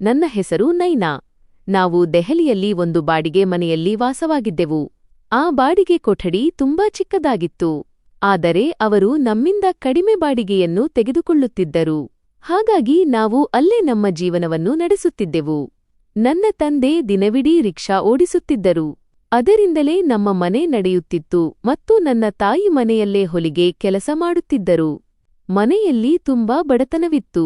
ನನ್ನ ಹೆಸರು ನೈನಾ. ನಾವು ದೆಹಲಿಯಲ್ಲಿ ಒಂದು ಬಾಡಿಗೆ ಮನೆಯಲ್ಲಿ ವಾಸವಾಗಿದ್ದೆವು. ಆ ಬಾಡಿಗೆ ಕೊಠಡಿ ತುಂಬಾ ಚಿಕ್ಕದಾಗಿತ್ತು. ಆದರೆ ಅವರು ನಮ್ಮಿಂದ ಕಡಿಮೆ ಬಾಡಿಗೆಯನ್ನು ತೆಗೆದುಕೊಳ್ಳುತ್ತಿದ್ದರು. ಹಾಗಾಗಿ ನಾವು ಅಲ್ಲೇ ನಮ್ಮ ಜೀವನವನ್ನು ನಡೆಸುತ್ತಿದ್ದೆವು. ನನ್ನ ತಂದೆ ದಿನವಿಡೀ ರಿಕ್ಷಾ ಓಡಿಸುತ್ತಿದ್ದರು. ಅದರಿಂದಲೇ ನಮ್ಮ ಮನೆ ನಡೆಯುತ್ತಿತ್ತು ಮತ್ತು ನನ್ನ ತಾಯಿ ಮನೆಯಲ್ಲೇ ಹೊಲಿಗೆ ಕೆಲಸ ಮಾಡುತ್ತಿದ್ದರು. ಮನೆಯಲ್ಲಿ ತುಂಬಾ ಬಡತನವಿತ್ತು.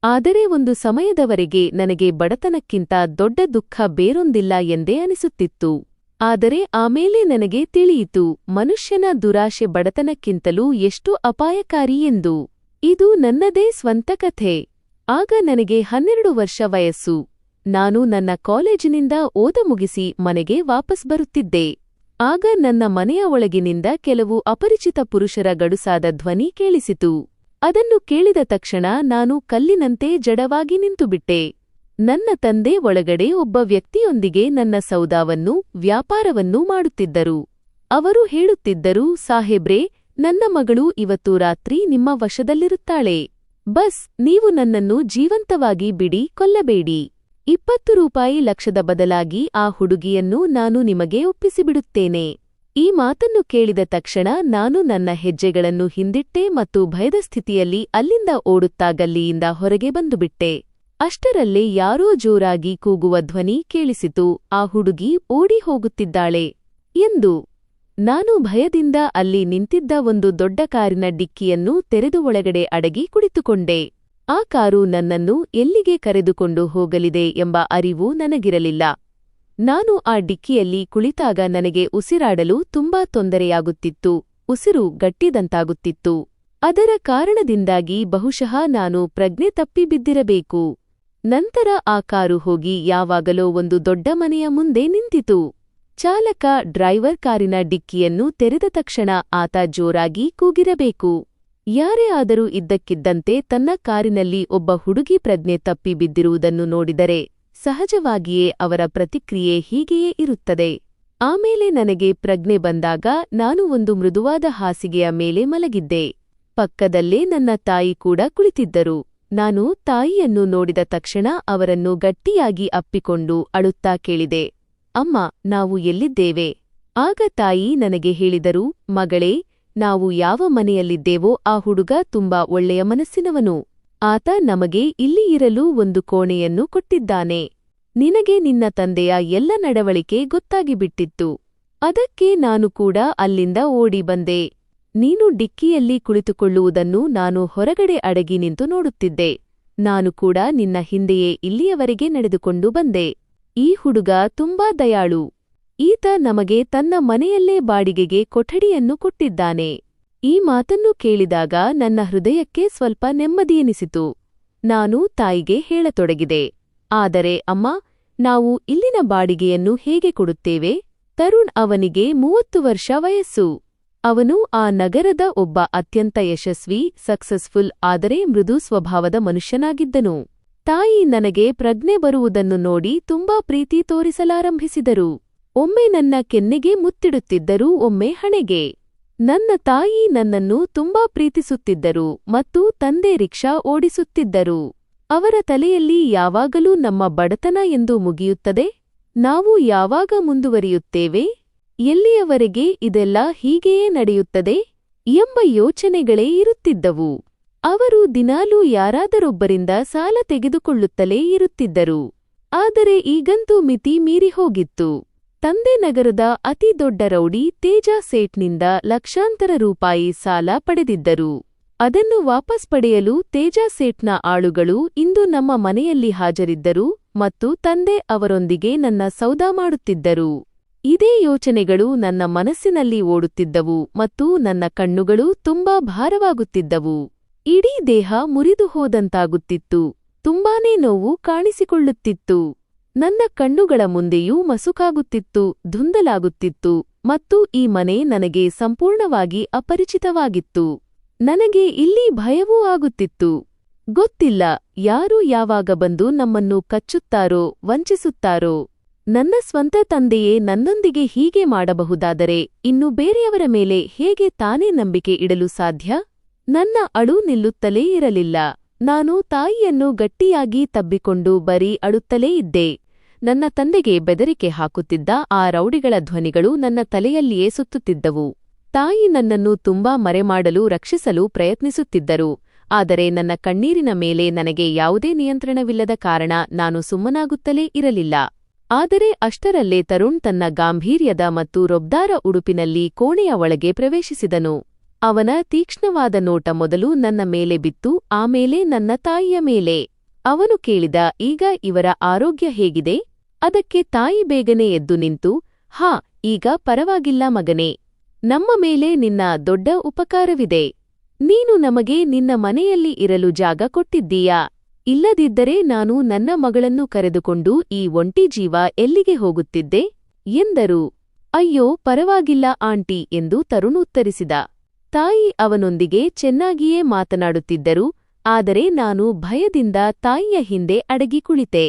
ಆದರೆ ಒಂದು ಸಮಯದವರೆಗೆ ನನಗೆ ಬಡತನಕ್ಕಿಂತ ದೊಡ್ಡ ದುಃಖ ಬೇರೊಂದಿಲ್ಲ ಎಂದೇ ಅನಿಸುತ್ತಿತ್ತು. ಆದರೆ ಆಮೇಲೆ ನನಗೆ ತಿಳಿಯಿತು, ಮನುಷ್ಯನ ದುರಾಶೆ ಬಡತನಕ್ಕಿಂತಲೂ ಎಷ್ಟು ಅಪಾಯಕಾರಿ ಎಂದು. ಇದು ನನ್ನದೇ ಸ್ವಂತ ಕಥೆ. ಆಗ ನನಗೆ 12 ವರ್ಷ ವಯಸ್ಸು. ನಾನು ನನ್ನ ಕಾಲೇಜಿನಿಂದ ಓದ ಮುಗಿಸಿ ಮನೆಗೆ ವಾಪಸ್ ಬರುತ್ತಿದ್ದೆ. ಆಗ ನನ್ನ ಮನೆಯ ಒಳಗಿನಿಂದ ಕೆಲವು ಅಪರಿಚಿತ ಪುರುಷರ ಗಡುಸಾದ ಧ್ವನಿ ಕೇಳಿಸಿತು. ಅದನ್ನು ಕೇಳಿದ ತಕ್ಷಣ ನಾನು ಕಲ್ಲಿನಂತೆ ಜಡವಾಗಿ ನಿಂತುಬಿಟ್ಟೆ. ನನ್ನ ತಂದೆ ಒಳಗಡೆ ಒಬ್ಬ ವ್ಯಕ್ತಿಯೊಂದಿಗೆ ನನ್ನ ಸೌದಾವನ್ನೂ ವ್ಯಾಪಾರವನ್ನೂ ಮಾಡುತ್ತಿದ್ದರು. ಅವರು ಹೇಳುತ್ತಿದ್ದರು, ಸಾಹೇಬ್ರೇ, ನನ್ನ ಮಗಳು ಇವತ್ತು ರಾತ್ರಿ ನಿಮ್ಮ ವಶದಲ್ಲಿರುತ್ತಾಳೆ. ಬಸ್ ನೀವು ನನ್ನನ್ನು ಜೀವಂತವಾಗಿ ಬಿಡಿ, ಕೊಲ್ಲಬೇಡಿ. 20 ರೂಪಾಯಿ ಲಕ್ಷದ ಬದಲಾಗಿ ಆ ಹುಡುಗಿಯನ್ನು ನಾನು ನಿಮಗೆ ಒಪ್ಪಿಸಿಬಿಡುತ್ತೇನೆ. ಈ ಮಾತನ್ನು ಕೇಳಿದ ತಕ್ಷಣ ನಾನು ನನ್ನ ಹೆಜ್ಜೆಗಳನ್ನು ಹಿಂದಿಟ್ಟೆ ಮತ್ತು ಭಯದ ಸ್ಥಿತಿಯಲ್ಲಿ ಅಲ್ಲಿಂದ ಓಡುತ್ತಾ ಗಲ್ಲಿಯಿಂದ ಹೊರಗೆ ಬಂದುಬಿಟ್ಟೆ. ಅಷ್ಟರಲ್ಲೇ ಯಾರೋ ಜೋರಾಗಿ ಕೂಗುವ ಧ್ವನಿ ಕೇಳಿಸಿತು, ಆ ಹುಡುಗಿ ಓಡಿ ಹೋಗುತ್ತಿದ್ದಾಳೆ ಎಂದು. ನಾನು ಭಯದಿಂದ ಅಲ್ಲಿ ನಿಂತಿದ್ದ ಒಂದು ದೊಡ್ಡ ಕಾರಿನ ಡಿಕ್ಕಿಯನ್ನು ತೆರೆದು ಒಳಗಡೆ ಅಡಗಿ ಕುಳಿತುಕೊಂಡೆ. ಆ ಕಾರು ನನ್ನನ್ನು ಎಲ್ಲಿಗೆ ಕರೆದುಕೊಂಡು ಹೋಗಲಿದೆ ಎಂಬ ಅರಿವು ನನಗಿರಲಿಲ್ಲ. ನಾನು ಆ ಡಿಕ್ಕಿಯಲ್ಲಿ ಕುಳಿತಾಗ ನನಗೆ ಉಸಿರಾಡಲು ತುಂಬಾ ತೊಂದರೆಯಾಗುತ್ತಿತ್ತು. ಉಸಿರು ಗಟ್ಟಿದಂತಾಗುತ್ತಿತ್ತು. ಅದರ ಕಾರಣದಿಂದಾಗಿ ಬಹುಶಃ ನಾನು ಪ್ರಜ್ಞೆ ತಪ್ಪಿ ಬಿದ್ದಿರಬೇಕು. ನಂತರ ಆ ಕಾರು ಹೋಗಿ ಯಾವಾಗಲೋ ಒಂದು ದೊಡ್ಡ ಮನೆಯ ಮುಂದೆ ನಿಂತಿತು. ಚಾಲಕ ಡ್ರೈವರ್ ಕಾರಿನ ಡಿಕ್ಕಿಯನ್ನು ತೆರೆದ ತಕ್ಷಣ ಆತ ಜೋರಾಗಿ ಕೂಗಿರಬೇಕು. ಯಾರೇ ಆದರೂ ಇದ್ದಕ್ಕಿದ್ದಂತೆ ತನ್ನ ಕಾರಿನಲ್ಲಿ ಒಬ್ಬ ಹುಡುಗಿ ಪ್ರಜ್ಞೆ ತಪ್ಪಿ ಬಿದ್ದಿರುವುದನ್ನು ನೋಡಿದರೆ ಸಹಜವಾಗಿಯೇ ಅವರ ಪ್ರತಿಕ್ರಿಯೆ ಹೀಗೆಯೇ ಇರುತ್ತದೆ. ಆಮೇಲೆ ನನಗೆ ಪ್ರಜ್ಞೆ ಬಂದಾಗ ನಾನು ಒಂದು ಮೃದುವಾದ ಹಾಸಿಗೆಯ ಮೇಲೆ ಮಲಗಿದ್ದೆ. ಪಕ್ಕದಲ್ಲೇ ನನ್ನ ತಾಯಿ ಕೂಡ ಕುಳಿತಿದ್ದರು. ನಾನು ತಾಯಿಯನ್ನು ನೋಡಿದ ತಕ್ಷಣ ಅವರನ್ನು ಗಟ್ಟಿಯಾಗಿ ಅಪ್ಪಿಕೊಂಡು ಅಳುತ್ತಾ ಕೇಳಿದೆ, ಅಮ್ಮ, ನಾವು ಎಲ್ಲಿದ್ದೇವೆ? ಆಗ ತಾಯಿ ನನಗೆ ಹೇಳಿದರು, ಮಗಳೇ, ನಾವು ಯಾವ ಮನೆಯಲ್ಲಿದ್ದೇವೋ ಆ ಹುಡುಗ ತುಂಬಾ ಒಳ್ಳೆಯ ಮನಸ್ಸಿನವನು. ಆತ ನಮಗೆ ಇಲ್ಲಿ ಇರಲು ಒಂದು ಕೋಣೆಯನ್ನು ಕೊಟ್ಟಿದ್ದಾನೆ. ನಿನಗೆ ನಿನ್ನ ತಂದೆಯ ಎಲ್ಲ ನಡವಳಿಕೆ ಗೊತ್ತಾಗಿಬಿಟ್ಟಿತ್ತು. ಅದಕ್ಕೆ ನಾನು ಕೂಡ ಅಲ್ಲಿಂದ ಓಡಿ ಬಂದೆ. ನೀನು ಡಿಕ್ಕಿಯಲ್ಲಿ ಕುಳಿತುಕೊಳ್ಳುವುದನ್ನು ನಾನು ಹೊರಗಡೆ ಅಡಗಿ ನಿಂತು ನೋಡುತ್ತಿದ್ದೆ. ನಾನು ಕೂಡ ನಿನ್ನ ಹಿಂದೆಯೇ ಇಲ್ಲಿಯವರೆಗೆ ನಡೆದುಕೊಂಡು ಬಂದೆ. ಈ ಹುಡುಗ ತುಂಬಾ ದಯಾಳು. ಈತ ನಮಗೆ ತನ್ನ ಮನೆಯಲ್ಲೇ ಬಾಡಿಗೆಗೆ ಕೊಠಡಿಯನ್ನು ಕೊಟ್ಟಿದ್ದಾನೆ. ಈ ಮಾತನ್ನು ಕೇಳಿದಾಗ ನನ್ನ ಹೃದಯಕ್ಕೆ ಸ್ವಲ್ಪ ನೆಮ್ಮದಿಯೆನಿಸಿತು. ನಾನು ತಾಯಿಗೆ ಹೇಳತೊಡಗಿದೆ, ಆದರೆ ಅಮ್ಮ, ನಾವು ಇಲ್ಲಿನ ಬಾಡಿಗೆಯನ್ನು ಹೇಗೆ ಕೊಡುತ್ತೇವೆ? ತರುಣ್ ಅವನಿಗೆ 30 ವರ್ಷ ವಯಸ್ಸು. ಅವನು ಆ ನಗರದ ಒಬ್ಬ ಅತ್ಯಂತ ಯಶಸ್ವಿ, ಸಕ್ಸಸ್ಫುಲ್ ಆದರೆ ಮೃದು ಸ್ವಭಾವದ ಮನುಷ್ಯನಾಗಿದ್ದನು. ತಾಯಿ ನನಗೆ ಪ್ರಜ್ಞೆ ಬರುವುದನ್ನು ನೋಡಿ ತುಂಬಾ ಪ್ರೀತಿ ತೋರಿಸಲಾರಂಭಿಸಿದರು. ಒಮ್ಮೆ ನನ್ನ ಕೆನ್ನೆಗೆ ಮುತ್ತಿಡುತ್ತಿದ್ದರು, ಒಮ್ಮೆ ಹಣೆಗೆ. ನನ್ನ ತಾಯಿ ನನ್ನನ್ನು ತುಂಬಾ ಪ್ರೀತಿಸುತ್ತಿದ್ದರು ಮತ್ತು ತಂದೆ ರಿಕ್ಷಾ ಓಡಿಸುತ್ತಿದ್ದರು. ಅವರ ತಲೆಯಲ್ಲಿ ಯಾವಾಗಲೂ ನಮ್ಮ ಬಡತನ ಎಂದು ಮುಗಿಯುತ್ತದೆ, ನಾವು ಯಾವಾಗ ಮುಂದುವರಿಯುತ್ತೇವೆ, ಎಲ್ಲಿಯವರೆಗೆ ಇದೆಲ್ಲ ಹೀಗೆಯೇ ನಡೆಯುತ್ತದೆ ಎಂಬ ಯೋಚನೆಗಳೇ ಇರುತ್ತಿದ್ದವು. ಅವರು ದಿನಾಲೂ ಯಾರಾದರೊಬ್ಬರಿಂದ ಸಾಲ ತೆಗೆದುಕೊಳ್ಳುತ್ತಲೇ ಇರುತ್ತಿದ್ದರು. ಆದರೆ ಈಗಂತೂ ಮಿತಿ ಮೀರಿ ಹೋಗಿತ್ತು. ತಂದೆ ನಗರದ ಅತಿ ದೊಡ್ಡ ರೌಡಿ ತೇಜ ಸೇಠ್ನಿಂದ ಲಕ್ಷಾಂತರ ರೂಪಾಯಿ ಸಾಲ ಪಡೆದಿದ್ದರು. ಅದನ್ನು ವಾಪಸ್ ಪಡೆಯಲು ತೇಜ ಸೇಠ್ನ ಆಳುಗಳು ಇಂದು ನಮ್ಮ ಮನೆಯಲ್ಲಿ ಹಾಜರಿದ್ದರು ಮತ್ತು ತಂದೆ ಅವರೊಂದಿಗೆ ನನ್ನ ಸೌದಾ ಮಾಡುತ್ತಿದ್ದರು. ಇದೇ ಯೋಚನೆಗಳು ನನ್ನ ಮನಸ್ಸಿನಲ್ಲಿ ಓಡುತ್ತಿದ್ದವು ಮತ್ತು ನನ್ನ ಕಣ್ಣುಗಳು ತುಂಬಾ ಭಾರವಾಗುತ್ತಿದ್ದವು. ಇಡೀ ದೇಹ ಮುರಿದು ಹೋದಂತಾಗುತ್ತಿತ್ತು. ತುಂಬಾನೇ ನೋವು ಕಾಣಿಸಿಕೊಳ್ಳುತ್ತಿತ್ತು. ನನ್ನ ಕಣ್ಣುಗಳ ಮುಂದೆಯೂ ಮಸುಕಾಗುತ್ತಿತ್ತು, ಧುಂದಲಾಗುತ್ತಿತ್ತು ಮತ್ತು ಈ ಮನೆ ನನಗೆ ಸಂಪೂರ್ಣವಾಗಿ ಅಪರಿಚಿತವಾಗಿತ್ತು. ನನಗೆ ಇಲ್ಲಿ ಭಯವೂ ಆಗುತ್ತಿತ್ತು. ಗೊತ್ತಿಲ್ಲ, ಯಾರು ಯಾವಾಗ ಬಂದು ನಮ್ಮನ್ನು ಕಚ್ಚುತ್ತಾರೋ, ವಂಚಿಸುತ್ತಾರೋ. ನನ್ನ ಸ್ವಂತ ತಂದೆಯೇ ನನ್ನೊಂದಿಗೆ ಹೀಗೆ ಮಾಡಬಹುದಾದರೆ ಇನ್ನು ಬೇರೆಯವರ ಮೇಲೆ ಹೇಗೆ ತಾನೇ ನಂಬಿಕೆ ಇಡಲು ಸಾಧ್ಯ? ನನ್ನ ಅಳು ನಿಲ್ಲುತ್ತಲೇ ಇರಲಿಲ್ಲ. ನಾನು ತಾಯಿಯನ್ನು ಗಟ್ಟಿಯಾಗಿ ತಬ್ಬಿಕೊಂಡು ಬರೀ ಅಳುತ್ತಲೇ ಇದ್ದೆ. ನನ್ನ ತಂದೆಗೆ ಬೆದರಿಕೆ ಹಾಕುತ್ತಿದ್ದ ಆ ರೌಡಿಗಳ ಧ್ವನಿಗಳು ನನ್ನ ತಲೆಯಲ್ಲಿಯೇ ಸುತ್ತುತ್ತಿದ್ದವು. ತಾಯಿ ನನ್ನನ್ನು ತುಂಬಾ ಮರೆಮಾಡಲು ರಕ್ಷಿಸಲು ಪ್ರಯತ್ನಿಸುತ್ತಿದ್ದರು. ಆದರೆ ನನ್ನ ಕಣ್ಣೀರಿನ ಮೇಲೆ ನನಗೆ ಯಾವುದೇ ನಿಯಂತ್ರಣವಿಲ್ಲದ ಕಾರಣ ನಾನು ಸುಮ್ಮನಾಗುತ್ತಲೇ ಇರಲಿಲ್ಲ. ಆದರೆ ಅಷ್ಟರಲ್ಲೇ ತರುಣ್ ತನ್ನ ಗಾಂಭೀರ್ಯದ ಮತ್ತು ರೊಬ್ದಾರ ಉಡುಪಿನಲ್ಲಿ ಕೋಣೆಯ ಒಳಗೆ ಪ್ರವೇಶಿಸಿದನು. ಅವನ ತೀಕ್ಷ್ಣವಾದ ನೋಟ ಮೊದಲು ನನ್ನ ಮೇಲೆ ಬಿತ್ತು, ಆಮೇಲೆ ನನ್ನ ತಾಯಿಯ ಮೇಲೆ. ಅವನು ಕೇಳಿದ, ಈಗ ಇವರ ಆರೋಗ್ಯ ಹೇಗಿದೆ? ಅದಕ್ಕೆ ತಾಯಿ ಬೇಗನೆ ಎದ್ದು ನಿಂತು, ಹಾ, ಈಗ ಪರವಾಗಿಲ್ಲ ಮಗನೇ. ನಮ್ಮ ಮೇಲೆ ನಿನ್ನ ದೊಡ್ಡ ಉಪಕಾರವಿದೆ. ನೀನು ನಮಗೆ ನಿನ್ನ ಮನೆಯಲ್ಲಿ ಇರಲು ಜಾಗ ಕೊಟ್ಟಿದ್ದೀಯಾ? ಇಲ್ಲದಿದ್ದರೆ ನಾನು ನನ್ನ ಮಗಳನ್ನು ಕರೆದುಕೊಂಡು ಈ ಒಂಟಿ ಜೀವ ಎಲ್ಲಿಗೆ ಹೋಗುತ್ತಿದ್ದೆ ಎಂದರು. ಅಯ್ಯೋ, ಪರವಾಗಿಲ್ಲ ಆಂಟಿ ಎಂದು ತರುಣ್ ಉತ್ತರಿಸಿದ. ತಾಯಿ ಅವನೊಂದಿಗೆ ಚೆನ್ನಾಗಿಯೇ ಮಾತನಾಡುತ್ತಿದ್ದರು. ಆದರೆ ನಾನು ಭಯದಿಂದ ತಾಯಿಯ ಹಿಂದೆ ಅಡಗಿ ಕುಳಿತೆ.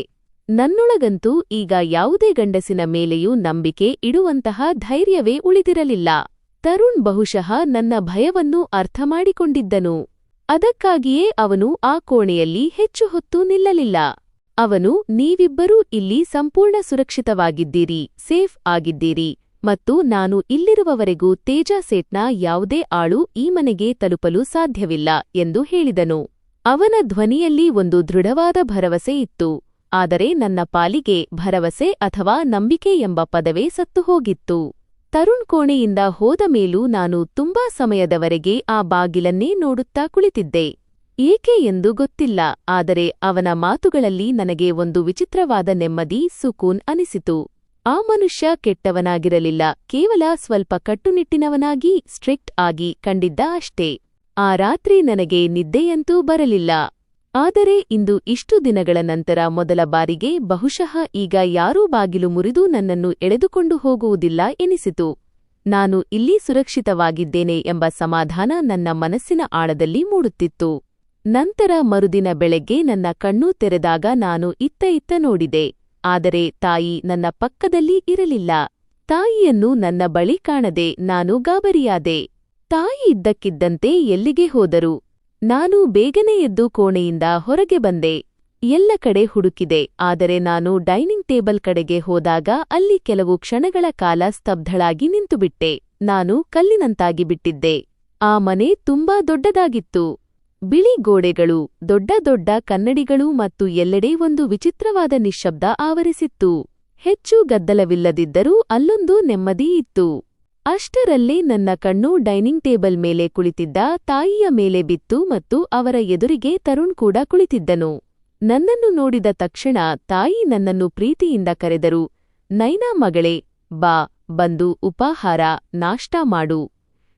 ನನ್ನೊಳಗಂತೂ ಈಗ ಯಾವುದೇ ಗಂಡಸಿನ ಮೇಲೆಯೂ ನಂಬಿಕೆ ಇಡುವಂತಹ ಧೈರ್ಯವೇ ಉಳಿದಿರಲಿಲ್ಲ. ತರುಣ್ ಬಹುಶಃ ನನ್ನ ಭಯವನ್ನು ಅರ್ಥಮಾಡಿಕೊಂಡಿದ್ದನು. ಅದಕ್ಕಾಗಿಯೇ ಅವನು ಆ ಕೋಣೆಯಲ್ಲಿ ಹೆಚ್ಚು ಹೊತ್ತು ನಿಲ್ಲಲಿಲ್ಲ. ಅವನು, ನೀವಿಬ್ಬರೂ ಇಲ್ಲಿ ಸಂಪೂರ್ಣ ಸುರಕ್ಷಿತವಾಗಿದ್ದೀರಿ, ಸೇಫ್ ಆಗಿದ್ದೀರಿ, ಮತ್ತು ನಾನು ಇಲ್ಲಿರುವವರೆಗೂ ತೇಜಾ ಸೇಟ್ನ ಯಾವುದೇ ಆಳು ಈ ಮನೆಗೆ ತಲುಪಲು ಸಾಧ್ಯವಿಲ್ಲ ಎಂದು ಹೇಳಿದನು. ಅವನ ಧ್ವನಿಯಲ್ಲಿ ಒಂದು ದೃಢವಾದ ಭರವಸೆ ಇತ್ತು. ಆದರೆ ನನ್ನ ಪಾಲಿಗೆ ಭರವಸೆ ಅಥವಾ ನಂಬಿಕೆ ಎಂಬ ಪದವೇ ಸತ್ತುಹೋಗಿತ್ತು. ತರುಣ್ ಕೋಣೆಯಿಂದ ಹೋದ ಮೇಲೂ ನಾನು ತುಂಬಾ ಸಮಯದವರೆಗೆ ಆ ಬಾಗಿಲನ್ನೇ ನೋಡುತ್ತಾ ಕುಳಿತಿದ್ದೆ. ಏಕೆ ಎಂದು ಗೊತ್ತಿಲ್ಲ, ಆದರೆ ಅವನ ಮಾತುಗಳಲ್ಲಿ ನನಗೆ ಒಂದು ವಿಚಿತ್ರವಾದ ನೆಮ್ಮದಿ, ಸುಕೂನ್ ಅನಿಸಿತು. ಆ ಮನುಷ್ಯ ಕೆಟ್ಟವನಾಗಿರಲಿಲ್ಲ, ಕೇವಲ ಸ್ವಲ್ಪ ಕಟ್ಟುನಿಟ್ಟಿನವನಾಗಿ, ಸ್ಟ್ರಿಕ್ಟ್ ಆಗಿ ಕಂಡಿದ್ದ ಅಷ್ಟೇ. ಆ ರಾತ್ರಿ ನನಗೆ ನಿದ್ದೆಯಂತೂ ಬರಲಿಲ್ಲ. ಆದರೆ ಇಂದು ಇಷ್ಟು ದಿನಗಳ ನಂತರ ಮೊದಲ ಬಾರಿಗೆ ಬಹುಶಃ ಈಗ ಯಾರೂ ಬಾಗಿಲು ಮುರಿದು ನನ್ನನ್ನು ಎಳೆದುಕೊಂಡು ಹೋಗುವುದಿಲ್ಲ ಎನಿಸಿತು. ನಾನು ಇಲ್ಲಿ ಸುರಕ್ಷಿತವಾಗಿದ್ದೇನೆ ಎಂಬ ಸಮಾಧಾನ ನನ್ನ ಮನಸ್ಸಿನ ಆಳದಲ್ಲಿ ಮೂಡುತ್ತಿತ್ತು. ನಂತರ ಮರುದಿನ ಬೆಳಗ್ಗೆ ನನ್ನ ಕಣ್ಣು ತೆರೆದಾಗ ನಾನು ಇತ್ತ ನೋಡಿದೆ. ಆದರೆ ತಾಯಿ ನನ್ನ ಪಕ್ಕದಲ್ಲಿ ಇರಲಿಲ್ಲ. ತಾಯಿಯನ್ನು ನನ್ನ ಬಳಿ ಕಾಣದೆ ನಾನು ಗಾಬರಿಯಾದೆ. ತಾಯಿ ಇದ್ದಕ್ಕಿದ್ದಂತೆ ಎಲ್ಲಿಗೆ ಹೋದರು? ನಾನು ಬೇಗನೆ ಎದ್ದು ಕೋಣೆಯಿಂದ ಹೊರಗೆ ಬಂದೆ. ಎಲ್ಲ ಕಡೆ ಹುಡುಕಿದೆ, ಆದರೆ ನಾನು ಡೈನಿಂಗ್ ಟೇಬಲ್ ಕಡೆಗೆ ಹೋದಾಗ ಅಲ್ಲಿ ಕೆಲವು ಕ್ಷಣಗಳ ಕಾಲ ಸ್ತಬ್ಧಳಾಗಿ ನಿಂತುಬಿಟ್ಟೆ. ನಾನು ಕಲ್ಲಿನಂತಾಗಿ ಬಿಟ್ಟಿದ್ದೆ. ಆ ಮನೆ ತುಂಬಾ ದೊಡ್ಡದಾಗಿತ್ತು. ಬಿಳಿ ಗೋಡೆಗಳು, ದೊಡ್ಡ ದೊಡ್ಡ ಕನ್ನಡಿಗಳು ಮತ್ತು ಎಲ್ಲೆಡೆ ಒಂದು ವಿಚಿತ್ರವಾದ ನಿಶ್ಶಬ್ದ ಆವರಿಸಿತ್ತು. ಹೆಚ್ಚು ಗದ್ದಲವಿಲ್ಲದಿದ್ದರೂ ಅಲ್ಲೊಂದು ನೆಮ್ಮದಿ ಇತ್ತು. ಅಷ್ಟರಲ್ಲೇ ನನ್ನ ಕಣ್ಣು ಡೈನಿಂಗ್ ಟೇಬಲ್ ಮೇಲೆ ಕುಳಿತಿದ್ದ ತಾಯಿಯ ಮೇಲೆ ಬಿತ್ತು ಮತ್ತು ಅವರ ಎದುರಿಗೆ ತರುಣ್ ಕೂಡ ಕುಳಿತಿದ್ದನು. ನನ್ನನ್ನು ನೋಡಿದ ತಕ್ಷಣ ತಾಯಿ ನನ್ನನ್ನು ಪ್ರೀತಿಯಿಂದ ಕರೆದರು. ನೈನಾ ಮಗಳೇ, ಬಾ, ಬಂದು ಉಪಾಹಾರ, ನಾಷ್ಟಾ ಮಾಡು.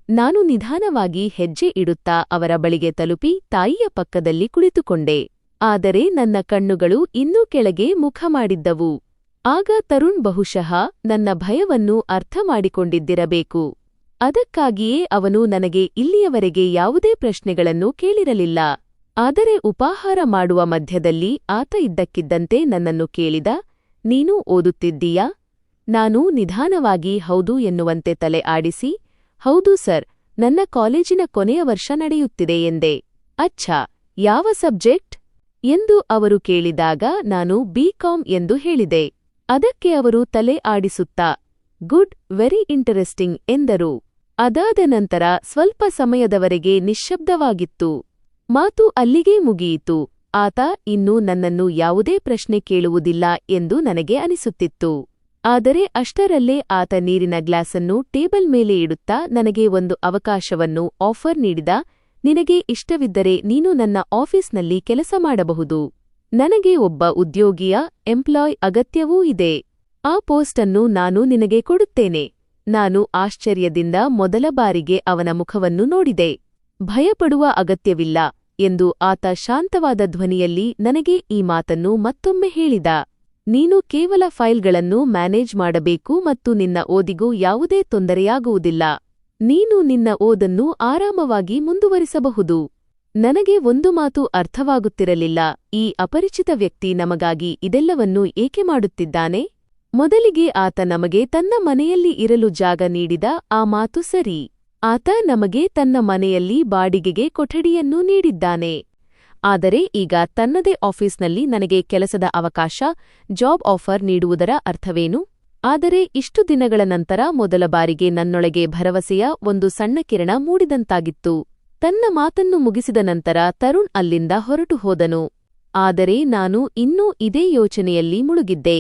ನಾನು ನಿಧಾನವಾಗಿ ಹೆಜ್ಜೆ ಇಡುತ್ತಾ ಅವರ ಬಳಿಗೆ ತಲುಪಿ ತಾಯಿಯ ಪಕ್ಕದಲ್ಲಿ ಕುಳಿತುಕೊಂಡೆ. ಆದರೆ ನನ್ನ ಕಣ್ಣುಗಳು ಇನ್ನೂ ಕೆಳಗೆ ಮುಖ ಮಾಡಿದ್ದವು. ಆಗ ತರುಣ್ ಬಹುಶಃ ನನ್ನ ಭಯವನ್ನು ಅರ್ಥಮಾಡಿಕೊಂಡಿದ್ದಿರಬೇಕು. ಅದಕ್ಕಾಗಿಯೇ ಅವನು ನನಗೆ ಇಲ್ಲಿಯವರೆಗೆ ಯಾವುದೇ ಪ್ರಶ್ನೆಗಳನ್ನು ಕೇಳಿರಲಿಲ್ಲ. ಆದರೆ ಉಪಾಹಾರ ಮಾಡುವ ಮಧ್ಯದಲ್ಲಿ ಆತ ಇದ್ದಕ್ಕಿದ್ದಂತೆ ನನ್ನನ್ನು ಕೇಳಿದ, ನೀನು ಓದುತ್ತಿದ್ದೀಯಾ? ನಾನು ನಿಧಾನವಾಗಿ ಹೌದು ಎನ್ನುವಂತೆ ತಲೆ ಆಡಿಸಿ, ಹೌದು ಸರ್, ನನ್ನ ಕಾಲೇಜಿನ ಕೊನೆಯ ವರ್ಷ ನಡೆಯುತ್ತಿದೆ ಎಂದೆ. ಅಚ್ಛಾ, ಯಾವ ಸಬ್ಜೆಕ್ಟ್ ಎಂದು ಅವರು ಕೇಳಿದಾಗ ನಾನು ಬಿ.ಕಾಂ ಎಂದು ಹೇಳಿದೆ. ಅದಕ್ಕೆ ಅವರು ತಲೆ ಆಡಿಸುತ್ತಾ, ಗುಡ್, ವೆರಿ ಇಂಟರೆಸ್ಟಿಂಗ್ ಎಂದರು. ಅದಾದ ನಂತರ ಸ್ವಲ್ಪ ಸಮಯದವರೆಗೆ ನಿಶ್ಶಬ್ದವಾಗಿತ್ತು. ಮಾತು ಅಲ್ಲಿಗೇ ಮುಗಿಯಿತು. ಆತ ಇನ್ನು ನನ್ನನ್ನು ಯಾವುದೇ ಪ್ರಶ್ನೆ ಕೇಳುವುದಿಲ್ಲ ಎಂದು ನನಗೆ ಅನಿಸುತ್ತಿತ್ತು. ಆದರೆ ಅಷ್ಟರಲ್ಲೇ ಆತ ನೀರಿನ ಗ್ಲಾಸನ್ನು ಟೇಬಲ್ ಮೇಲೆ ಇಡುತ್ತಾ ನನಗೆ ಒಂದು ಅವಕಾಶವನ್ನು ಆಫರ್ ನೀಡಿದ. ನಿನಗೆ ಇಷ್ಟವಿದ್ದರೆ ನೀನು ನನ್ನ ಆಫೀಸ್ನಲ್ಲಿ ಕೆಲಸ ಮಾಡಬಹುದು. ನನಗೆ ಒಬ್ಬ ಉದ್ಯೋಗಿಯ ಎಂಪ್ಲಾಯ್ ಅಗತ್ಯವೂ ಇದೆ. ಆ ಪೋಸ್ಟನ್ನು ನಾನು ನಿನಗೆ ಕೊಡುತ್ತೇನೆ. ನಾನು ಆಶ್ಚರ್ಯದಿಂದ ಮೊದಲ ಬಾರಿಗೆ ಅವನ ಮುಖವನ್ನು ನೋಡಿದೆ. ಭಯಪಡುವ ಅಗತ್ಯವಿಲ್ಲ ಎಂದು ಆತ ಶಾಂತವಾದ ಧ್ವನಿಯಲ್ಲಿ ನನಗೆ ಈ ಮಾತನ್ನು ಮತ್ತೊಮ್ಮೆ ಹೇಳಿದ. ನೀನು ಕೇವಲ ಫೈಲ್ಗಳನ್ನು ಮ್ಯಾನೇಜ್ ಮಾಡಬೇಕು ಮತ್ತು ನಿನ್ನ ಓದಿಗೂ ಯಾವುದೇ ತೊಂದರೆಯಾಗುವುದಿಲ್ಲ. ನೀನು ನಿನ್ನ ಓದನ್ನು ಆರಾಮವಾಗಿ ಮುಂದುವರಿಸಬಹುದು. ನನಗೆ ಒಂದು ಮಾತು ಅರ್ಥವಾಗುತ್ತಿರಲಿಲ್ಲ. ಈ ಅಪರಿಚಿತ ವ್ಯಕ್ತಿ ನಮಗಾಗಿ ಇದೆಲ್ಲವನ್ನೂ ಏಕೆ ಮಾಡುತ್ತಿದ್ದಾನೆ? ಮೊದಲಿಗೆ ಆತ ನಮಗೆ ತನ್ನ ಮನೆಯಲ್ಲಿ ಇರಲು ಜಾಗ ನೀಡಿದ, ಆ ಮಾತು ಸರಿ. ಆತ ನಮಗೆ ತನ್ನ ಮನೆಯಲ್ಲಿ ಬಾಡಿಗೆಗೆ ಕೊಠಡಿಯನ್ನೂ ನೀಡಿದ್ದಾನೆ. ಆದರೆ ಈಗ ತನ್ನದೇ ಆಫೀಸ್ನಲ್ಲಿ ನನಗೆ ಕೆಲಸದ ಅವಕಾಶ, ಜಾಬ್ ಆಫರ್ ನೀಡುವುದರ ಅರ್ಥವೇನು? ಆದರೆ ಇಷ್ಟು ದಿನಗಳ ನಂತರ ಮೊದಲ ಬಾರಿಗೆ ನನ್ನೊಳಗೆ ಭರವಸೆಯ ಒಂದು ಸಣ್ಣ ಕಿರಣ ಮೂಡಿದಂತಾಗಿತ್ತು. ತನ್ನ ಮಾತನ್ನು ಮುಗಿಸಿದ ನಂತರ ತರುಣ್ ಅಲ್ಲಿಂದ ಹೊರಟು ಹೋದನು. ಆದರೆ ನಾನು ಇನ್ನೂ ಇದೇ ಯೋಚನೆಯಲ್ಲಿ ಮುಳುಗಿದ್ದೆ.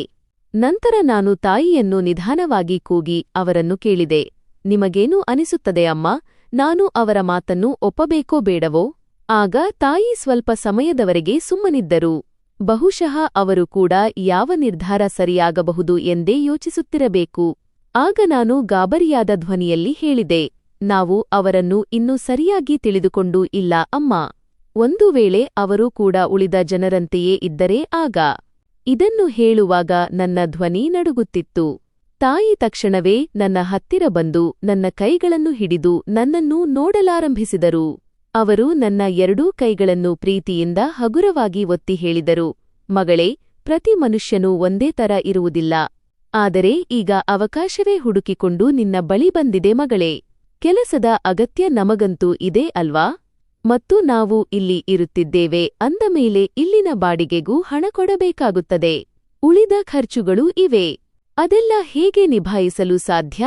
ನಂತರ ನಾನು ತಾಯಿಯನ್ನು ನಿಧಾನವಾಗಿ ಕೂಗಿ ಅವರನ್ನು ಕೇಳಿದೆ, ನಿಮಗೇನು ಅನಿಸುತ್ತದೆ ಅಮ್ಮ, ನಾನು ಅವರ ಮಾತನ್ನು ಒಪ್ಪಬೇಕೋ ಬೇಡವೋ? ಆಗ ತಾಯಿ ಸ್ವಲ್ಪ ಸಮಯದವರೆಗೆ ಸುಮ್ಮನಿದ್ದರು. ಬಹುಶಃ ಅವರು ಕೂಡ ಯಾವ ನಿರ್ಧಾರ ಸರಿಯಾಗಬಹುದು ಎಂದೇ ಯೋಚಿಸುತ್ತಿರಬೇಕು. ಆಗ ನಾನು ಗಾಬರಿಯಾದ ಧ್ವನಿಯಲ್ಲಿ ಹೇಳಿದೆ, ನಾವು ಅವರನ್ನು ಇನ್ನೂ ಸರಿಯಾಗಿ ತಿಳಿದುಕೊಂಡೂ ಇಲ್ಲ ಅಮ್ಮ. ಒಂದು ವೇಳೆ ಅವರು ಕೂಡ ಉಳಿದ ಜನರಂತೆಯೇ ಇದ್ದರೆ ಆಗ. ಇದನ್ನು ಹೇಳುವಾಗ ನನ್ನ ಧ್ವನಿ ನಡುಗುತ್ತಿತ್ತು. ತಾಯಿ ತಕ್ಷಣವೇ ನನ್ನ ಹತ್ತಿರ ಬಂದು ನನ್ನ ಕೈಗಳನ್ನು ಹಿಡಿದು ನನ್ನನ್ನು ನೋಡಲಾರಂಭಿಸಿದರು. ಅವರು ನನ್ನ ಎರಡೂ ಕೈಗಳನ್ನು ಪ್ರೀತಿಯಿಂದ ಹಗುರವಾಗಿ ಒತ್ತಿ ಹೇಳಿದರು, ಮಗಳೇ, ಪ್ರತಿ ಮನುಷ್ಯನೂ ಒಂದೇ ತರ ಇರುವುದಿಲ್ಲ. ಆದರೆ ಈಗ ಅವಕಾಶವೇ ಹುಡುಕಿಕೊಂಡು ನಿನ್ನ ಬಳಿ ಬಂದಿದೆ ಮಗಳೇ. ಕೆಲಸದ ಅಗತ್ಯ ನಮಗಂತೂ ಇದೆ ಅಲ್ವಾ? ಮತ್ತು ನಾವು ಇಲ್ಲಿ ಇರುತ್ತಿದ್ದೇವೆ ಅಂದ ಮೇಲೆ ಇಲ್ಲಿನ ಬಾಡಿಗೆಗೂ ಹಣ ಕೊಡಬೇಕಾಗುತ್ತದೆ. ಉಳಿದ ಖರ್ಚುಗಳೂ ಇವೆ. ಅದೆಲ್ಲ ಹೇಗೆ ನಿಭಾಯಿಸಲು ಸಾಧ್ಯ?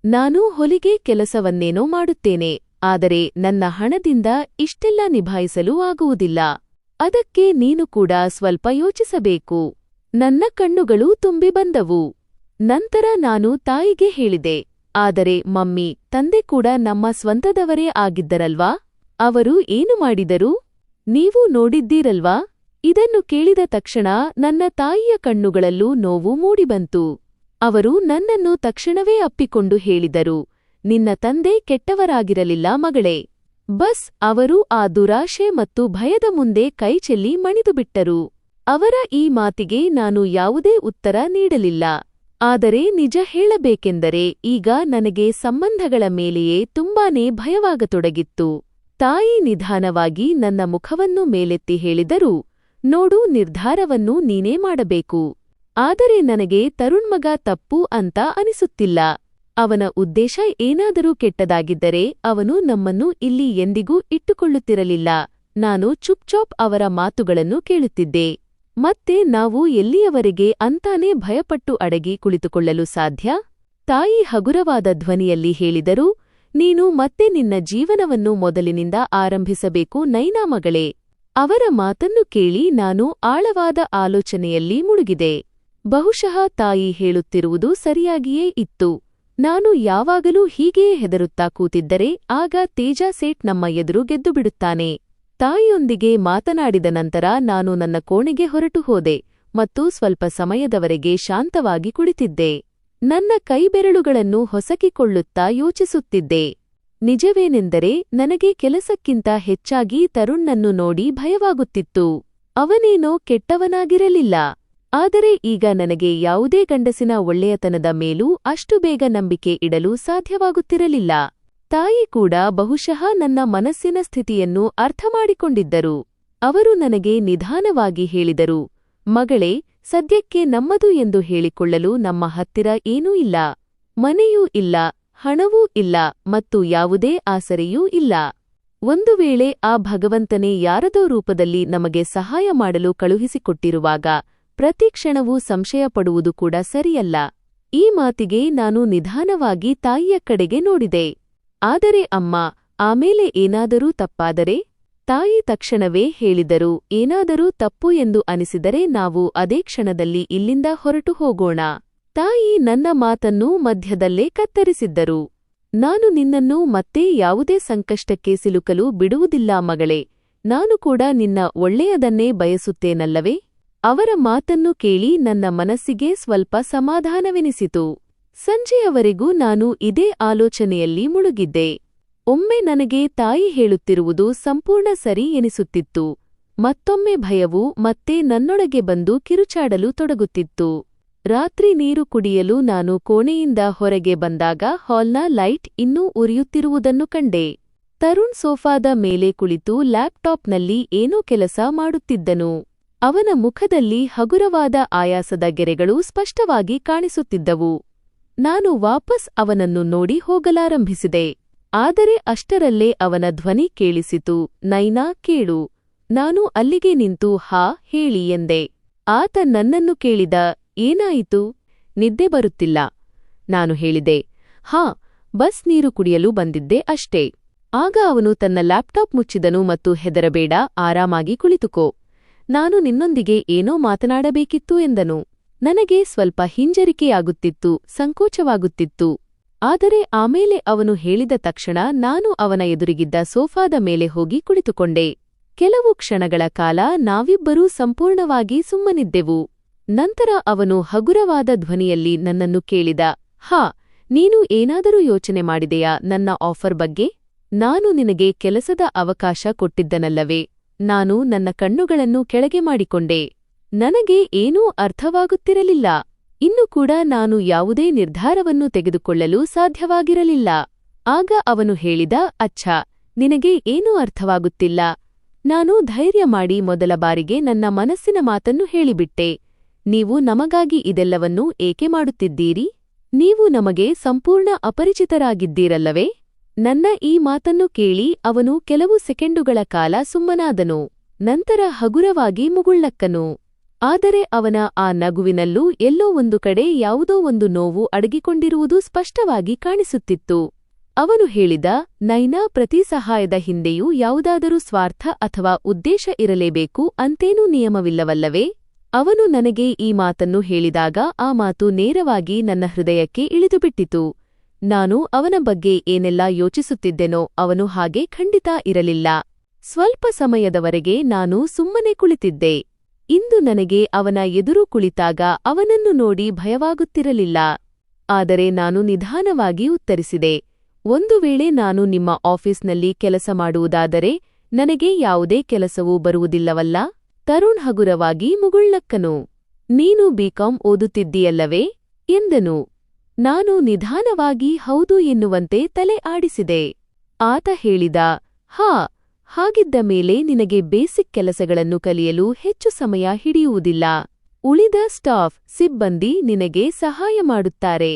ನಾನು ಹೊಲಿಗೆ ಕೆಲಸವನ್ನೇನೋ ಮಾಡುತ್ತೇನೆ, ಆದರೆ ನನ್ನ ಹಣದಿಂದ ಇಷ್ಟೆಲ್ಲ ನಿಭಾಯಿಸಲು ಆಗುವುದಿಲ್ಲ. ಅದಕ್ಕೆ ನೀನು ಕೂಡ ಸ್ವಲ್ಪ ಯೋಚಿಸಬೇಕು. ನನ್ನ ಕಣ್ಣುಗಳು ತುಂಬಿ ಬಂದವು. ನಂತರ ನಾನು ತಾಯಿಗೆ ಹೇಳಿದೆ, ಆದರೆ ಮಮ್ಮಿ, ತಂದೆ ಕೂಡ ನಮ್ಮ ಸ್ವಂತದವರೇ ಆಗಿದ್ದರಲ್ವಾ? ಅವರು ಏನು ಮಾಡಿದರು? ನೀವು ನೋಡಿದ್ದೀರಲ್ವಾ? ಇದನ್ನು ಕೇಳಿದ ತಕ್ಷಣ ನನ್ನ ತಾಯಿಯ ಕಣ್ಣುಗಳಲ್ಲೂ ನೋವು ಮೂಡಿಬಂತು. ಅವರು ನನ್ನನ್ನು ತಕ್ಷಣವೇ ಅಪ್ಪಿಕೊಂಡು ಹೇಳಿದರು, ನಿನ್ನ ತಂದೆ ಕೆಟ್ಟವರಾಗಿರಲಿಲ್ಲ ಮಗಳೇ. ಬಸ್ ಅವರು ಆ ದುರಾಶೆ ಮತ್ತು ಭಯದ ಮುಂದೆ ಕೈಚೆಲ್ಲಿ ಮಣಿದುಬಿಟ್ಟರು. ಅವರ ಈ ಮಾತಿಗೆ ನಾನು ಯಾವುದೇ ಉತ್ತರ ನೀಡಲಿಲ್ಲ. ಆದರೆ ನಿಜ ಹೇಳಬೇಕೆಂದರೆ ಈಗ ನನಗೆ ಸಂಬಂಧಗಳ ಮೇಲೆಯೇ ತುಂಬಾನೇ ಭಯವಾಗತೊಡಗಿತ್ತು. ತಾಯಿ ನಿಧಾನವಾಗಿ ನನ್ನ ಮುಖವನ್ನು ಮೇಲೆತ್ತಿ ಹೇಳಿದರು, ನೋಡು, ನಿರ್ಧಾರವನ್ನು ನೀನೇ ಮಾಡಬೇಕು. ಆದರೆ ನನಗೆ ತರುಣ್ ಮಗ ತಪ್ಪು ಅಂತ ಅನಿಸುತ್ತಿಲ್ಲ. ಅವನ ಉದ್ದೇಶ ಏನಾದರೂ ಕೆಟ್ಟದಾಗಿದ್ದರೆ ಅವನು ನಮ್ಮನ್ನು ಇಲ್ಲಿ ಎಂದಿಗೂ ಇಟ್ಟುಕೊಳ್ಳುತ್ತಿರಲಿಲ್ಲ. ನಾನು ಚುಪ್ಚಾಪ್ ಅವರ ಮಾತುಗಳನ್ನು ಕೇಳುತ್ತಿದ್ದೆ. ಮತ್ತೆ ನಾವು ಎಲ್ಲಿಯವರೆಗೆ ಅಂತಾನೇ ಭಯಪಟ್ಟು ಅಡಗಿ ಕುಳಿತುಕೊಳ್ಳಲು ಸಾಧ್ಯ? ತಾಯಿ ಹಗುರವಾದ ಧ್ವನಿಯಲ್ಲಿ ಹೇಳಿದರು, ನೀನು ಮತ್ತೆ ನಿನ್ನ ಜೀವನವನ್ನು ಮೊದಲಿನಿಂದ ಆರಂಭಿಸಬೇಕು ನೈನಾ ಮಗಳೇ. ಅವರ ಮಾತನ್ನು ಕೇಳಿ ನಾನು ಆಳವಾದ ಆಲೋಚನೆಯಲ್ಲಿ ಮುಳುಗಿದೆ. ಬಹುಶಃ ತಾಯಿ ಹೇಳುತ್ತಿರುವುದು ಸರಿಯಾಗಿಯೇ ಇತ್ತು. ನಾನು ಯಾವಾಗಲೂ ಹೀಗೆಯೇ ಹೆದರುತ್ತಾ ಕೂತಿದ್ದರೆ ಆಗ ತೇಜಾ ಸೇಠ್ ನಮ್ಮ ಎದುರು ಗೆದ್ದುಬಿಡುತ್ತಾನೆ. ತಾಯಿಯೊಂದಿಗೆ ಮಾತನಾಡಿದ ನಂತರ ನಾನು ನನ್ನ ಕೋಣೆಗೆ ಹೊರಟು ಹೋದೆ ಮತ್ತು ಸ್ವಲ್ಪ ಸಮಯದವರೆಗೆ ಶಾಂತವಾಗಿ ಕುಳಿತಿದ್ದೆ. ನನ್ನ ಕೈಬೆರಳುಗಳನ್ನು ಹೊಸಕಿಕೊಳ್ಳುತ್ತಾ ಯೋಚಿಸುತ್ತಿದ್ದೆ. ನಿಜವೇನೆಂದರೆ ನನಗೆ ಕೆಲಸಕ್ಕಿಂತ ಹೆಚ್ಚಾಗಿ ತರುಣ್ಣನ್ನು ನೋಡಿ ಭಯವಾಗುತ್ತಿತ್ತು. ಅವನೇನೋ ಕೆಟ್ಟವನಾಗಿರಲಿಲ್ಲ. ಆದರೆ ಈಗ ನನಗೆ ಯಾವುದೇ ಗಂಡಸಿನ ಒಳ್ಳೆಯತನದ ಮೇಲೂ ಅಷ್ಟು ಬೇಗ ನಂಬಿಕೆ ಇಡಲು ಸಾಧ್ಯವಾಗುತ್ತಿರಲಿಲ್ಲ. ತಾಯಿ ಕೂಡ ಬಹುಶಃ ನನ್ನ ಮನಸ್ಸಿನ ಸ್ಥಿತಿಯನ್ನು ಅರ್ಥಮಾಡಿಕೊಂಡಿದ್ದರು. ಅವರು ನನಗೆ ನಿಧಾನವಾಗಿ ಹೇಳಿದರು, ಮಗಳೇ, ಸದ್ಯಕ್ಕೆ ನಮ್ಮದು ಎಂದು ಹೇಳಿಕೊಳ್ಳಲು ನಮ್ಮ ಹತ್ತಿರ ಏನೂ ಇಲ್ಲ. ಮನೆಯೂ ಇಲ್ಲ, ಹಣವೂ ಇಲ್ಲ ಮತ್ತು ಯಾವುದೇ ಆಸರೆಯೂ ಇಲ್ಲ. ಒಂದು ವೇಳೆ ಆ ಭಗವಂತನೇ ಯಾರದೋ ರೂಪದಲ್ಲಿ ನಮಗೆ ಸಹಾಯ ಮಾಡಲು ಕಳುಹಿಸಿಕೊಟ್ಟಿರುವಾಗ ಪ್ರತಿ ಕ್ಷಣವೂ ಸಂಶಯಪಡುವುದು ಕೂಡ ಸರಿಯಲ್ಲ. ಈ ಮಾತಿಗೆ ನಾನು ನಿಧಾನವಾಗಿ ತಾಯಿಯ ಕಡೆಗೆ ನೋಡಿದೆ. ಆದರೆ ಅಮ್ಮ, ಆಮೇಲೆ ಏನಾದರೂ ತಪ್ಪಾದರೆ? ತಾಯಿ ತಕ್ಷಣವೇ ಹೇಳಿದರು, ಏನಾದರೂ ತಪ್ಪು ಎಂದು ಅನಿಸಿದರೆ ನಾವು ಅದೇ ಕ್ಷಣದಲ್ಲಿ ಇಲ್ಲಿಂದ ಹೊರಟು ಹೋಗೋಣ. ತಾಯಿ ನನ್ನ ಮಾತನ್ನು ಮಧ್ಯದಲ್ಲೇ ಕತ್ತರಿಸಿದ್ದರು. ನಾನು ನಿನ್ನನ್ನು ಮತ್ತೆ ಯಾವುದೇ ಸಂಕಷ್ಟಕ್ಕೆ ಸಿಲುಕಲು ಬಿಡುವುದಿಲ್ಲ ಮಗಳೇ. ನಾನು ಕೂಡ ನಿನ್ನ ಒಳ್ಳೆಯದನ್ನೇ ಬಯಸುತ್ತೇನಲ್ಲವೇ? ಅವರ ಮಾತನ್ನು ಕೇಳಿ ನನ್ನ ಮನಸ್ಸಿಗೆ ಸ್ವಲ್ಪ ಸಮಾಧಾನವೆನಿಸಿತು. ಸಂಜೆಯವರೆಗೂ ನಾನು ಇದೇ ಆಲೋಚನೆಯಲ್ಲಿ ಮುಳುಗಿದ್ದೆ. ಒಮ್ಮೆ ನನಗೆ ತಾಯಿ ಹೇಳುತ್ತಿರುವುದು ಸಂಪೂರ್ಣ ಸರಿ ಎನಿಸುತ್ತಿತ್ತು. ಮತ್ತೊಮ್ಮೆ ಭಯವು ಮತ್ತೆ ನನ್ನೊಳಗೆ ಬಂದು ಕಿರುಚಾಡಲು ತೊಡಗುತ್ತಿತ್ತು. ರಾತ್ರಿ ನೀರು ಕುಡಿಯಲು ನಾನು ಕೋಣೆಯಿಂದ ಹೊರಗೆ ಬಂದಾಗ ಹಾಲ್ನ ಲೈಟ್ ಇನ್ನೂ ಉರಿಯುತ್ತಿರುವುದನ್ನು ಕಂಡೆ. ತರುಣ್ ಸೋಫಾದ ಮೇಲೆ ಕುಳಿತು ಲ್ಯಾಪ್ಟಾಪ್ನಲ್ಲಿ ಏನೋ ಕೆಲಸ ಮಾಡುತ್ತಿದ್ದನು. ಅವನ ಮುಖದಲ್ಲಿ ಹಗುರವಾದ ಆಯಾಸದ ಗೆರೆಗಳು ಸ್ಪಷ್ಟವಾಗಿ ಕಾಣಿಸುತ್ತಿದ್ದವು. ನಾನು ವಾಪಸ್ ಅವನನ್ನು ನೋಡಿ ಹೋಗಲಾರಂಭಿಸಿದೆ. ಆದರೆ ಅಷ್ಟರಲ್ಲೇ ಅವನ ಧ್ವನಿ ಕೇಳಿಸಿತು, ನೈನಾ ಕೇಳು, ನಾನು ಅಲ್ಲಿಗೆ ನಿಂತು ಹಾ ಹೇಳಿ ಎಂದೆ. ಆತ ನನ್ನನ್ನು ಕೇಳಿದ, ಏನಾಯಿತು? ನಿದ್ದೆ ಬರುತ್ತಿಲ್ಲ. ನಾನು ಹೇಳಿದೆ, ಹಾ, ಬಸ್ ನೀರು ಕುಡಿಯಲು ಬಂದಿದ್ದೆ ಅಷ್ಟೇ. ಆಗ ಅವನು ತನ್ನ ಲ್ಯಾಪ್ಟಾಪ್ ಮುಚ್ಚಿದನು ಮತ್ತು ಹೆದರಬೇಡ, ಆರಾಮಾಗಿ ಕುಳಿತುಕೋ. ನಾನು ನಿನ್ನೊಂದಿಗೆ ಏನೋ ಮಾತನಾಡಬೇಕಿತ್ತು ಎಂದನು. ನನಗೆ ಸ್ವಲ್ಪ ಹಿಂಜರಿಕೆಯಾಗುತ್ತಿತ್ತು, ಸಂಕೋಚವಾಗುತ್ತಿತ್ತು. ಆದರೆ ಆಮೇಲೆ ಅವನು ಹೇಳಿದ ತಕ್ಷಣ ನಾನು ಅವನ ಎದುರಿಗಿದ್ದ ಸೋಫಾದ ಮೇಲೆ ಹೋಗಿ ಕುಳಿತುಕೊಂಡೆ. ಕೆಲವು ಕ್ಷಣಗಳ ಕಾಲ ನಾವಿಬ್ಬರೂ ಸಂಪೂರ್ಣವಾಗಿ ಸುಮ್ಮನಿದ್ದೆವು. ನಂತರ ಅವನು ಹಗುರವಾದ ಧ್ವನಿಯಲ್ಲಿ ನನ್ನನ್ನು ಕೇಳಿದ, ಹಾ, ನೀನು ಏನಾದರೂ ಯೋಚನೆ ಮಾಡಿದೆಯಾ ನನ್ನ ಆಫರ್ ಬಗ್ಗೆ? ನಾನು ನಿನಗೆ ಕೆಲಸದ ಅವಕಾಶ ಕೊಟ್ಟಿದ್ದನಲ್ಲವೇ? ನಾನು ನನ್ನ ಕಣ್ಣುಗಳನ್ನು ಕೆಳಗೆ ಮಾಡಿಕೊಂಡೆ. ನನಗೆ ಏನೂ ಅರ್ಥವಾಗುತ್ತಿರಲಿಲ್ಲ. ಇನ್ನು ಕೂಡ ನಾನು ಯಾವುದೇ ನಿರ್ಧಾರವನ್ನು ತೆಗೆದುಕೊಳ್ಳಲು ಸಾಧ್ಯವಾಗಿರಲಿಲ್ಲ. ಆಗ ಅವನು ಹೇಳಿದ, ಅಚ್ಛಾ, ನಿನಗೆ ಏನೂ ಅರ್ಥವಾಗುತ್ತಿಲ್ಲ. ನಾನು ಧೈರ್ಯ ಮಾಡಿ ಮೊದಲ ಬಾರಿಗೆ ನನ್ನ ಮನಸ್ಸಿನ ಮಾತನ್ನು ಹೇಳಿಬಿಟ್ಟೆ. ನೀವು ನಮಗಾಗಿ ಇದೆಲ್ಲವನ್ನೂ ಏಕೆ ಮಾಡುತ್ತಿದ್ದೀರಿ? ನೀವು ನಮಗೆ ಸಂಪೂರ್ಣ ಅಪರಿಚಿತರಾಗಿದ್ದೀರಲ್ಲವೇ? ನನ್ನ ಈ ಮಾತನ್ನು ಕೇಳಿ ಅವನು ಕೆಲವು ಸೆಕೆಂಡುಗಳ ಕಾಲ ಸುಮ್ಮನಾದನು. ನಂತರ ಹಗುರವಾಗಿ ಮುಗುಳ್ಳಕ್ಕನು. ಆದರೆ ಅವನ ಆ ನಗುವಿನಲ್ಲೂ ಎಲ್ಲೋ ಒಂದು ಕಡೆ ಯಾವುದೋ ಒಂದು ನೋವು ಅಡಗಿಕೊಂಡಿರುವುದು ಸ್ಪಷ್ಟವಾಗಿ ಕಾಣಿಸುತ್ತಿತ್ತು. ಅವನು ಹೇಳಿದ, ನೈನಾ, ಪ್ರತಿ ಸಹಾಯದ ಹಿಂದೆಯೂ ಯಾವುದಾದರೂ ಸ್ವಾರ್ಥ ಅಥವಾ ಉದ್ದೇಶ ಇರಲೇಬೇಕು ಅಂತೇನೂ ನಿಯಮವಿಲ್ಲವಲ್ಲವೇ? ಅವನು ನನಗೆ ಈ ಮಾತನ್ನು ಹೇಳಿದಾಗ ಆ ಮಾತು ನೇರವಾಗಿ ನನ್ನ ಹೃದಯಕ್ಕೆ ಇಳಿದುಬಿಟ್ಟಿತು. ನಾನು ಅವನ ಬಗ್ಗೆ ಏನೆಲ್ಲಾ ಯೋಚಿಸುತ್ತಿದ್ದೆನೋ ಅವನು ಹಾಗೆ ಖಂಡಿತ ಇರಲಿಲ್ಲ. ಸ್ವಲ್ಪ ಸಮಯದವರೆಗೆ ನಾನು ಸುಮ್ಮನೆ ಕುಳಿತಿದ್ದೆ. ಇಂದು ನನಗೆ ಅವನ ಎದುರು ಕುಳಿತಾಗ ಅವನನ್ನು ನೋಡಿ ಭಯವಾಗುತ್ತಿರಲಿಲ್ಲ. ಆದರೆ ನಾನು ನಿಧಾನವಾಗಿ ಉತ್ತರಿಸಿದೆ, ಒಂದು ವೇಳೆ ನಾನು ನಿಮ್ಮ ಆಫೀಸ್ನಲ್ಲಿ ಕೆಲಸ ಮಾಡುವುದಾದರೆ ನನಗೆ ಯಾವುದೇ ಕೆಲಸವೂ ಬರುವುದಿಲ್ಲವಲ್ಲ? ತರುಣ್ ಹಗುರವಾಗಿ ಮುಗುಳ್ನಕ್ಕನು. ನೀನು ಬಿಕಾಂ ಓದುತ್ತಿದ್ದೀಯಲ್ಲವೇ ಎಂದನು. ನಾನು ನಿಧಾನವಾಗಿ ಹೌದು ಎನ್ನುವಂತೆ ತಲೆ ಆಡಿಸಿದೆ. ಆತ ಹೇಳಿದ, ಹಾ, ಹಾಗಿದ್ದ ಮೇಲೆ ನಿನಗೆ ಬೇಸಿಕ್ ಕೆಲಸಗಳನ್ನು ಕಲಿಯಲು ಹೆಚ್ಚು ಸಮಯ ಹಿಡಿಯುವುದಿಲ್ಲ. ಉಳಿದ ಸ್ಟಾಫ್ ಸಿಬ್ಬಂದಿ ನಿನಗೆ ಸಹಾಯ ಮಾಡುತ್ತಾರೆ.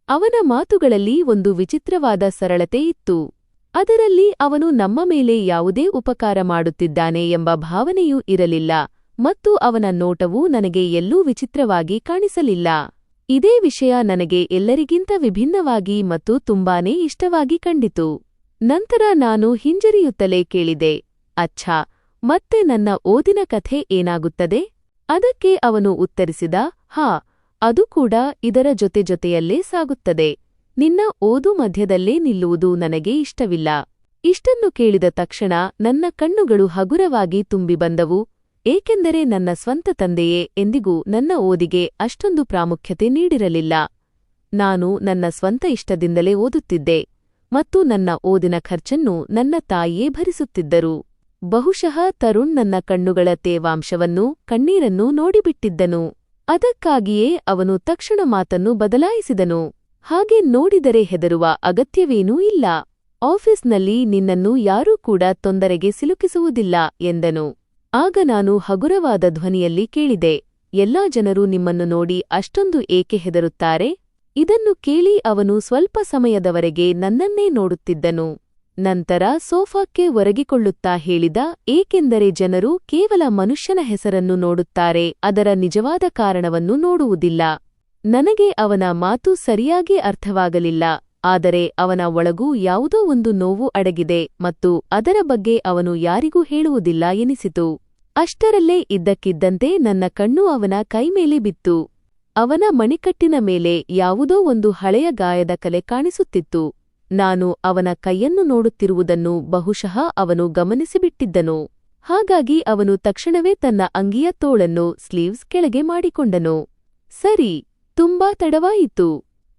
ಅವನ ಮಾತುಗಳಲ್ಲಿ ಒಂದು ವಿಚಿತ್ರವಾದ ಸರಳತೆ ಇತ್ತು. ಅದರಲ್ಲಿ ಅವನು ನಮ್ಮ ಮೇಲೆ ಯಾವುದೇ ಉಪಕಾರ ಮಾಡುತ್ತಿದ್ದಾನೆ ಎಂಬ ಭಾವನೆಯೂ ಇರಲಿಲ್ಲ ಮತ್ತು ಅವನ ನೋಟವೂ ನನಗೆ ಎಲ್ಲೂ ವಿಚಿತ್ರವಾಗಿ ಕಾಣಿಸಲಿಲ್ಲ. ಇದೇ ವಿಷಯ ನನಗೆ ಎಲ್ಲರಿಗಿಂತ ವಿಭಿನ್ನವಾಗಿ ಮತ್ತು ತುಂಬಾನೇ ಇಷ್ಟವಾಗಿ ಕಂಡಿತು. ನಂತರ ನಾನು ಹಿಂಜರಿಯುತ್ತಲೇ ಕೇಳಿದೆ, ಅಚ್ಛಾ, ಮತ್ತೆ ನನ್ನ ಓದಿನ ಕಥೆ ಏನಾಗುತ್ತದೆ? ಅದಕ್ಕೆ ಅವನು ಉತ್ತರಿಸಿದ, ಹಾ, ಅದು ಕೂಡ ಇದರ ಜೊತೆಯಲ್ಲೇ ಸಾಗುತ್ತದೆ. ನಿನ್ನ ಓದು ಮಧ್ಯದಲ್ಲೇ ನಿಲ್ಲುವುದು ನನಗೆ ಇಷ್ಟವಿಲ್ಲ. ಇಷ್ಟನ್ನು ಕೇಳಿದ ತಕ್ಷಣ ನನ್ನ ಕಣ್ಣುಗಳು ಹಗುರವಾಗಿ ತುಂಬಿ ಬಂದವು, ಏಕೆಂದರೆ ನನ್ನ ಸ್ವಂತ ತಂದೆಯೇ ಎಂದಿಗೂ ನನ್ನ ಓದಿಗೆ ಅಷ್ಟೊಂದು ಪ್ರಾಮುಖ್ಯತೆ ನೀಡಿರಲಿಲ್ಲ. ನಾನು ನನ್ನ ಸ್ವಂತ ಇಷ್ಟದಿಂದಲೇ ಓದುತ್ತಿದ್ದೆ ಮತ್ತು ನನ್ನ ಓದಿನ ಖರ್ಚನ್ನು ನನ್ನ ತಾಯಿಯೇ ಭರಿಸುತ್ತಿದ್ದರು. ಬಹುಶಃ ತರುಣ್ ನನ್ನ ಕಣ್ಣುಗಳ ತೇವಾಂಶವನ್ನೂ ಕಣ್ಣೀರನ್ನೂ ನೋಡಿಬಿಟ್ಟಿದ್ದನು. ಅದಕ್ಕಾಗಿಯೇ ಅವನು ತಕ್ಷಣ ಮಾತನ್ನು ಬದಲಾಯಿಸಿದನು. ಹಾಗೆ ನೋಡಿದರೆ ಹೆದರುವ ಅಗತ್ಯವೇನೂ ಇಲ್ಲ. ಆಫೀಸ್ನಲ್ಲಿ ನಿನ್ನನ್ನು ಯಾರೂ ಕೂಡ ತೊಂದರೆಗೆ ಸಿಲುಕಿಸುವುದಿಲ್ಲ ಎಂದನು. ಆಗ ನಾನು ಹಗುರವಾದ ಧ್ವನಿಯಲ್ಲಿ ಕೇಳಿದೆ, ಎಲ್ಲಾ ಜನರು ನಿಮ್ಮನ್ನು ನೋಡಿ ಅಷ್ಟೊಂದು ಏಕೆ ಹೆದರುತ್ತಾರೆ? ಇದನ್ನು ಕೇಳಿ ಅವನು ಸ್ವಲ್ಪ ಸಮಯದವರೆಗೆ ನನ್ನನ್ನೇ ನೋಡುತ್ತಿದ್ದನು. ನಂತರ ಸೋಫಾಕ್ಕೆ ಒರಗಿಕೊಳ್ಳುತ್ತಾ ಹೇಳಿದ, ಏಕೆಂದರೆ ಜನರು ಕೇವಲ ಮನುಷ್ಯನ ಹೆಸರನ್ನು ನೋಡುತ್ತಾರೆ, ಅದರ ನಿಜವಾದ ಕಾರಣವನ್ನು ನೋಡುವುದಿಲ್ಲ. ನನಗೆ ಅವನ ಮಾತು ಸರಿಯಾಗಿ ಅರ್ಥವಾಗಲಿಲ್ಲ, ಆದರೆ ಅವನ ಒಳಗೂ ಯಾವುದೋ ಒಂದು ನೋವು ಅಡಗಿದೆ ಮತ್ತು ಅದರ ಬಗ್ಗೆ ಅವನು ಯಾರಿಗೂ ಹೇಳುವುದಿಲ್ಲ ಎನಿಸಿತು. ಅಷ್ಟರಲ್ಲೇ ಇದ್ದಕ್ಕಿದ್ದಂತೆ ನನ್ನ ಕಣ್ಣು ಅವನ ಕೈಮೇಲೆ ಬಿತ್ತು. ಅವನ ಮಣಿಕಟ್ಟಿನ ಮೇಲೆ ಯಾವುದೋ ಒಂದು ಹಳೆಯ ಗಾಯದ ಕಲೆ ಕಾಣಿಸುತ್ತಿತ್ತು. ನಾನು ಅವನ ಕೈಯನ್ನು ನೋಡುತ್ತಿರುವುದನ್ನು ಬಹುಶಃ ಅವನು ಗಮನಿಸಿಬಿಟ್ಟಿದ್ದನು. ಹಾಗಾಗಿ ಅವನು ತಕ್ಷಣವೇ ತನ್ನ ಅಂಗಿಯ ತೋಳನ್ನು ಸ್ಲೀವ್ಸ್ ಕೆಳಗೆ ಮಾಡಿಕೊಂಡನು. ಸರಿ, ತುಂಬಾ ತಡವಾಯಿತು.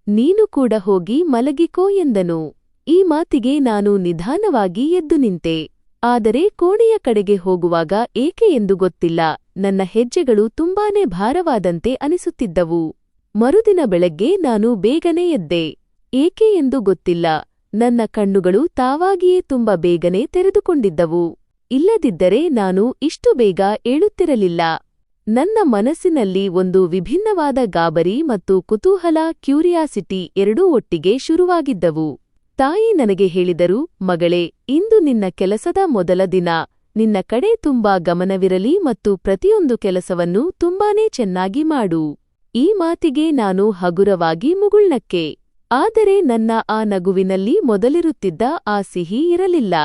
ನೀನು ಕೂಡ ಹೋಗಿ ಮಲಗಿಕೋ ಎಂದನು. ಈ ಮಾತಿಗೆ ನಾನು ನಿಧಾನವಾಗಿ ಎದ್ದು ನಿಂತೆ. ಆದರೆ ಕೋಣೆಯ ಕಡೆಗೆ ಹೋಗುವಾಗ ಏಕೆ ಎಂದು ಗೊತ್ತಿಲ್ಲ, ನನ್ನ ಹೆಜ್ಜೆಗಳು ತುಂಬಾನೇ ಭಾರವಾದಂತೆ ಅನಿಸುತ್ತಿದ್ದವು. ಮರುದಿನ ಬೆಳಗ್ಗೆ ನಾನು ಬೇಗನೆ ಎದ್ದೆ. ಏಕೆ ಎಂದು ಗೊತ್ತಿಲ್ಲ, ನನ್ನ ಕಣ್ಣುಗಳು ತಾವಾಗಿಯೇ ತುಂಬ ಬೇಗನೆ ತೆರೆದುಕೊಂಡಿದ್ದವು. ಇಲ್ಲದಿದ್ದರೆ ನಾನು ಇಷ್ಟು ಬೇಗ ಏಳುತ್ತಿರಲಿಲ್ಲ. ನನ್ನ ಮನಸ್ಸಿನಲ್ಲಿ ಒಂದು ವಿಭಿನ್ನವಾದ ಗಾಬರಿ ಮತ್ತು ಕುತೂಹಲ, ಕ್ಯೂರಿಯಾಸಿಟಿ ಎರಡೂ ಒಟ್ಟಿಗೆ ಶುರುವಾಗಿದ್ದವು. ತಾಯಿ ನನಗೆ ಹೇಳಿದರು, ಮಗಳೇ, ಇಂದು ನಿನ್ನ ಕೆಲಸದ ಮೊದಲ ದಿನ. ನಿನ್ನ ಕಡೆ ತುಂಬಾ ಗಮನವಿರಲಿ ಮತ್ತು ಪ್ರತಿಯೊಂದು ಕೆಲಸವನ್ನು ತುಂಬಾನೇ ಚೆನ್ನಾಗಿ ಮಾಡು. ಈ ಮಾತಿಗೆ ನಾನು ಹಗುರವಾಗಿ ಮುಗುಳ್ನಕ್ಕೆ. ಆದರೆ ನನ್ನ ಆ ನಗುವಿನಲ್ಲಿ ಮೊದಲಿರುತ್ತಿದ್ದ ಆ ಸಿಹಿ ಇರಲಿಲ್ಲ.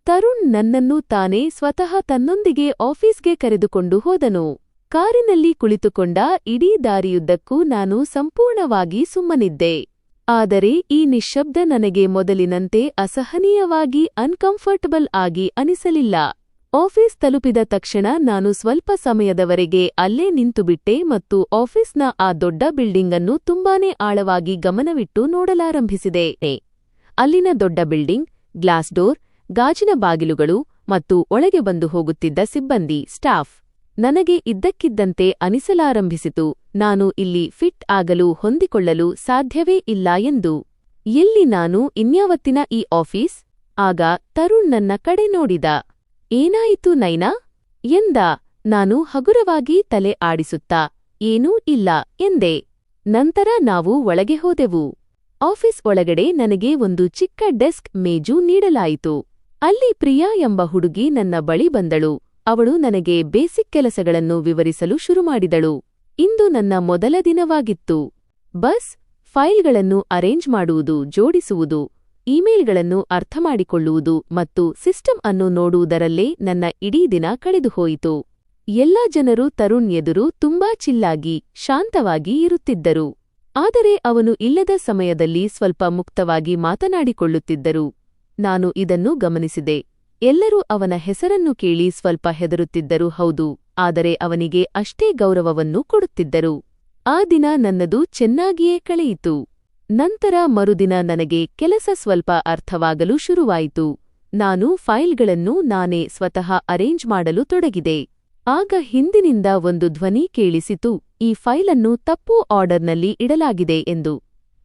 ತರುಣ್ ನನ್ನನ್ನು ತಾನೇ ಸ್ವತಃ ತನ್ನೊಂದಿಗೆ ಆಫೀಸ್ಗೆ ಕರೆದುಕೊಂಡು ಹೋದನು. ಕಾರಿನಲ್ಲಿ ಕುಳಿತುಕೊಂಡ ಇಡೀ ದಾರಿಯುದ್ದಕ್ಕೂ ನಾನು ಸಂಪೂರ್ಣವಾಗಿ ಸುಮ್ಮನಿದ್ದೆ. ಆದರೆ ಈ ನಿಶ್ಶಬ್ದ ನನಗೆ ಮೊದಲಿನಂತೆ ಅಸಹನೀಯವಾಗಿ ಅನ್ಕಂಫರ್ಟಬಲ್ ಆಗಿ ಅನಿಸಲಿಲ್ಲ. ಆಫೀಸ್ ತಲುಪಿದ ತಕ್ಷಣ ನಾನು ಸ್ವಲ್ಪ ಸಮಯದವರೆಗೆ ಅಲ್ಲೇ ನಿಂತುಬಿಟ್ಟೆ ಮತ್ತು ಆಫೀಸ್ನ ಆ ದೊಡ್ಡ ಬಿಲ್ಡಿಂಗ್ ಅನ್ನು ತುಂಬಾನೇ ಆಳವಾಗಿ ಗಮನವಿಟ್ಟು ನೋಡಲಾರಂಭಿಸಿದೆ. ಅಲ್ಲಿನ ದೊಡ್ಡ ಬಿಲ್ಡಿಂಗ್, ಗ್ಲಾಸ್ ಡೋರ್, ಗಾಜಿನ ಬಾಗಿಲುಗಳು ಮತ್ತು ಒಳಗೆ ಬಂದು ಹೋಗುತ್ತಿದ್ದ ಸಿಬ್ಬಂದಿ, ಸ್ಟಾಫ್. ನನಗೆ ಇದ್ದಕ್ಕಿದ್ದಂತೆ ಅನಿಸಲಾರಂಭಿಸಿತು, ನಾನು ಇಲ್ಲಿ ಫಿಟ್ ಆಗಲು ಹೊಂದಿಕೊಳ್ಳಲು ಸಾಧ್ಯವೇ ಇಲ್ಲ ಎಂದು. ಎಲ್ಲಿ ನಾನು ಇನ್ಯಾವತ್ತಿನ ಈ ಆಫೀಸ್? ಆಗ ತರುಣ್ ನನ್ನ ಕಡೆ ನೋಡಿದ. ಏನಾಯಿತು ನೈನಾ ಎಂದ. ನಾನು ಹಗುರವಾಗಿ ತಲೆ ಆಡಿಸುತ್ತಾ ಏನೂ ಇಲ್ಲ ಎಂದೆ. ನಂತರ ನಾವು ಒಳಗೆ ಹೋದೆವು. ಆಫೀಸ್ ಒಳಗಡೆ ನನಗೆ ಒಂದು ಚಿಕ್ಕ ಡೆಸ್ಕ್ ಮೇಜು ನೀಡಲಾಯಿತು. ಅಲ್ಲಿ ಪ್ರಿಯಾ ಎಂಬ ಹುಡುಗಿ ನನ್ನ ಬಳಿ ಬಂದಳು. ಅವಳು ನನಗೆ ಬೇಸಿಕ್ ಕೆಲಸಗಳನ್ನು ವಿವರಿಸಲು ಶುರುಮಾಡಿದಳು. ಇಂದು ನನ್ನ ಮೊದಲ ದಿನವಾಗಿತ್ತು. ಬಸ್, ಫೈಲ್ಗಳನ್ನು ಅರೇಂಜ್ ಮಾಡುವುದು, ಜೋಡಿಸುವುದು, ಇಮೇಲ್ಗಳನ್ನು ಅರ್ಥಮಾಡಿಕೊಳ್ಳುವುದು ಮತ್ತು ಸಿಸ್ಟಮ್ ಅನ್ನು ನೋಡುವುದರಲ್ಲೇ ನನ್ನ ಇಡೀ ದಿನ ಕಳೆದುಹೋಯಿತು. ಎಲ್ಲಾ ಜನರು ತರುಣ್ ಎದುರು ತುಂಬಾ ಚಿಲ್ಲಾಗಿ, ಶಾಂತವಾಗಿ ಇರುತ್ತಿದ್ದರು. ಆದರೆ ಅವನು ಇಲ್ಲದ ಸಮಯದಲ್ಲಿ ಸ್ವಲ್ಪ ಮುಕ್ತವಾಗಿ ಮಾತನಾಡಿಕೊಳ್ಳುತ್ತಿದ್ದರು. ನಾನು ಇದನ್ನು ಗಮನಿಸಿದೆ. ಎಲ್ಲರೂ ಅವನ ಹೆಸರನ್ನು ಕೇಳಿ ಸ್ವಲ್ಪ ಹೆದರುತ್ತಿದ್ದರು, ಹೌದು, ಆದರೆ ಅವನಿಗೆ ಅಷ್ಟೇ ಗೌರವವನ್ನು ಕೊಡುತ್ತಿದ್ದರು. ಆ ದಿನ ನನ್ನದು ಚೆನ್ನಾಗಿಯೇ ಕಳೆಯಿತು. ನಂತರ ಮರುದಿನ ನನಗೆ ಕೆಲಸ ಸ್ವಲ್ಪ ಅರ್ಥವಾಗಲು ಶುರುವಾಯಿತು. ನಾನು ಫೈಲ್ಗಳನ್ನು ನಾನೇ ಸ್ವತಃ ಅರೇಂಜ್ ಮಾಡಲು ತೊಡಗಿದೆ. ಆಗ ಹಿಂದಿನಿಂದ ಒಂದು ಧ್ವನಿ ಕೇಳಿಸಿತು, ಈ ಫೈಲನ್ನು ತಪ್ಪು ಆರ್ಡರ್ನಲ್ಲಿ ಇಡಲಾಗಿದೆ ಎಂದು.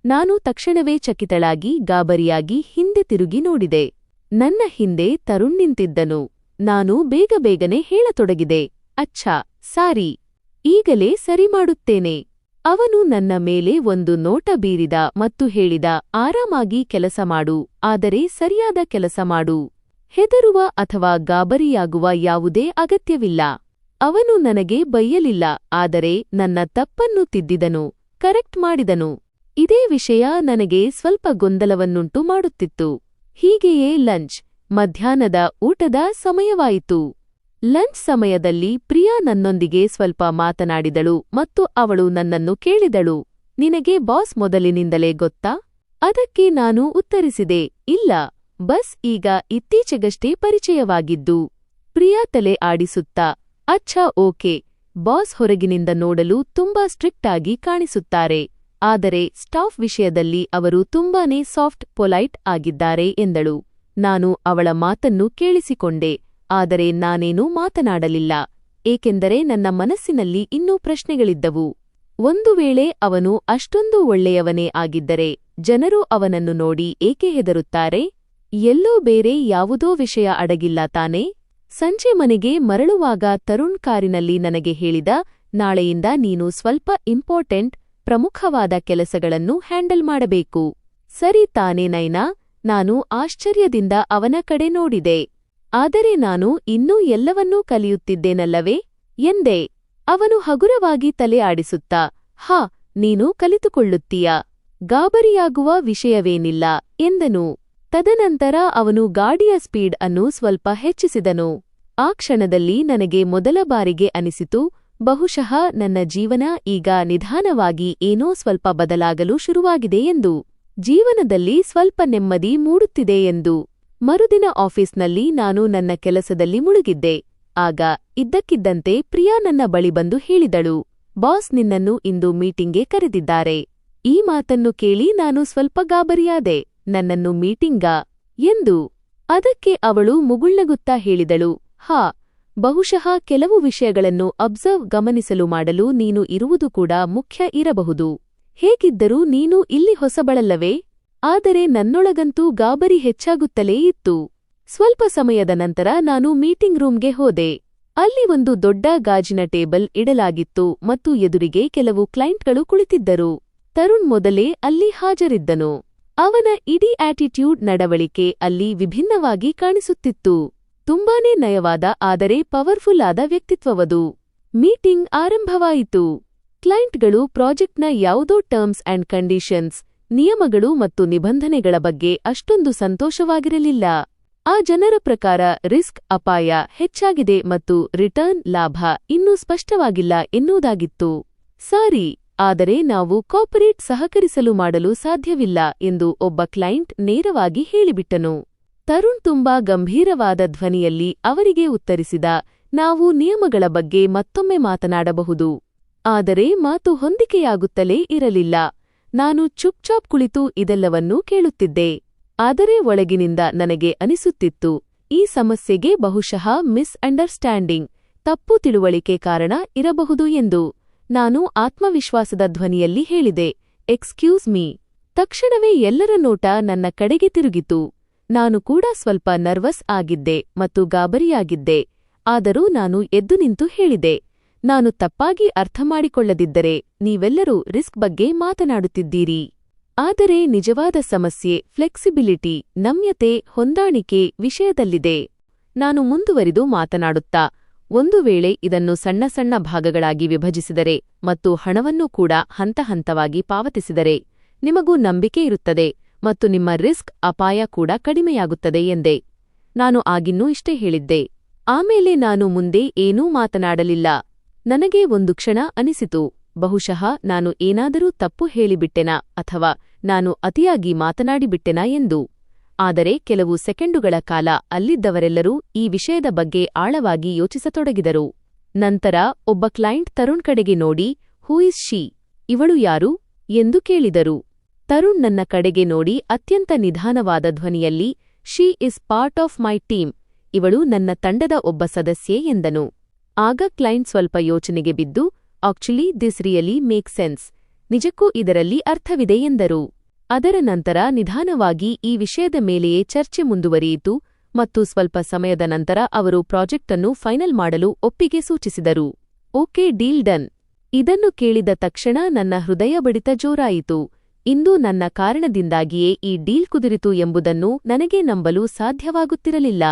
ನಾನು ತಕ್ಷಣವೇ ಚಕಿತಳಾಗಿ, ಗಾಬರಿಯಾಗಿ ಹಿಂದೆ ತಿರುಗಿ ನೋಡಿದೆ. ನನ್ನ ಹಿಂದೆ ತರುಣ್ ನಿಂತಿದ್ದನು. ನಾನು ಬೇಗನೆ ಹೇಳತೊಡಗಿದೆ, ಅಚ್ಛಾ, ಸಾರಿ, ಈಗಲೇ ಸರಿ ಮಾಡುತ್ತೇನೆ. ಅವನು ನನ್ನ ಮೇಲೆ ಒಂದು ನೋಟ ಬೀರಿದ ಮತ್ತು ಹೇಳಿದ, ಆರಾಮಾಗಿ ಕೆಲಸ ಮಾಡು, ಆದರೆ ಸರಿಯಾದ ಕೆಲಸ ಮಾಡು. ಹೆದರುವ ಅಥವಾ ಗಾಬರಿಯಾಗುವ ಯಾವುದೇ ಅಗತ್ಯವಿಲ್ಲ. ಅವನು ನನಗೆ ಬೈಯಲಿಲ್ಲ, ಆದರೆ ನನ್ನ ತಪ್ಪನ್ನು ತಿದ್ದಿದನು, ಕರೆಕ್ಟ್ ಮಾಡಿದನು. ಇದೇ ವಿಷಯ ನನಗೆ ಸ್ವಲ್ಪ ಗೊಂದಲವನ್ನುಂಟು ಮಾಡುತ್ತಿತ್ತು. ಹೀಗೆಯೇ ಲಂಚ್, ಮಧ್ಯಾಹ್ನದ ಊಟದ ಸಮಯವಾಯಿತು. ಲಂಚ್ ಸಮಯದಲ್ಲಿ ಪ್ರಿಯಾ ನನ್ನೊಂದಿಗೆ ಸ್ವಲ್ಪ ಮಾತನಾಡಿದಳು ಮತ್ತು ಅವಳು ನನ್ನನ್ನು ಕೇಳಿದಳು, ನಿನಗೆ ಬಾಸ್ ಮೊದಲಿನಿಂದಲೇ ಗೊತ್ತಾ? ಅದಕ್ಕೆ ನಾನು ಉತ್ತರಿಸಿದೆ, ಇಲ್ಲ, ಬಸ್ ಈಗ ಇತ್ತೀಚೆಗಷ್ಟೇ ಪರಿಚಯವಾಗಿದ್ದು. ಪ್ರಿಯಾ ತಲೆ ಆಡಿಸುತ್ತಾ, ಅಚ್ಛಾ, ಓಕೆ, ಬಾಸ್ ಹೊರಗಿನಿಂದ ನೋಡಲು ತುಂಬಾ ಸ್ಟ್ರಿಕ್ಟ್ ಆಗಿ ಕಾಣಿಸುತ್ತಾರೆ, ಆದರೆ ಸ್ಟಾಫ್ ವಿಷಯದಲ್ಲಿ ಅವರು ತುಂಬಾನೇ ಸಾಫ್ಟ್, ಪೊಲೈಟ್ ಆಗಿದ್ದಾರೆ ಎಂದಳು. ನಾನು ಅವಳ ಮಾತನ್ನು ಕೇಳಿಸಿಕೊಂಡೆ, ಆದರೆ ನಾನೇನೂ ಮಾತನಾಡಲಿಲ್ಲ, ಏಕೆಂದರೆ ನನ್ನ ಮನಸ್ಸಿನಲ್ಲಿ ಇನ್ನೂ ಪ್ರಶ್ನೆಗಳಿದ್ದವು. ಒಂದು ವೇಳೆ ಅವನು ಅಷ್ಟೊಂದು ಒಳ್ಳೆಯವನೇ ಆಗಿದ್ದರೆ ಜನರು ಅವನನ್ನು ನೋಡಿ ಏಕೆ ಹೆದರುತ್ತಾರೆ? ಎಲ್ಲೋ ಬೇರೆ ಯಾವುದೋ ವಿಷಯ ಅಡಗಿಲ್ಲ ತಾನೇ? ಸಂಜೆ ಮನೆಗೆ ಮರಳುವಾಗ ತರುಣ್ ಕಾರಿನಲ್ಲಿ ನನಗೆ ಹೇಳಿದ, ನಾಳೆಯಿಂದ ನೀನು ಸ್ವಲ್ಪ ಇಂಪಾರ್ಟೆಂಟ್, ಪ್ರಮುಖವಾದ ಕೆಲಸಗಳನ್ನು ಹ್ಯಾಂಡಲ್ ಮಾಡಬೇಕು. ಸರಿ ತಾನೇ ನೈನಾ? ನಾನು ಆಶ್ಚರ್ಯದಿಂದ ಅವನ ಕಡೆ ನೋಡಿದೆ. ಆದರೆ ನಾನು ಇನ್ನೂ ಎಲ್ಲವನ್ನೂ ಕಲಿಯುತ್ತಿದ್ದೇನಲ್ಲವೇ ಎಂದೆ. ಅವನು ಹಗುರವಾಗಿ ತಲೆ ಆಡಿಸುತ್ತಾ, ಹಾ, ನೀನು ಕಲಿತುಕೊಳ್ಳುತ್ತೀಯಾ, ಗಾಬರಿಯಾಗುವ ವಿಷಯವೇನಿಲ್ಲ ಎಂದನು. ತದನಂತರ ಅವನು ಗಾಡಿಯ ಸ್ಪೀಡ್ ಅನ್ನು ಸ್ವಲ್ಪ ಹೆಚ್ಚಿಸಿದನು. ಆ ಕ್ಷಣದಲ್ಲಿ ನನಗೆ ಮೊದಲ ಬಾರಿಗೆ ಅನಿಸಿತು, ಬಹುಶಃ ನನ್ನ ಜೀವನ ಈಗ ನಿಧಾನವಾಗಿ ಏನೋ ಸ್ವಲ್ಪ ಬದಲಾಗಲು ಶುರುವಾಗಿದೆ ಎಂದು, ಜೀವನದಲ್ಲಿ ಸ್ವಲ್ಪ ನೆಮ್ಮದಿ ಮೂಡುತ್ತಿದೆ ಎಂದು. ಮರುದಿನ ಆಫೀಸ್ನಲ್ಲಿ ನಾನು ನನ್ನ ಕೆಲಸದಲ್ಲಿ ಮುಳುಗಿದ್ದೆ. ಆಗ ಇದ್ದಕ್ಕಿದ್ದಂತೆ ಪ್ರಿಯಾ ನನ್ನ ಬಳಿ ಬಂದು ಹೇಳಿದಳು, ಬಾಸ್ ನಿನ್ನನ್ನು ಇಂದು ಮೀಟಿಂಗ್ಗೆ ಕರೆದಿದ್ದಾರೆ. ಈ ಮಾತನ್ನು ಕೇಳಿ ನಾನು ಸ್ವಲ್ಪ ಗಾಬರಿಯಾದೆ. ನನ್ನನ್ನು ಮೀಟಿಂಗಾ ಎಂದು. ಅದಕ್ಕೆ ಅವಳು ಮುಗುಳ್ನಗುತ್ತಾ ಹೇಳಿದಳು, ಹಾ, ಬಹುಶಃ ಕೆಲವು ವಿಷಯಗಳನ್ನು ಗಮನಿಸಲು ಮಾಡಲು ನೀನು ಇರುವುದು ಕೂಡ ಮುಖ್ಯ ಇರಬಹುದು. ಹೇಗಿದ್ದರೂ ನೀನು ಇಲ್ಲಿ ಹೊಸಬಳಲ್ಲವೇ? ಆದರೆ ನನ್ನೊಳಗಂತೂ ಗಾಬರಿ ಹೆಚ್ಚಾಗುತ್ತಲೇ ಇತ್ತು. ಸ್ವಲ್ಪ ಸಮಯದ ನಂತರ ನಾನು ಮೀಟಿಂಗ್ ರೂಮ್ಗೆ ಹೋದೆ. ಅಲ್ಲಿ ಒಂದು ದೊಡ್ಡ ಗಾಜಿನ ಟೇಬಲ್ ಇಡಲಾಗಿತ್ತು ಮತ್ತು ಎದುರಿಗೆ ಕೆಲವು ಕ್ಲೈಂಟ್ಗಳು ಕುಳಿತಿದ್ದರು. ತರುಣ್ ಮೊದಲೇ ಅಲ್ಲಿ ಹಾಜರಿದ್ದನು. ಅವನ ಇಡೀ ಆಟಿಟ್ಯೂಡ್, ನಡವಳಿಕೆ ಅಲ್ಲಿ ವಿಭಿನ್ನವಾಗಿ ಕಾಣಿಸುತ್ತಿತ್ತು. ತುಂಬಾನೇ ನಯವಾದ ಆದರೆ ಪವರ್ಫುಲ್ ಆದ ವ್ಯಕ್ತಿತ್ವವದು. ಮೀಟಿಂಗ್ ಆರಂಭವಾಯಿತು. ಕ್ಲೈಂಟ್ಗಳು ಪ್ರಾಜೆಕ್ಟ್ನ ಯಾವುದೋ ಟರ್ಮ್ಸ್ ಅಂಡ್ ಕಂಡೀಷನ್ಸ್, ನಿಯಮಗಳು ಮತ್ತು ನಿಬಂಧನೆಗಳ ಬಗ್ಗೆ ಅಷ್ಟೊಂದು ಸಂತೋಷವಾಗಿರಲಿಲ್ಲ. ಆ ಜನರ ಪ್ರಕಾರ ರಿಸ್ಕ್ ಅಪಾಯ ಹೆಚ್ಚಾಗಿದೆ ಮತ್ತು ರಿಟರ್ನ್ ಲಾಭ ಇನ್ನೂ ಸ್ಪಷ್ಟವಾಗಿಲ್ಲ ಎನ್ನುವುದಾಗಿತ್ತು. ಸಾರಿ, ಆದರೆ ನಾವು ಕಾರ್ಪೊರೇಟ್ ಸಹಕರಿಸಲು ಮಾಡಲು ಸಾಧ್ಯವಿಲ್ಲ ಎಂದು ಒಬ್ಬ ಕ್ಲೈಂಟ್ ನೇರವಾಗಿ ಹೇಳಿಬಿಟ್ಟನು. ತರುಣ್ ತುಂಬಾ ಗಂಭೀರವಾದ ಧ್ವನಿಯಲ್ಲಿ ಅವರಿಗೆ ಉತ್ತರಿಸಿದ, ನಾವು ನಿಯಮಗಳ ಬಗ್ಗೆ ಮತ್ತೊಮ್ಮೆ ಮಾತನಾಡಬಹುದು. ಆದರೆ ಮಾತು ಹೊಂದಿಕೆಯಾಗುತ್ತಲೇ ಇರಲಿಲ್ಲ. ನಾನು ಚುಪ್ಚಾಪ್ ಕುಳಿತು ಇದೆಲ್ಲವನ್ನೂ ಕೇಳುತ್ತಿದ್ದೆ. ಆದರೆ ಒಳಗಿನಿಂದ ನನಗೆ ಅನಿಸುತ್ತಿತ್ತು, ಈ ಸಮಸ್ಯೆಗೆ ಬಹುಶಃ ಮಿಸ್ಅಂಡರ್ಸ್ಟ್ಯಾಂಡಿಂಗ್, ತಪ್ಪು ತಿಳುವಳಿಕೆ ಕಾರಣ ಇರಬಹುದು ಎಂದು. ನಾನು ಆತ್ಮವಿಶ್ವಾಸದ ಧ್ವನಿಯಲ್ಲಿ ಹೇಳಿದೆ, ಎಕ್ಸ್ಕ್ಯೂಸ್ ಮೀ. ತಕ್ಷಣವೇ ಎಲ್ಲರ ನೋಟ ನನ್ನ ಕಡೆಗೆ ತಿರುಗಿತು. ನಾನು ಕೂಡ ಸ್ವಲ್ಪ ನರ್ವಸ್ ಆಗಿದ್ದೆ ಮತ್ತು ಗಾಬರಿಯಾಗಿದ್ದೆ. ಆದರೂ ನಾನು ಎದ್ದು ನಿಂತು ಹೇಳಿದೆ, ನಾನು ತಪ್ಪಾಗಿ ಅರ್ಥಮಾಡಿಕೊಳ್ಳದಿದ್ದರೆ ನೀವೆಲ್ಲರೂ ರಿಸ್ಕ್ ಬಗ್ಗೆ ಮಾತನಾಡುತ್ತಿದ್ದೀರಿ. ಆದರೆ ನಿಜವಾದ ಸಮಸ್ಯೆ ಫ್ಲೆಕ್ಸಿಬಿಲಿಟಿ, ನಮ್ಯತೆ, ಹೊಂದಾಣಿಕೆ ವಿಷಯದಲ್ಲಿದೆ. ನಾನು ಮುಂದುವರಿದು ಮಾತನಾಡುತ್ತಾ, ಒಂದು ವೇಳೆ ಇದನ್ನು ಸಣ್ಣ ಸಣ್ಣ ಭಾಗಗಳಾಗಿ ವಿಭಜಿಸಿದರೆ ಮತ್ತು ಹಣವನ್ನು ಕೂಡ ಹಂತಹಂತವಾಗಿ ಪಾವತಿಸಿದರೆ ನಿಮಗೂ ನಂಬಿಕೆ ಇರುತ್ತದೆ ಮತ್ತು ನಿಮ್ಮ ರಿಸ್ಕ್ ಅಪಾಯ ಕೂಡ ಕಡಿಮೆಯಾಗುತ್ತದೆ ಎಂದೆ. ನಾನು ಆಗಿನ್ನೂ ಇಷ್ಟೇ ಹೇಳಿದ್ದೆ. ಆಮೇಲೆ ನಾನು ಮುಂದೆ ಏನೂ ಮಾತನಾಡಲಿಲ್ಲ. ನನಗೆ ಒಂದು ಕ್ಷಣ ಅನಿಸಿತು, ಬಹುಶಃ ನಾನು ಏನಾದರೂ ತಪ್ಪು ಹೇಳಿಬಿಟ್ಟೆನಾ ಅಥವಾ ನಾನು ಅತಿಯಾಗಿ ಮಾತನಾಡಿಬಿಟ್ಟೆನಾ ಎಂದು. ಆದರೆ ಕೆಲವು ಸೆಕೆಂಡುಗಳ ಕಾಲ ಅಲ್ಲಿದ್ದವರೆಲ್ಲರೂ ಈ ವಿಷಯದ ಬಗ್ಗೆ ಆಳವಾಗಿ ಯೋಚಿಸತೊಡಗಿದರು. ನಂತರ ಒಬ್ಬ ಕ್ಲೈಂಟ್ ತರುಣ್ ಕಡೆಗೆ ನೋಡಿ, ಹೂ ಇಸ್ ಶಿ? ಇವಳು ಯಾರು ಎಂದು ಕೇಳಿದರು. ತರುಣ್ ನನ್ನ ಕಡೆಗೆ ನೋಡಿ ಅತ್ಯಂತ ನಿಧಾನವಾದ ಧ್ವನಿಯಲ್ಲಿ, she is part of my team. ಇವಳು ನನ್ನ ತಂಡದ ಒಬ್ಬ ಸದಸ್ಯೆ ಎಂದನು. ಆಗ ಕ್ಲೈಂಟ್ ಸ್ವಲ್ಪ ಯೋಚನೆಗೆ ಬಿದ್ದು, actually this really make sense, ನಿಜಕ್ಕೂ ಇದರಲ್ಲಿ ಅರ್ಥವಿದೆ ಎಂದರು. ಅದರ ನಂತರ ನಿಧಾನವಾಗಿ ಈ ವಿಷಯದ ಮೇಲೆಯೇ ಚರ್ಚೆ ಮುಂದುವರಿಯಿತು ಮತ್ತು ಸ್ವಲ್ಪ ಸಮಯದ ನಂತರ ಅವರು ಪ್ರಾಜೆಕ್ಟ್ ಅನ್ನು ಫೈನಲ್ ಮಾಡಲು ಒಪ್ಪಿಗೆ ಸೂಚಿಸಿದರು. Okay, deal done. ಇದನ್ನು ಕೇಳಿದ ತಕ್ಷಣ ನನ್ನ ಹೃದಯ ಬಡಿತ ಜೋರಾಯಿತು. ಇಂದು ನನ್ನ ಕಾರಣದಿಂದಾಗಿಯೇ ಈ ಡೀಲ್ ಕುದುರಿತು ಎಂಬುದನ್ನು ನನಗೆ ನಂಬಲು ಸಾಧ್ಯವಾಗುತ್ತಿರಲಿಲ್ಲ.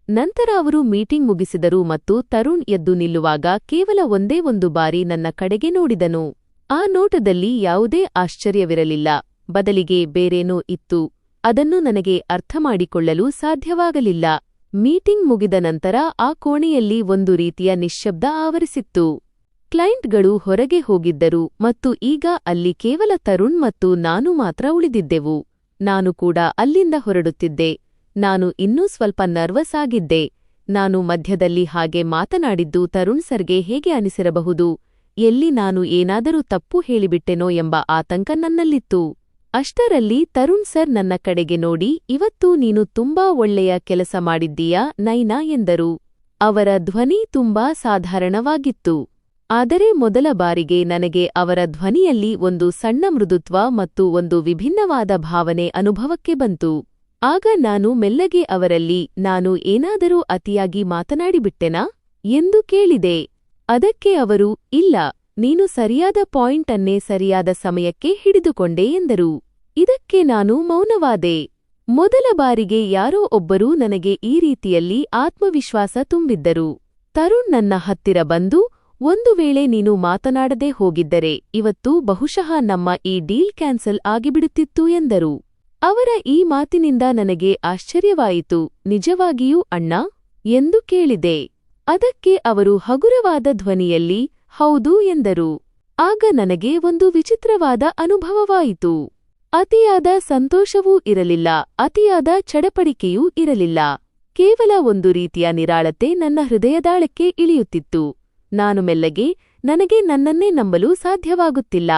ನಂತರ ಅವರು ಮೀಟಿಂಗ್ ಮುಗಿಸಿದರು ಮತ್ತು ತರುಣ್ ಎದ್ದು ನಿಲ್ಲುವಾಗ ಕೇವಲ ಒಂದೇ ಒಂದು ಬಾರಿ ನನ್ನ ಕಡೆಗೆ ನೋಡಿದನು. ಆ ನೋಟದಲ್ಲಿ ಯಾವುದೇ ಆಶ್ಚರ್ಯವಿರಲಿಲ್ಲ, ಬದಲಿಗೆ ಬೇರೇನೋ ಇತ್ತು. ಅದನ್ನು ನನಗೆ ಅರ್ಥಮಾಡಿಕೊಳ್ಳಲು ಸಾಧ್ಯವಾಗಲಿಲ್ಲ. ಮೀಟಿಂಗ್ ಮುಗಿದ ನಂತರ ಆ ಕೋಣೆಯಲ್ಲಿ ಒಂದು ರೀತಿಯ ನಿಶ್ಶಬ್ದ ಆವರಿಸಿತ್ತು. ಕ್ಲೈಂಟ್ಗಳು ಹೊರಗೆ ಹೋಗಿದ್ದರು ಮತ್ತು ಈಗ ಅಲ್ಲಿ ಕೇವಲ ತರುಣ್ ಮತ್ತು ನಾನು ಮಾತ್ರ ಉಳಿದಿದ್ದೆವು. ನಾನು ಕೂಡ ಅಲ್ಲಿಂದ ಹೊರಡುತ್ತಿದ್ದೆ. ನಾನು ಇನ್ನೂ ಸ್ವಲ್ಪ ನರ್ವಸ್ ಆಗಿದ್ದೆ. ನಾನು ಮಧ್ಯದಲ್ಲಿ ಹಾಗೆ ಮಾತನಾಡಿದ್ದು ತರುಣ್ ಸರ್ಗೆ ಹೇಗೆ ಅನಿಸಿರಬಹುದು, ಎಲ್ಲಿ ನಾನು ಏನಾದರೂ ತಪ್ಪು ಹೇಳಿಬಿಟ್ಟೆನೋ ಎಂಬ ಆತಂಕ ನನ್ನಲ್ಲಿತ್ತು. ಅಷ್ಟರಲ್ಲಿ ತರುಣ್ ಸರ್ ನನ್ನ ಕಡೆಗೆ ನೋಡಿ, ಇವತ್ತು ನೀನು ತುಂಬಾ ಒಳ್ಳೆಯ ಕೆಲಸ ಮಾಡಿದ್ದೀಯಾ ನೈನಾ ಎಂದರು. ಅವರ ಧ್ವನಿ ತುಂಬಾ ಸಾಧಾರಣವಾಗಿತ್ತು. ಆದರೆ ಮೊದಲ ಬಾರಿಗೆ ನನಗೆ ಅವರ ಧ್ವನಿಯಲ್ಲಿ ಒಂದು ಸಣ್ಣ ಮೃದುತ್ವ ಮತ್ತು ಒಂದು ವಿಭಿನ್ನವಾದ ಭಾವನೆ ಅನುಭವಕ್ಕೆ ಬಂತು. ಆಗ ನಾನು ಮೆಲ್ಲಗೆ ಅವರಲ್ಲಿ, ನಾನು ಏನಾದರೂ ಅತಿಯಾಗಿ ಮಾತನಾಡಿಬಿಟ್ಟೆನಾ ಎಂದು ಕೇಳಿದೆ. ಅದಕ್ಕೆ ಅವರು, ಇಲ್ಲ, ನೀನು ಸರಿಯಾದ ಪಾಯಿಂಟ್ ಅನ್ನೇ ಸರಿಯಾದ ಸಮಯಕ್ಕೆ ಹಿಡಿದುಕೊಂಡೆ ಎಂದರು. ಇದಕ್ಕೆ ನಾನು ಮೌನವಾದೆ. ಮೊದಲ ಬಾರಿಗೆ ಯಾರೋ ಒಬ್ಬರು ನನಗೆ ಈ ರೀತಿಯಲ್ಲಿ ಆತ್ಮವಿಶ್ವಾಸ ತುಂಬಿದ್ದರು. ತರುಣ್ ನನ್ನ ಹತ್ತಿರ ಬಂದು, ಒಂದು ವೇಳೆ ನೀನು ಮಾತನಾಡದೆ ಹೋಗಿದ್ದರೆ ಇವತ್ತು ಬಹುಶಃ ನಮ್ಮ ಈ ಡೀಲ್ ಕ್ಯಾನ್ಸಲ್ ಆಗಿಬಿಡುತ್ತಿತ್ತು ಎಂದರು. ಅವರ ಈ ಮಾತಿನಿಂದ ನನಗೆ ಆಶ್ಚರ್ಯವಾಯಿತು. ನಿಜವಾಗಿಯೂ ಅಣ್ಣಾ ಎಂದು ಕೇಳಿದೆ. ಅದಕ್ಕೆ ಅವರು ಹಗುರವಾದ ಧ್ವನಿಯಲ್ಲಿ ಹೌದು ಎಂದರು. ಆಗ ನನಗೆ ಒಂದು ವಿಚಿತ್ರವಾದ ಅನುಭವವಾಯಿತು. ಅತಿಯಾದ ಸಂತೋಷವೂ ಇರಲಿಲ್ಲ, ಅತಿಯಾದ ಚಡಪಡಿಕೆಯೂ ಇರಲಿಲ್ಲ. ಕೇವಲ ಒಂದು ರೀತಿಯ ನಿರಾಳತೆ ನನ್ನ ಹೃದಯದಾಳಕ್ಕೆ ಇಳಿಯುತ್ತಿತ್ತು. ನಾನು ಮೆಲ್ಲಗೆ, ನನಗೆ ನನ್ನನ್ನೇ ನಂಬಲು ಸಾಧ್ಯವಾಗುತ್ತಿಲ್ಲ,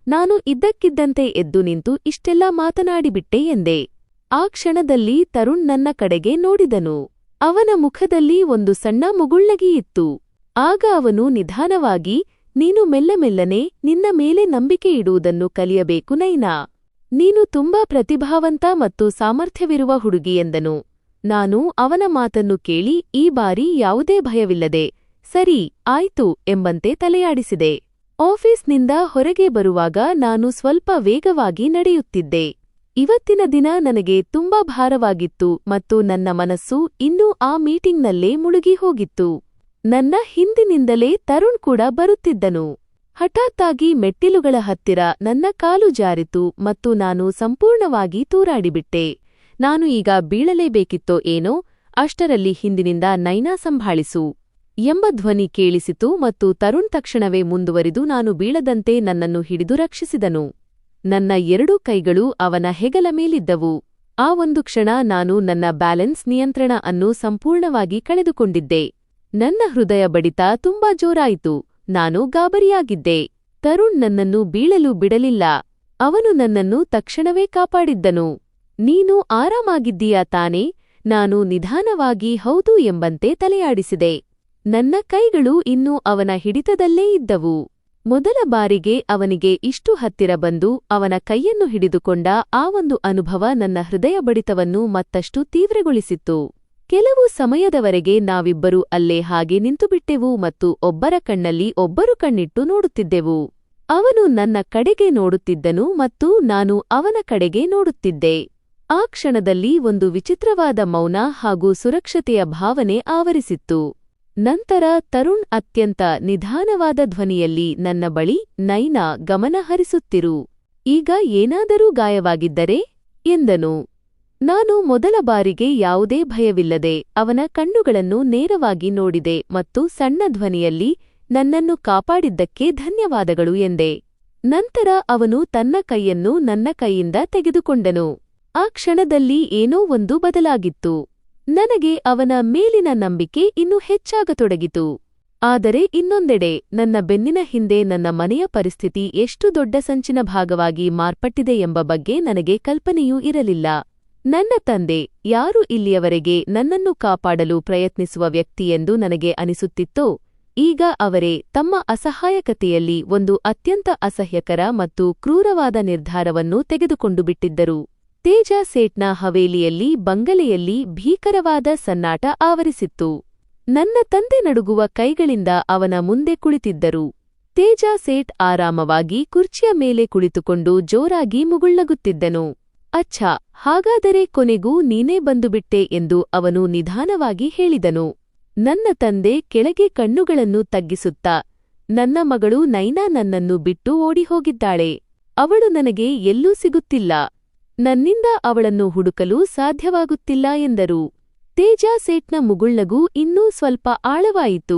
ನಾನು ಇದ್ದಕ್ಕಿದ್ದಂತೆ ಎದ್ದು ನಿಂತು ಇಷ್ಟೆಲ್ಲ ಮಾತನಾಡಿಬಿಟ್ಟೆ ಎಂದೆ. ಆ ಕ್ಷಣದಲ್ಲಿ ತರುಣ್ ನನ್ನ ಕಡೆಗೆ ನೋಡಿದನು. ಅವನ ಮುಖದಲ್ಲಿ ಒಂದು ಸಣ್ಣ ಮುಗುಳ್ನಗೆಯಿತ್ತು. ಆಗ ಅವನು ನಿಧಾನವಾಗಿ, ನೀನು ಮೆಲ್ಲಮೆಲ್ಲನೆ ನಿನ್ನ ಮೇಲೆ ನಂಬಿಕೆ ಇಡುವುದನ್ನು ಕಲಿಯಬೇಕು ನೈನಾ. ನೀನು ತುಂಬಾ ಪ್ರತಿಭಾವಂತ ಮತ್ತು ಸಾಮರ್ಥ್ಯವಿರುವ ಹುಡುಗಿ ಎಂದನು. ನಾನು ಅವನ ಮಾತನ್ನು ಕೇಳಿ ಈ ಬಾರಿ ಯಾವುದೇ ಭಯವಿಲ್ಲದೆ, ಸರಿ, ಆಯ್ತು ಎಂಬಂತೆ ತಲೆಯಾಡಿಸಿದೆ. ಆಫೀಸ್ನಿಂದ ಹೊರಗೆ ಬರುವಾಗ ನಾನು ಸ್ವಲ್ಪ ವೇಗವಾಗಿ ನಡೆಯುತ್ತಿದ್ದೆ. ಇವತ್ತಿನ ದಿನ ನನಗೆ ತುಂಬಾ ಭಾರವಾಗಿತ್ತು ಮತ್ತು ನನ್ನ ಮನಸ್ಸು ಇನ್ನೂ ಆ ಮೀಟಿಂಗ್ನಲ್ಲೇ ಮುಳುಗಿ ಹೋಗಿತ್ತು. ನನ್ನ ಹಿಂದಿನಿಂದಲೇ ತರುಣ್ ಕೂಡ ಬರುತ್ತಿದ್ದನು. ಹಠಾತ್ತಾಗಿ ಮೆಟ್ಟಿಲುಗಳ ಹತ್ತಿರ ನನ್ನ ಕಾಲು ಜಾರಿತು ಮತ್ತು ನಾನು ಸಂಪೂರ್ಣವಾಗಿ ತೂರಾಡಿಬಿಟ್ಟೆ. ನಾನು ಈಗ ಬೀಳಲೇಬೇಕಿತ್ತೋ ಏನೋ, ಅಷ್ಟರಲ್ಲಿ ಹಿಂದಿನಿಂದ ನೈನಾ ಸಂಭಾಳಿಸು ಎಂಬ ಧ್ವನಿ ಕೇಳಿಸಿತು ಮತ್ತು ತರುಣ್ ತಕ್ಷಣವೇ ಮುಂದುವರಿದು ನಾನು ಬೀಳದಂತೆ ನನ್ನನ್ನು ಹಿಡಿದು ರಕ್ಷಿಸಿದನು. ನನ್ನ ಎರಡೂ ಕೈಗಳು ಅವನ ಹೆಗಲ ಮೇಲಿದ್ದವು. ಆ ಒಂದು ಕ್ಷಣ ನಾನು ನನ್ನ ಬ್ಯಾಲೆನ್ಸ್ ನಿಯಂತ್ರಣ ಅನ್ನು ಸಂಪೂರ್ಣವಾಗಿ ಕಳೆದುಕೊಂಡಿದ್ದೆ. ನನ್ನ ಹೃದಯ ಬಡಿತ ತುಂಬಾ ಜೋರಾಯಿತು. ನಾನು ಗಾಬರಿಯಾಗಿದ್ದೆ. ತರುಣ್ ನನ್ನನ್ನು ಬೀಳಲು ಬಿಡಲಿಲ್ಲ. ಅವನು ನನ್ನನ್ನು ತಕ್ಷಣವೇ ಕಾಪಾಡಿದ್ದನು. ನೀನು ಆರಾಮಾಗಿದ್ದೀಯಾ ತಾನೇ? ನಾನು ನಿಧಾನವಾಗಿ ಹೌದು ಎಂಬಂತೆ ತಲೆಯಾಡಿಸಿದೆ. ನನ್ನ ಕೈಗಳು ಇನ್ನೂ ಅವನ ಹಿಡಿತದಲ್ಲೇ ಇದ್ದವು. ಮೊದಲ ಬಾರಿಗೆ ಅವನಿಗೆ ಇಷ್ಟು ಹತ್ತಿರ ಬಂದು ಅವನ ಕೈಯನ್ನು ಹಿಡಿದುಕೊಂಡ ಆ ಒಂದು ಅನುಭವ ನನ್ನ ಹೃದಯ ಬಡಿತವನ್ನು ಮತ್ತಷ್ಟು ತೀವ್ರಗೊಳಿಸಿತ್ತು. ಕೆಲವು ಸಮಯದವರೆಗೆ ನಾವಿಬ್ಬರೂ ಅಲ್ಲೇ ಹಾಗೆ ನಿಂತುಬಿಟ್ಟೆವು ಮತ್ತು ಒಬ್ಬರ ಕಣ್ಣಲ್ಲಿ ಒಬ್ಬರು ಕಣ್ಣಿಟ್ಟು ನೋಡುತ್ತಿದ್ದೆವು. ಅವನು ನನ್ನ ಕಡೆಗೆ ನೋಡುತ್ತಿದ್ದನು ಮತ್ತು ನಾನು ಅವನ ಕಡೆಗೆ ನೋಡುತ್ತಿದ್ದೆ. ಆ ಕ್ಷಣದಲ್ಲಿ ಒಂದು ವಿಚಿತ್ರವಾದ ಮೌನ ಹಾಗೂ ಸುರಕ್ಷತೆಯ ಭಾವನೆ ಆವರಿಸಿತ್ತು. ನಂತರ ತರುಣ್ ಅತ್ಯಂತ ನಿಧಾನವಾದ ಧ್ವನಿಯಲ್ಲಿ ನನ್ನ ಬಳಿ, ನೈನಾ, ಗಮನ ಹರಿಸುತ್ತಿರು. ಈಗ ಏನಾದರೂ ಗಾಯವಾಗಿದ್ದರೆ ಎಂದನು. ನಾನು ಮೊದಲ ಬಾರಿಗೆ ಯಾವುದೇ ಭಯವಿಲ್ಲದೆ ಅವನ ಕಣ್ಣುಗಳನ್ನು ನೇರವಾಗಿ ನೋಡಿದೆ ಮತ್ತು ಸಣ್ಣ ಧ್ವನಿಯಲ್ಲಿ, ನನ್ನನ್ನು ಕಾಪಾಡಿದ್ದಕ್ಕೆ ಧನ್ಯವಾದಗಳು ಎಂದೆ. ನಂತರ ಅವನು ತನ್ನ ಕೈಯನ್ನು ನನ್ನ ಕೈಯಿಂದ ತೆಗೆದುಕೊಂಡನು. ಆ ಕ್ಷಣದಲ್ಲಿ ಏನೋ ಒಂದು ಬದಲಾಗಿತ್ತು. ನನಗೆ ಅವನ ಮೇಲಿನ ನಂಬಿಕೆ ಇನ್ನೂ ಹೆಚ್ಚಾಗತೊಡಗಿತು. ಆದರೆ ಇನ್ನೊಂದೆಡೆ ನನ್ನ ಬೆನ್ನಿನ ಹಿಂದೆ ನನ್ನ ಮನೆಯ ಪರಿಸ್ಥಿತಿ ಎಷ್ಟು ದೊಡ್ಡ ಸಂಚಿನ ಭಾಗವಾಗಿ ಮಾರ್ಪಟ್ಟಿದೆ ಎಂಬ ಬಗ್ಗೆ ನನಗೆ ಕಲ್ಪನೆಯೂ ಇರಲಿಲ್ಲ. ನನ್ನ ತಂದೆ, ಯಾರು ಇಲ್ಲಿಯವರೆಗೆ ನನ್ನನ್ನು ಕಾಪಾಡಲು ಪ್ರಯತ್ನಿಸುವ ವ್ಯಕ್ತಿಯೆಂದು ನನಗೆ ಅನಿಸುತ್ತಿತ್ತೋ, ಈಗ ಅವರೇ ತಮ್ಮ ಅಸಹಾಯಕತೆಯಲ್ಲಿ ಒಂದು ಅತ್ಯಂತ ಅಸಹ್ಯಕರ ಮತ್ತು ಕ್ರೂರವಾದ ನಿರ್ಧಾರವನ್ನು ತೆಗೆದುಕೊಂಡು ಬಿಟ್ಟಿದ್ದರು. ತೇಜ ಸೇಠ್ನ ಹವೇಲಿಯಲ್ಲಿ ಬಂಗಲೆಯಲ್ಲಿ ಭೀಕರವಾದ ಸನ್ನಾಟ ಆವರಿಸಿತ್ತು. ನನ್ನ ತಂದೆ ನಡುಗುವ ಕೈಗಳಿಂದ ಅವನ ಮುಂದೆ ಕುಳಿತಿದ್ದರು. ತೇಜ ಸೇಠ್ ಆರಾಮವಾಗಿ ಕುರ್ಚಿಯ ಮೇಲೆ ಕುಳಿತುಕೊಂಡು ಜೋರಾಗಿ ಮುಗುಳ್ನಗುತ್ತಿದ್ದನು. ಅಚ್ಛಾ, ಹಾಗಾದರೆ ಕೊನೆಗೂ ನೀನೇ ಬಂದುಬಿಟ್ಟೆ ಎಂದು ಅವನು ನಿಧಾನವಾಗಿ ಹೇಳಿದನು. ನನ್ನ ತಂದೆ ಕೆಳಗೆ ಕಣ್ಣುಗಳನ್ನು ತಗ್ಗಿಸುತ್ತಾ, ನನ್ನ ಮಗಳು ನೈನಾ ನನ್ನನ್ನು ಬಿಟ್ಟು ಓಡಿಹೋಗಿದ್ದಾಳೆ. ಅವಳು ನನಗೆ ಎಲ್ಲೂ ಸಿಗುತ್ತಿಲ್ಲ. ನನ್ನಿಂದ ಅವಳನ್ನು ಹುಡುಕಲು ಸಾಧ್ಯವಾಗುತ್ತಿಲ್ಲ ಎಂದರು. ತೇಜ ಸೇಠ್ನ ಮುಗುಳ್ನಗು ಇನ್ನೂ ಸ್ವಲ್ಪ ಆಳವಾಯಿತು.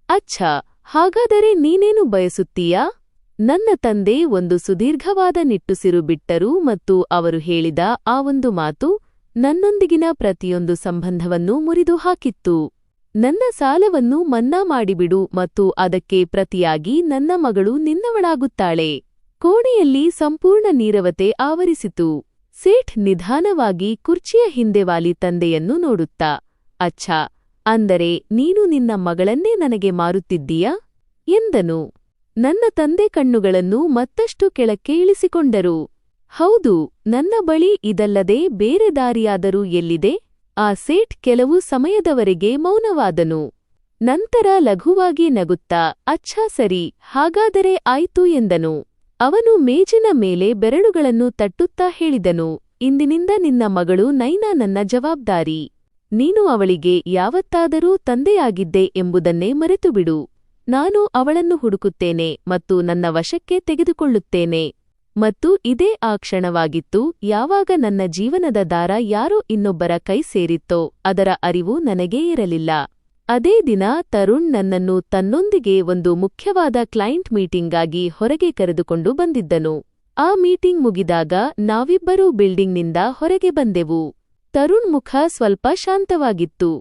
ಅಚ್ಛಾ, ಹಾಗಾದರೆ ನೀನೇನು ಬಯಸುತ್ತೀಯಾ? ನನ್ನ ತಂದೆ ಒಂದು ಸುದೀರ್ಘವಾದ ನಿಟ್ಟುಸಿರು ಬಿಟ್ಟರು ಮತ್ತು ಅವರು ಹೇಳಿದ ಆ ಒಂದು ಮಾತು ನನ್ನೊಂದಿಗಿನ ಪ್ರತಿಯೊಂದು ಸಂಬಂಧವನ್ನೂ ಮುರಿದು ಹಾಕಿತ್ತು. ನನ್ನ ಸಾಲವನ್ನು ಮನ್ನಾ ಮಾಡಿಬಿಡು ಮತ್ತು ಅದಕ್ಕೆ ಪ್ರತಿಯಾಗಿ ನನ್ನ ಮಗಳು ನಿನ್ನವಳಾಗುತ್ತಾಳೆ. ಕೋಣೆಯಲ್ಲಿ ಸಂಪೂರ್ಣ ನೀರವತೆ ಆವರಿಸಿತು. ಸೇಠ್ ನಿಧಾನವಾಗಿ ಕುರ್ಚಿಯ ಹಿಂದೆ ವಾಲಿ ತಂದೆಯನ್ನು ನೋಡುತ್ತಾ, ಅಚ್ಛಾ, ಅಂದರೆ ನೀನು ನಿನ್ನ ಮಗಳನ್ನೇ ನನಗೆ ಮಾರುತ್ತಿದ್ದೀಯಾ ಎಂದನು. ನನ್ನ ತಂದೆ ಕಣ್ಣುಗಳನ್ನು ಮತ್ತಷ್ಟು ಕೆಳಕ್ಕೆ ಇಳಿಸಿಕೊಂಡರು. ಹೌದು, ನನ್ನ ಬಳಿ ಇದಲ್ಲದೆ ಬೇರೆ ದಾರಿಯಾದರೂ ಎಲ್ಲಿದೆ? ಆ ಸೇಠ್ ಕೆಲವು ಸಮಯದವರೆಗೆ ಮೌನವಾದನು. ನಂತರ ಲಘುವಾಗಿ ನಗುತ್ತಾ, ಅಚ್ಛಾ ಸರಿ, ಹಾಗಾದರೆ ಆಯ್ತು ಎಂದನು. ಅವನು ಮೇಜಿನ ಮೇಲೆ ಬೆರಳುಗಳನ್ನು ತಟ್ಟುತ್ತಾ ಹೇಳಿದನು, ಇಂದಿನಿಂದ ನಿನ್ನ ಮಗಳು ನೈನಾ ನನ್ನ ಜವಾಬ್ದಾರಿ. ನೀನು ಅವಳಿಗೆ ಯಾವತ್ತಾದರೂ ತಂದೆಯಾಗಿದ್ದೆ ಎಂಬುದನ್ನೇ ಮರೆತುಬಿಡು. ನಾನು ಅವಳನ್ನು ಹುಡುಕುತ್ತೇನೆ ಮತ್ತು ನನ್ನ ವಶಕ್ಕೆ ತೆಗೆದುಕೊಳ್ಳುತ್ತೇನೆ. ಮತ್ತು ಇದೇ ಆ ಕ್ಷಣವಾಗಿತ್ತು ಯಾವಾಗ ನನ್ನ ಜೀವನದ ದಾರ ಯಾರೋ ಇನ್ನೊಬ್ಬರ ಕೈ ಸೇರಿತ್ತೋ ಅದರ ಅರಿವು ನನಗೇ ಇರಲಿಲ್ಲ. ಅದೇ ದಿನ ತರುಣ್ ನನ್ನನ್ನು ತನ್ನೊಂದಿಗೆ ಒಂದು ಮುಖ್ಯವಾದ ಕ್ಲೈಂಟ್ ಮೀಟಿಂಗ್ಗಾಗಿ ಹೊರಗೆ ಕರೆದುಕೊಂಡು ಬಂದಿದ್ದನು. ಆ ಮೀಟಿಂಗ್ ಮುಗಿದಾಗ ನಾವಿಬ್ಬರೂ ಬಿಲ್ಡಿಂಗ್ನಿಂದ ಹೊರಗೆ ಬಂದೆವು. ತರುಣ್ ಮುಖ ಸ್ವಲ್ಪ ಶಾಂತವಾಗಿತ್ತು.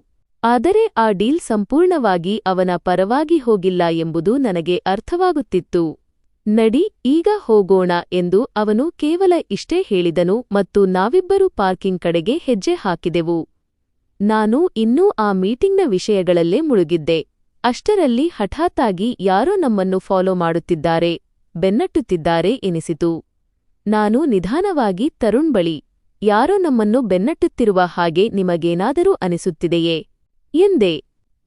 ಆದರೆ ಆ ಡೀಲ್ ಸಂಪೂರ್ಣವಾಗಿ ಅವನ ಪರವಾಗಿ ಹೋಗಿಲ್ಲ ಎಂಬುದು ನನಗೆ ಅರ್ಥವಾಗುತ್ತಿತ್ತು. ನಡಿ, ಈಗ ಹೋಗೋಣ ಎಂದು ಅವನು ಕೇವಲ ಇಷ್ಟೇ ಹೇಳಿದನು ಮತ್ತು ನಾವಿಬ್ಬರೂ ಪಾರ್ಕಿಂಗ್ ಕಡೆಗೆ ಹೆಜ್ಜೆ ಹಾಕಿದೆವು. ನಾನು ಇನ್ನೂ ಆ ಮೀಟಿಂಗ್ನ ವಿಷಯಗಳಲ್ಲೇ ಮುಳುಗಿದ್ದೆ. ಅಷ್ಟರಲ್ಲಿ ಹಠಾತ್ತಾಗಿ ಯಾರೋ ನಮ್ಮನ್ನು ಫಾಲೋ ಮಾಡುತ್ತಿದ್ದಾರೆ, ಬೆನ್ನಟ್ಟುತ್ತಿದ್ದಾರೆ ಎನಿಸಿತು. ನಾನು ನಿಧಾನವಾಗಿ ತರುಣ್ ಬಳಿ, ಯಾರೋ ನಮ್ಮನ್ನು ಬೆನ್ನಟ್ಟುತ್ತಿರುವ ಹಾಗೆ ನಿಮಗೇನಾದರೂ ಅನಿಸುತ್ತಿದೆಯೇ ಎಂದೆ.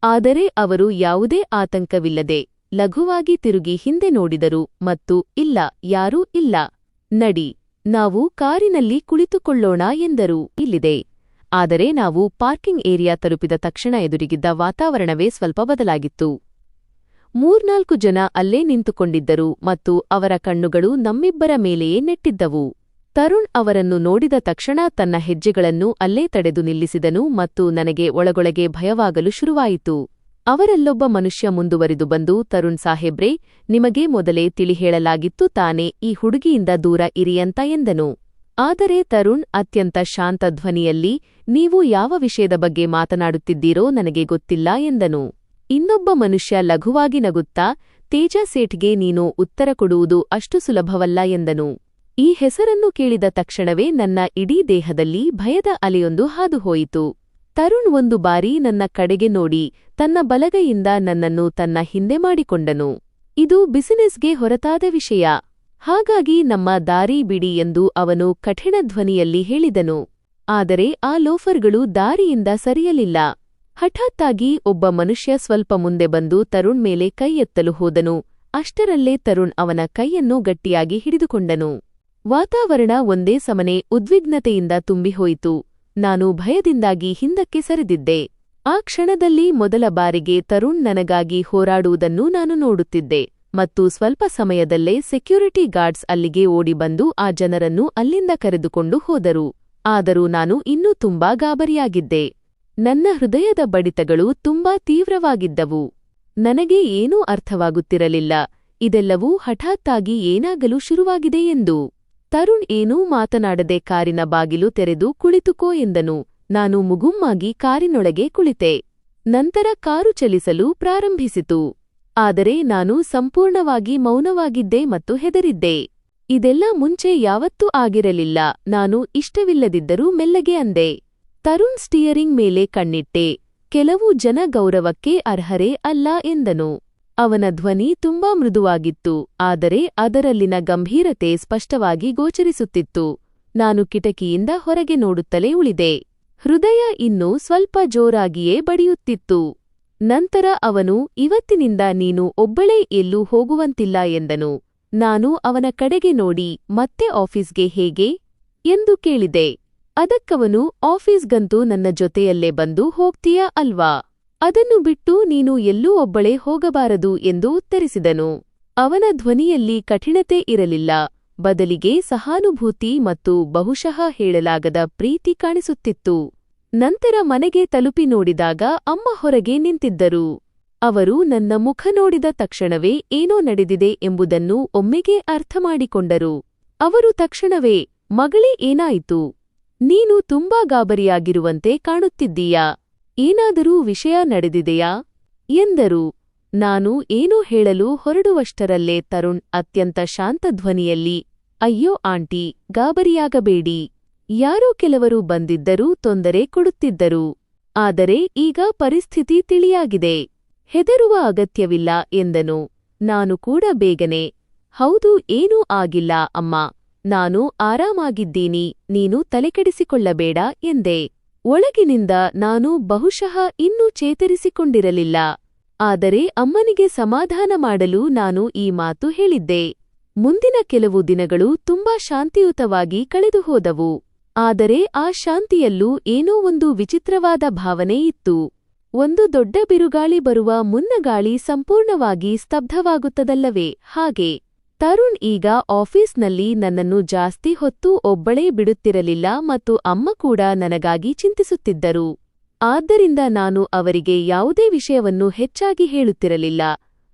ಆದರೆ ಅವರು ಯಾವುದೇ ಆತಂಕವಿಲ್ಲದೆ ಲಘುವಾಗಿ ತಿರುಗಿ ಹಿಂದೆ ನೋಡಿದರು ಮತ್ತು ಇಲ್ಲ, ಯಾರೂ ಇಲ್ಲ. ನಡಿ, ನಾವು ಕಾರಿನಲ್ಲಿ ಕುಳಿತುಕೊಳ್ಳೋಣ ಎಂದರು. ಇಲ್ಲಿದೆ. ಆದರೆ ನಾವು ಪಾರ್ಕಿಂಗ್ ಏರಿಯಾ ತಲುಪಿದ ತಕ್ಷಣ ಎದುರಿಗಿದ್ದ ವಾತಾವರಣವೇ ಸ್ವಲ್ಪ ಬದಲಾಗಿತ್ತು. 3-4 ಜನ ಅಲ್ಲೇ ನಿಂತುಕೊಂಡಿದ್ದರು ಮತ್ತು ಅವರ ಕಣ್ಣುಗಳು ನಮ್ಮಿಬ್ಬರ ಮೇಲೆಯೇ ನೆಟ್ಟಿದ್ದವು. ತರುಣ್ ಅವರನ್ನು ನೋಡಿದ ತಕ್ಷಣ ತನ್ನ ಹೆಜ್ಜೆಗಳನ್ನು ಅಲ್ಲೇ ತಡೆದು ನಿಲ್ಲಿಸಿದನು ಮತ್ತು ನನಗೆ ಒಳಗೊಳಗೆ ಭಯವಾಗಲು ಶುರುವಾಯಿತು. ಅವರಲ್ಲೊಬ್ಬ ಮನುಷ್ಯ ಮುಂದುವರಿದು ಬಂದು, ತರುಣ್ ಸಾಹೇಬ್ರೇ, ನಿಮಗೆ ಮೊದಲೇ ತಿಳಿಹೇಳಲಾಗಿತ್ತು ತಾನೇ, ಈ ಹುಡುಗಿಯಿಂದ ದೂರ ಇರಿಯಂತ ಎಂದನು. ಆದರೆ ತರುಣ್ ಅತ್ಯಂತ ಶಾಂತ ಧ್ವನಿಯಲ್ಲಿ, ನೀವು ಯಾವ ವಿಷಯದ ಬಗ್ಗೆ ಮಾತನಾಡುತ್ತಿದ್ದೀರೋ ನನಗೆ ಗೊತ್ತಿಲ್ಲ ಎಂದನು. ಇನ್ನೊಬ್ಬ ಮನುಷ್ಯ ಲಘುವಾಗಿ ನಗುತ್ತಾ, ತೇಜ ಸೇಠ್ಗೆ ನೀನು ಉತ್ತರ ಕೊಡುವುದು ಅಷ್ಟು ಸುಲಭವಲ್ಲ ಎಂದನು. ಈ ಹೆಸರನ್ನು ಕೇಳಿದ ತಕ್ಷಣವೇ ನನ್ನ ಇಡೀ ದೇಹದಲ್ಲಿ ಭಯದ ಅಲೆಯೊಂದು ಹಾದುಹೋಯಿತು. ತರುಣ್ ಒಂದು ಬಾರಿ ನನ್ನ ಕಡೆಗೆ ನೋಡಿ ತನ್ನ ಬಲಗೈಯಿಂದ ನನ್ನನ್ನು ತನ್ನ ಹಿಂದೆ ಮಾಡಿಕೊಂಡನು. ಇದು ಬಿಸಿನೆಸ್ಗೆ ಹೊರತಾದ ವಿಷಯ, ಹಾಗಾಗಿ ನಮ್ಮ ದಾರಿ ಬಿಡಿ ಎಂದು ಅವನು ಕಠಿಣ ಧ್ವನಿಯಲ್ಲಿ ಹೇಳಿದನು. ಆದರೆ ಆ ಲೋಫರ್ಗಳು ದಾರಿಯಿಂದ ಸರಿಯಲಿಲ್ಲ. ಹಠಾತ್ತಾಗಿ ಒಬ್ಬ ಮನುಷ್ಯ ಸ್ವಲ್ಪ ಮುಂದೆ ಬಂದು ತರುಣ್ ಮೇಲೆ ಕೈ ಎತ್ತಲು ಹೋದನು. ಅಷ್ಟರಲ್ಲೇ ತರುಣ್ ಅವನ ಕೈಯನ್ನು ಗಟ್ಟಿಯಾಗಿ ಹಿಡಿದುಕೊಂಡನು. ವಾತಾವರಣ ಒಂದೇ ಸಮನೆ ಉದ್ವಿಗ್ನತೆಯಿಂದ ತುಂಬಿಹೋಯಿತು. ನಾನು ಭಯದಿಂದಾಗಿ ಹಿಂದಕ್ಕೆ ಸರಿದಿದ್ದೆ. ಆ ಕ್ಷಣದಲ್ಲಿ ಮೊದಲ ಬಾರಿಗೆ ತರುಣ್ ನನಗಾಗಿ ಹೋರಾಡುವುದನ್ನು ನಾನು ನೋಡುತ್ತಿದ್ದೆ ಮತ್ತು ಸ್ವಲ್ಪ ಸಮಯದಲ್ಲೇ ಸೆಕ್ಯೂರಿಟಿ ಗಾರ್ಡ್ಸ್ ಅಲ್ಲಿಗೆ ಓಡಿಬಂದು ಆ ಜನರನ್ನು ಅಲ್ಲಿಂದ ಕರೆದುಕೊಂಡು ಹೋದರು. ಆದರೂ ನಾನು ಇನ್ನೂ ತುಂಬಾ ಗಾಬರಿಯಾಗಿದ್ದೆ. ನನ್ನ ಹೃದಯದ ಬಡಿತಗಳು ತುಂಬಾ ತೀವ್ರವಾಗಿದ್ದವು. ನನಗೆ ಏನೂ ಅರ್ಥವಾಗುತ್ತಿರಲಿಲ್ಲ. ಇದೆಲ್ಲವೂ ಹಠಾತ್ತಾಗಿ ಏನಾಗಲು ಶುರುವಾಗಿದೆ ಎಂದು. ತರುಣ್ ಏನೂ ಮಾತನಾಡದೆ ಕಾರಿನ ಬಾಗಿಲು ತೆರೆದು ಕುಳಿತುಕೋ ಎಂದನು. ನಾನು ಮುಗುಮ್ಮಾಗಿ ಕಾರಿನೊಳಗೆ ಕುಳಿತೆ. ನಂತರ ಕಾರು ಚಲಿಸಲು ಪ್ರಾರಂಭಿಸಿತು. ಆದರೆ ನಾನು ಸಂಪೂರ್ಣವಾಗಿ ಮೌನವಾಗಿದ್ದೆ ಮತ್ತು ಹೆದರಿದ್ದೆ. ಇದೆಲ್ಲ ಮುಂಚೆ ಯಾವತ್ತೂ ಆಗಿರಲಿಲ್ಲ. ನಾನು ಇಷ್ಟವಿಲ್ಲದಿದ್ದರೂ ಮೆಲ್ಲಗೆ ಅಂದೆ. ತರುಣ್ ಸ್ಟಿಯರಿಂಗ್ ಮೇಲೆ ಕಣ್ಣಿಟ್ಟೆ. ಕೆಲವು ಜನ ಗೌರವಕ್ಕೆ ಅರ್ಹರೇ ಅಲ್ಲ ಎಂದನು. ಅವನ ಧ್ವನಿ ತುಂಬಾ ಮೃದುವಾಗಿತ್ತು, ಆದರೆ ಅದರಲ್ಲಿನ ಗಂಭೀರತೆ ಸ್ಪಷ್ಟವಾಗಿ ಗೋಚರಿಸುತ್ತಿತ್ತು. ನಾನು ಕಿಟಕಿಯಿಂದ ಹೊರಗೆ ನೋಡುತ್ತಲೇ ಉಳಿದೆ. ಹೃದಯ ಇನ್ನೂ ಸ್ವಲ್ಪ ಜೋರಾಗಿಯೇ ಬಡಿಯುತ್ತಿತ್ತು. ನಂತರ ಅವನು, ಇವತ್ತಿನಿಂದ ನೀನು ಒಬ್ಬಳೇ ಎಲ್ಲೂ ಹೋಗುವಂತಿಲ್ಲ ಎಂದನು. ನಾನು ಅವನ ಕಡೆಗೆ ನೋಡಿ, ಮತ್ತೆ ಆಫೀಸ್ಗೆ ಹೇಗೆ ಎಂದು ಕೇಳಿದೆ. ಅದಕ್ಕವನು, ಆಫೀಸ್ಗಂತೂ ನನ್ನ ಜೊತೆಯಲ್ಲೇ ಬಂದು ಹೋಗ್ತೀಯಾ ಅಲ್ವಾ, ಅದನ್ನು ಬಿಟ್ಟು ನೀನು ಎಲ್ಲೂ ಒಬ್ಬಳೇ ಹೋಗಬಾರದು ಎಂದು ಉತ್ತರಿಸಿದನು. ಅವನ ಧ್ವನಿಯಲ್ಲಿ ಕಠಿಣತೆ ಇರಲಿಲ್ಲ, ಬದಲಿಗೆ ಸಹಾನುಭೂತಿ ಮತ್ತು ಬಹುಶಃ ಹೇಳಲಾಗದ ಪ್ರೀತಿ ಕಾಣಿಸುತ್ತಿತ್ತು. ನಂತರ ಮನೆಗೆ ತಲುಪಿ ನೋಡಿದಾಗ ಅಮ್ಮ ಹೊರಗೆ ನಿಂತಿದ್ದರು. ಅವರು ನನ್ನ ಮುಖ ನೋಡಿದ ತಕ್ಷಣವೇ ಏನೋ ನಡೆದಿದೆ ಎಂಬುದನ್ನು ಒಮ್ಮೆಗೆ ಅರ್ಥಮಾಡಿಕೊಂಡರು. ಅವರು ತಕ್ಷಣವೇ, ಮಗಳೇ ಏನಾಯಿತು, ನೀನು ತುಂಬಾ ಗಾಬರಿಯಾಗಿರುವಂತೆ ಕಾಣುತ್ತಿದ್ದೀಯಾ, ಏನಾದರೂ ವಿಷಯ ನಡೆದಿದೆಯಾ ಎಂದರು. ನಾನು ಏನೋ ಹೇಳಲು ಹೊರಡುವಷ್ಟರಲ್ಲೇ ತರುಣ್ ಅತ್ಯಂತ ಶಾಂತ ಧ್ವನಿಯಲ್ಲಿ, ಅಯ್ಯೋ ಆಂಟಿ, ಗಾಬರಿಯಾಗಬೇಡಿ, ಯಾರೋ ಕೆಲವರು ಬಂದಿದ್ದರೂ ತೊಂದರೆ ಕೊಡುತ್ತಿದ್ದರು. ಆದರೆ ಈಗ ಪರಿಸ್ಥಿತಿ ತಿಳಿಯಾಗಿದೆ, ಹೆದರುವ ಅಗತ್ಯವಿಲ್ಲ ಎಂದನು. ನಾನು ಕೂಡ ಬೇಗನೆ, ಹೌದು, ಏನೂ ಆಗಿಲ್ಲ ಅಮ್ಮ, ನಾನು ಆರಾಮಾಗಿದ್ದೀನಿ, ನೀನು ತಲೆಕೆಡಿಸಿಕೊಳ್ಳಬೇಡ ಎಂದೆ. ಒಳಗಿನಿಂದ ನಾನು ಬಹುಶಃ ಇನ್ನೂ ಚೇತರಿಸಿಕೊಂಡಿರಲಿಲ್ಲ. ಆದರೆ ಅಮ್ಮನಿಗೆ ಸಮಾಧಾನ ಮಾಡಲು ನಾನು ಈ ಮಾತು ಹೇಳಿದ್ದೆ. ಮುಂದಿನ ಕೆಲವು ದಿನಗಳು ತುಂಬಾ ಶಾಂತಿಯುತವಾಗಿ ಕಳೆದುಹೋದವು. ಆದರೆ ಆ ಶಾಂತಿಯಲ್ಲೂ ಏನೋ ಒಂದು ವಿಚಿತ್ರವಾದ ಭಾವನೆ ಇತ್ತು. ಒಂದು ದೊಡ್ಡ ಬಿರುಗಾಳಿ ಬರುವ ಮುನ್ನ ಗಾಳಿ ಸಂಪೂರ್ಣವಾಗಿ ಸ್ತಬ್ಧವಾಗುತ್ತದಲ್ಲವೇ, ಹಾಗೆ. ತರುಣ್ ಈಗ ಆಫೀಸ್ನಲ್ಲಿ ನನ್ನನ್ನು ಜಾಸ್ತಿ ಹೊತ್ತು ಒಬ್ಬಳೇ ಬಿಡುತ್ತಿರಲಿಲ್ಲ ಮತ್ತು ಅಮ್ಮ ಕೂಡ ನನಗಾಗಿ ಚಿಂತಿಸುತ್ತಿದ್ದರು. ಆದ್ದರಿಂದ ನಾನು ಅವರಿಗೆ ಯಾವುದೇ ವಿಷಯವನ್ನು ಹೆಚ್ಚಾಗಿ ಹೇಳುತ್ತಿರಲಿಲ್ಲ.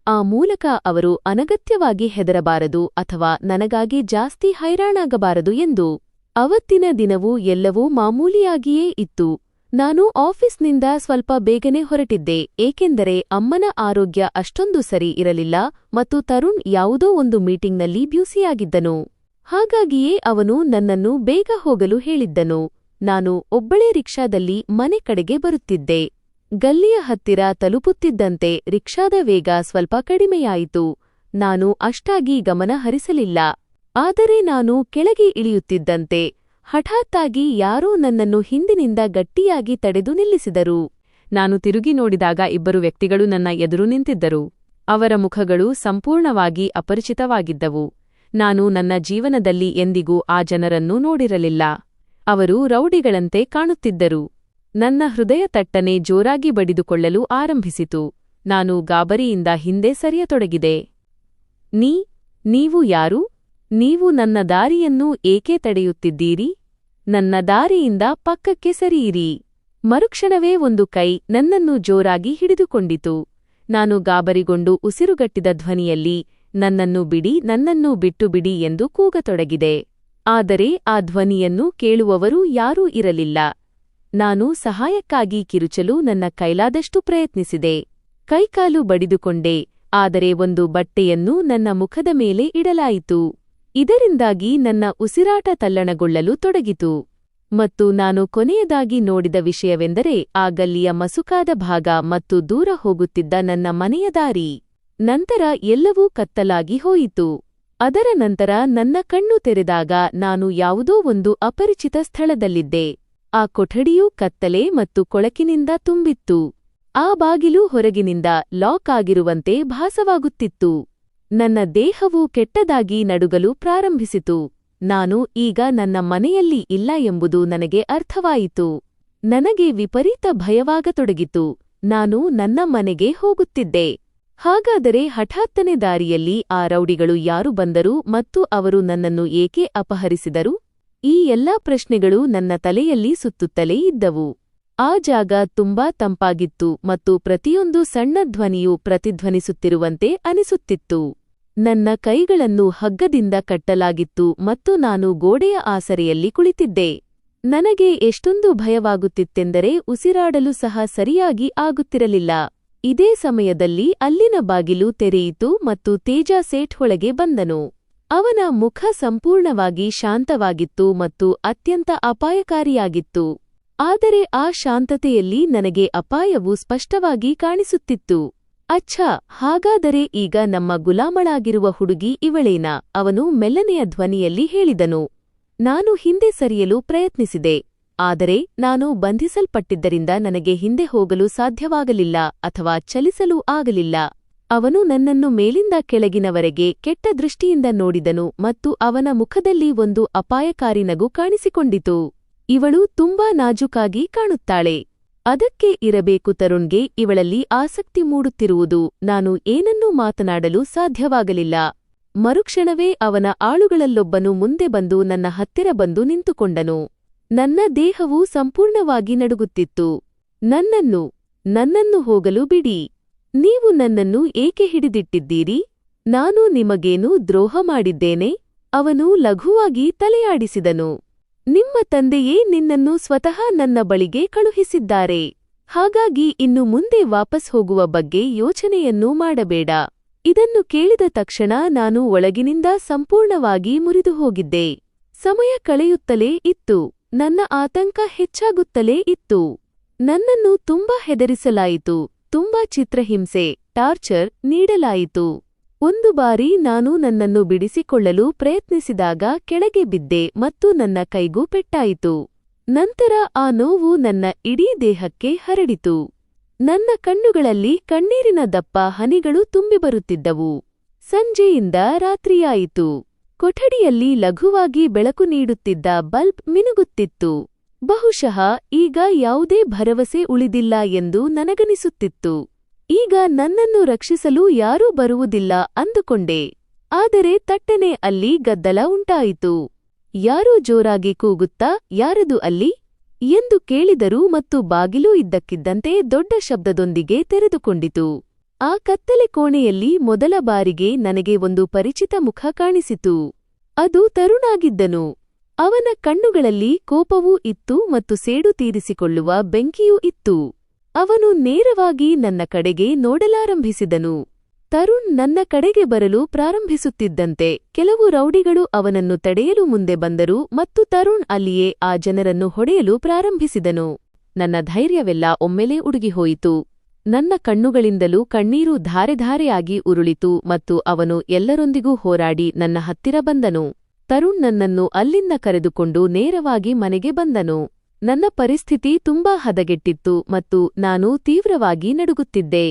ಆ ಮೂಲಕ ಅವರು ಅನಗತ್ಯವಾಗಿ ಹೆದರಬಾರದು ಅಥವಾ ನನಗಾಗಿ ಜಾಸ್ತಿ ಹೈರಾಣಾಗಬಾರದು ಎಂದು. ಅವತ್ತಿನ ದಿನವೂ ಎಲ್ಲವೂ ಮಾಮೂಲಿಯಾಗಿಯೇ ಇತ್ತು. ನಾನು ಆಫೀಸ್ನಿಂದ ಸ್ವಲ್ಪ ಬೇಗನೆ ಹೊರಟಿದ್ದೆ, ಏಕೆಂದರೆ ಅಮ್ಮನ ಆರೋಗ್ಯ ಅಷ್ಟೊಂದು ಸರಿ ಇರಲಿಲ್ಲ ಮತ್ತು ತರುಣ್ ಯಾವುದೋ ಒಂದು ಮೀಟಿಂಗ್ನಲ್ಲಿ ಬ್ಯುಸಿಯಾಗಿದ್ದನು. ಹಾಗಾಗಿಯೇ ಅವನು ನನ್ನನ್ನು ಬೇಗ ಹೋಗಲು ಹೇಳಿದ್ದನು. ನಾನು ಒಬ್ಬಳೇ ರಿಕ್ಷಾದಲ್ಲಿ ಮನೆ ಕಡೆಗೆ ಬರುತ್ತಿದ್ದೆ. ಗಲ್ಲಿಯ ಹತ್ತಿರ ತಲುಪುತ್ತಿದ್ದಂತೆ ರಿಕ್ಷಾದ ವೇಗ ಸ್ವಲ್ಪ ಕಡಿಮೆಯಾಯಿತು. ನಾನು ಅಷ್ಟಾಗಿ ಗಮನ ಹರಿಸಲಿಲ್ಲ. ಆದರೆ ನಾನು ಕೆಳಗೆ ಇಳಿಯುತ್ತಿದ್ದಂತೆ ಹಠಾತ್ತಾಗಿ ಯಾರೋ ನನ್ನನ್ನು ಹಿಂದಿನಿಂದ ಗಟ್ಟಿಯಾಗಿ ತಡೆದು ನಿಲ್ಲಿಸಿದರು. ನಾನು ತಿರುಗಿ ನೋಡಿದಾಗ ಇಬ್ಬರು ವ್ಯಕ್ತಿಗಳು ನನ್ನ ಎದುರು ನಿಂತಿದ್ದರು. ಅವರ ಮುಖಗಳು ಸಂಪೂರ್ಣವಾಗಿ ಅಪರಿಚಿತವಾಗಿದ್ದವು. ನಾನು ನನ್ನ ಜೀವನದಲ್ಲಿ ಎಂದಿಗೂ ಆ ಜನರನ್ನು ನೋಡಿರಲಿಲ್ಲ. ಅವರು ರೌಡಿಗಳಂತೆ ಕಾಣುತ್ತಿದ್ದರು. ನನ್ನ ಹೃದಯ ತಟ್ಟನೆ ಜೋರಾಗಿ ಬಡಿದುಕೊಳ್ಳಲು ಆರಂಭಿಸಿತು. ನಾನು ಗಾಬರಿಯಿಂದ ಹಿಂದೆ ಸರಿಯತೊಡಗಿದೆ. ನೀವು ಯಾರು? ನೀವು ನನ್ನ ದಾರಿಯನ್ನು ಏಕೆ ತಡೆಯುತ್ತಿದ್ದೀರಿ? ನನ್ನ ದಾರಿಯಿಂದ ಪಕ್ಕಕ್ಕೆ ಸರಿಯಿರಿ. ಮರುಕ್ಷಣವೇ ಒಂದು ಕೈ ನನ್ನನ್ನು ಜೋರಾಗಿ ಹಿಡಿದುಕೊಂಡಿತು. ನಾನು ಗಾಬರಿಗೊಂಡು ಉಸಿರುಗಟ್ಟಿದ ಧ್ವನಿಯಲ್ಲಿ ನನ್ನನ್ನು ಬಿಟ್ಟು ಬಿಡಿ ಎಂದು ಕೂಗತೊಡಗಿದೆ. ಆದರೆ ಆ ಧ್ವನಿಯನ್ನು ಕೇಳುವವರು ಯಾರೂ ಇರಲಿಲ್ಲ. ನಾನು ಸಹಾಯಕ್ಕಾಗಿ ಕಿರುಚಲು ನನ್ನ ಕೈಲಾದಷ್ಟು ಪ್ರಯತ್ನಿಸಿದೆ. ಕೈಕಾಲು ಬಡಿದುಕೊಂಡೆ, ಆದರೆ ಒಂದು ಬಟ್ಟೆಯನ್ನು ನನ್ನ ಮುಖದ ಮೇಲೆ ಇಡಲಾಯಿತು. ಇದರಿಂದಾಗಿ ನನ್ನ ಉಸಿರಾಟ ತಲ್ಲಣಗೊಳ್ಳಲು ತೊಡಗಿತು. ಮತ್ತು ನಾನು ಕೊನೆಯದಾಗಿ ನೋಡಿದ ವಿಷಯವೆಂದರೆ ಆ ಗಲ್ಲಿಯ ಮಸುಕಾದ ಭಾಗ ಮತ್ತು ದೂರ ಹೋಗುತ್ತಿದ್ದ ನನ್ನ ಮನೆಯ ದಾರಿ. ನಂತರ ಎಲ್ಲವೂ ಕತ್ತಲಾಗಿ ಹೋಯಿತು. ಅದರ ನಂತರ ನನ್ನ ಕಣ್ಣು ತೆರೆದಾಗ ನಾನು ಯಾವುದೋ ಒಂದು ಅಪರಿಚಿತ ಸ್ಥಳದಲ್ಲಿದ್ದೆ. ಆ ಕೊಠಡಿಯು ಕತ್ತಲೆ ಮತ್ತು ಕೊಳಕಿನಿಂದ ತುಂಬಿತ್ತು. ಆ ಬಾಗಿಲು ಹೊರಗಿನಿಂದ ಲಾಕ್ ಆಗಿರುವಂತೆ ಭಾಸವಾಗುತ್ತಿತ್ತು. ನನ್ನ ದೇಹವು ಕೆಟ್ಟದಾಗಿ ನಡುಗಲು ಪ್ರಾರಂಭಿಸಿತು. ನಾನು ಈಗ ನನ್ನ ಮನೆಯಲ್ಲಿ ಇಲ್ಲ ಎಂಬುದು ನನಗೆ ಅರ್ಥವಾಯಿತು. ನನಗೆ ವಿಪರೀತ ಭಯವಾಗತೊಡಗಿತು. ನಾನು ನನ್ನ ಮನೆಗೆ ಹೋಗುತ್ತಿದ್ದೆ. ಹಾಗಾದರೆ ಹಠಾತ್ತನೆ ದಾರಿಯಲ್ಲಿ ಆ ರೌಡಿಗಳು ಯಾರು ಬಂದರು ಮತ್ತು ಅವರು ನನ್ನನ್ನು ಏಕೆ ಅಪಹರಿಸಿದರು? ಈ ಎಲ್ಲಾ ಪ್ರಶ್ನೆಗಳು ನನ್ನ ತಲೆಯಲ್ಲಿ ಸುತ್ತುತ್ತಲೇ ಇದ್ದವು. ಆ ಜಾಗ ತುಂಬಾ ತಂಪಾಗಿತ್ತು ಮತ್ತು ಪ್ರತಿಯೊಂದು ಸಣ್ಣ ಧ್ವನಿಯೂ ಪ್ರತಿಧ್ವನಿಸುತ್ತಿರುವಂತೆ ಅನಿಸುತ್ತಿತ್ತು. ನನ್ನ ಕೈಗಳನ್ನು ಹಗ್ಗದಿಂದ ಕಟ್ಟಲಾಗಿತ್ತು ಮತ್ತು ನಾನು ಗೋಡೆಯ ಆಸರೆಯಲ್ಲಿ ಕುಳಿತಿದ್ದೆ. ನನಗೆ ಎಷ್ಟೊಂದು ಭಯವಾಗುತ್ತಿತ್ತೆಂದರೆ ಉಸಿರಾಡಲು ಸಹ ಸರಿಯಾಗಿ ಆಗುತ್ತಿರಲಿಲ್ಲ. ಇದೇ ಸಮಯದಲ್ಲಿ ಅಲ್ಲಿನ ಬಾಗಿಲು ತೆರೆಯಿತು ಮತ್ತು ತೇಜ ಸೇಠ್ ಒಳಗೆ ಬಂದನು. ಅವನ ಮುಖ ಸಂಪೂರ್ಣವಾಗಿ ಶಾಂತವಾಗಿತ್ತು ಮತ್ತು ಅತ್ಯಂತ ಅಪಾಯಕಾರಿಯಾಗಿತ್ತು. ಆದರೆ ಆ ಶಾಂತತೆಯಲ್ಲಿ ನನಗೆ ಅಪಾಯವು ಸ್ಪಷ್ಟವಾಗಿ ಕಾಣಿಸುತ್ತಿತ್ತು. ಅಚ್ಛಾ, ಹಾಗಾದರೆ ಈಗ ನಮ್ಮ ಗುಲಾಮಳಾಗಿರುವ ಹುಡುಗಿ ಇವಳೇನಾ? ಅವನು ಮೆಲ್ಲನೆಯ ಧ್ವನಿಯಲ್ಲಿ ಹೇಳಿದನು. ನಾನು ಹಿಂದೆ ಸರಿಯಲು ಪ್ರಯತ್ನಿಸಿದೆ. ಆದರೆ ನಾನು ಬಂಧಿಸಲ್ಪಟ್ಟಿದ್ದರಿಂದ ನನಗೆ ಹಿಂದೆ ಹೋಗಲು ಸಾಧ್ಯವಾಗಲಿಲ್ಲ ಅಥವಾ ಚಲಿಸಲೂ ಆಗಲಿಲ್ಲ. ಅವನು ನನ್ನನ್ನು ಮೇಲಿಂದ ಕೆಳಗಿನವರೆಗೆ ಕೆಟ್ಟ ದೃಷ್ಟಿಯಿಂದ ನೋಡಿದನು ಮತ್ತು ಅವನ ಮುಖದಲ್ಲಿ ಒಂದು ಅಪಾಯಕಾರಿ ನಗು ಕಾಣಿಸಿಕೊಂಡಿತು. ಇವಳು ತುಂಬಾ ನಾಜೂಕಾಗಿ ಕಾಣುತ್ತಾಳೆ. ಅದಕ್ಕೆ ಇರಬೇಕು ತರುಣ್ಗೆ ಇವಳಲ್ಲಿ ಆಸಕ್ತಿ ಮೂಡುತ್ತಿರುವುದು. ನಾನು ಏನನ್ನೂ ಮಾತನಾಡಲು ಸಾಧ್ಯವಾಗಲಿಲ್ಲ. ಮರುಕ್ಷಣವೇ ಅವನ ಆಳುಗಳಲ್ಲೊಬ್ಬನು ಮುಂದೆ ಬಂದು ನನ್ನ ಹತ್ತಿರ ಬಂದು ನಿಂತುಕೊಂಡನು. ನನ್ನ ದೇಹವು ಸಂಪೂರ್ಣವಾಗಿ ನಡುಗುತ್ತಿತ್ತು. ನನ್ನನ್ನು ಹೋಗಲು ಬಿಡಿ. ನೀವು ನನ್ನನ್ನು ಏಕೆ ಹಿಡಿದಿಟ್ಟಿದ್ದೀರಿ? ನಾನು ನಿಮಗೇನು ದ್ರೋಹ ಮಾಡಿದ್ದೇನೆ? ಅವನು ಲಘುವಾಗಿ ತಲೆಯಾಡಿಸಿದನು. ನಿಮ್ಮ ತಂದೆಯೇ ನಿನ್ನನ್ನು ಸ್ವತಃ ನನ್ನ ಬಳಿಗೆ ಕಳುಹಿಸಿದ್ದಾರೆ. ಹಾಗಾಗಿ ಇನ್ನು ಮುಂದೆ ವಾಪಸ್ ಹೋಗುವ ಬಗ್ಗೆ ಯೋಚನೆಯನ್ನೂ ಮಾಡಬೇಡ. ಇದನ್ನು ಕೇಳಿದ ತಕ್ಷಣ ನಾನು ಒಳಗಿನಿಂದ ಸಂಪೂರ್ಣವಾಗಿ ಮುರಿದು ಹೋಗಿದ್ದೆ. ಸಮಯ ಕಳೆಯುತ್ತಲೇ ಇತ್ತು. ನನ್ನ ಆತಂಕ ಹೆಚ್ಚಾಗುತ್ತಲೇ ಇತ್ತು. ನನ್ನನ್ನು ತುಂಬಾ ಹೆದರಿಸಲಾಯಿತು. ತುಂಬಾ ಚಿತ್ರಹಿಂಸೆ, ಟಾರ್ಚರ್ ನೀಡಲಾಯಿತು. ಒಂದು ಬಾರಿ ನಾನು ನನ್ನನ್ನು ಬಿಡಿಸಿಕೊಳ್ಳಲು ಪ್ರಯತ್ನಿಸಿದಾಗ ಕೆಳಗೆ ಬಿದ್ದೆ ಮತ್ತು ನನ್ನ ಕೈಗೂ ಪೆಟ್ಟಾಯಿತು. ನಂತರ ಆ ನೋವು ನನ್ನ ಇಡೀ ದೇಹಕ್ಕೆ ಹರಡಿತು. ನನ್ನ ಕಣ್ಣುಗಳಲ್ಲಿ ಕಣ್ಣೀರಿನ ದಪ್ಪ ಹನಿಗಳು ತುಂಬಿಬರುತ್ತಿದ್ದವು. ಸಂಜೆಯಿಂದ ರಾತ್ರಿಯಾಯಿತು. ಕೊಠಡಿಯಲ್ಲಿ ಲಘುವಾಗಿ ಬೆಳಕು ನೀಡುತ್ತಿದ್ದ ಬಲ್ಬ್ ಮಿನುಗುತ್ತಿತ್ತು. ಬಹುಶಃ ಈಗ ಯಾವುದೇ ಭರವಸೆ ಉಳಿದಿಲ್ಲ ಎಂದು ನನಗನಿಸುತ್ತಿತ್ತು. ಈಗ ನನ್ನನ್ನು ರಕ್ಷಿಸಲು ಯಾರೂ ಬರುವುದಿಲ್ಲ ಅಂದುಕೊಂಡೆ. ಆದರೆ ತಟ್ಟನೆ ಅಲ್ಲಿ ಗದ್ದಲ ಉಂಟಾಯಿತು. ಯಾರೋ ಜೋರಾಗಿ ಕೂಗುತ್ತಾ, ಯಾರದು ಅಲ್ಲಿ? ಎಂದು ಕೇಳಿದರು ಮತ್ತು ಬಾಗಿಲು ಇದ್ದಕ್ಕಿದ್ದಂತೆ ದೊಡ್ಡ ಶಬ್ದದೊಂದಿಗೆ ತೆರೆದುಕೊಂಡಿತು. ಆ ಕತ್ತಲೆ ಕೋಣೆಯಲ್ಲಿ ಮೊದಲ ಬಾರಿಗೆ ನನಗೆ ಒಂದು ಪರಿಚಿತ ಮುಖ ಕಾಣಿಸಿತು. ಅದು ತರುಣಾಗಿದ್ದನು. ಅವನ ಕಣ್ಣುಗಳಲ್ಲಿ ಕೋಪವೂ ಇತ್ತು ಮತ್ತು ಸೇಡು ತೀರಿಸಿಕೊಳ್ಳುವ ಬೆಂಕಿಯೂ ಇತ್ತು. ಅವನು ನೇರವಾಗಿ ನನ್ನ ಕಡೆಗೆ ನೋಡಲಾರಂಭಿಸಿದನು. ತರುಣ್ ನನ್ನ ಕಡೆಗೆ ಬರಲು ಪ್ರಾರಂಭಿಸುತ್ತಿದ್ದಂತೆ ಕೆಲವು ರೌಡಿಗಳು ಅವನನ್ನು ತಡೆಯಲು ಮುಂದೆ ಬಂದರು ಮತ್ತು ತರುಣ್ ಅಲ್ಲಿಯೇ ಆ ಜನರನ್ನು ಹೊಡೆಯಲು ಪ್ರಾರಂಭಿಸಿದನು. ನನ್ನ ಧೈರ್ಯವೆಲ್ಲ ಒಮ್ಮೆಲೇ ಉಡುಗಿಹೋಯಿತು. ನನ್ನ ಕಣ್ಣುಗಳಿಂದಲೂ ಕಣ್ಣೀರು ಧಾರೆಧಾರೆಯಾಗಿ ಉರುಳಿತು ಮತ್ತು ಅವನು ಎಲ್ಲರೊಂದಿಗೂ ಹೋರಾಡಿ ನನ್ನ ಹತ್ತಿರ ಬಂದನು. ತರುಣ್ ನನ್ನನ್ನು ಅಲ್ಲಿಂದ ಕರೆದುಕೊಂಡು ನೇರವಾಗಿ ಮನೆಗೆ ಬಂದನು. ನನ್ನ ಪರಿಸ್ಥಿತಿ ತುಂಬಾ ಹದಗೆಟ್ಟಿತ್ತು ಮತ್ತು ನಾನು ತೀವ್ರವಾಗಿ ನಡುಗುತ್ತಿದ್ದೆ.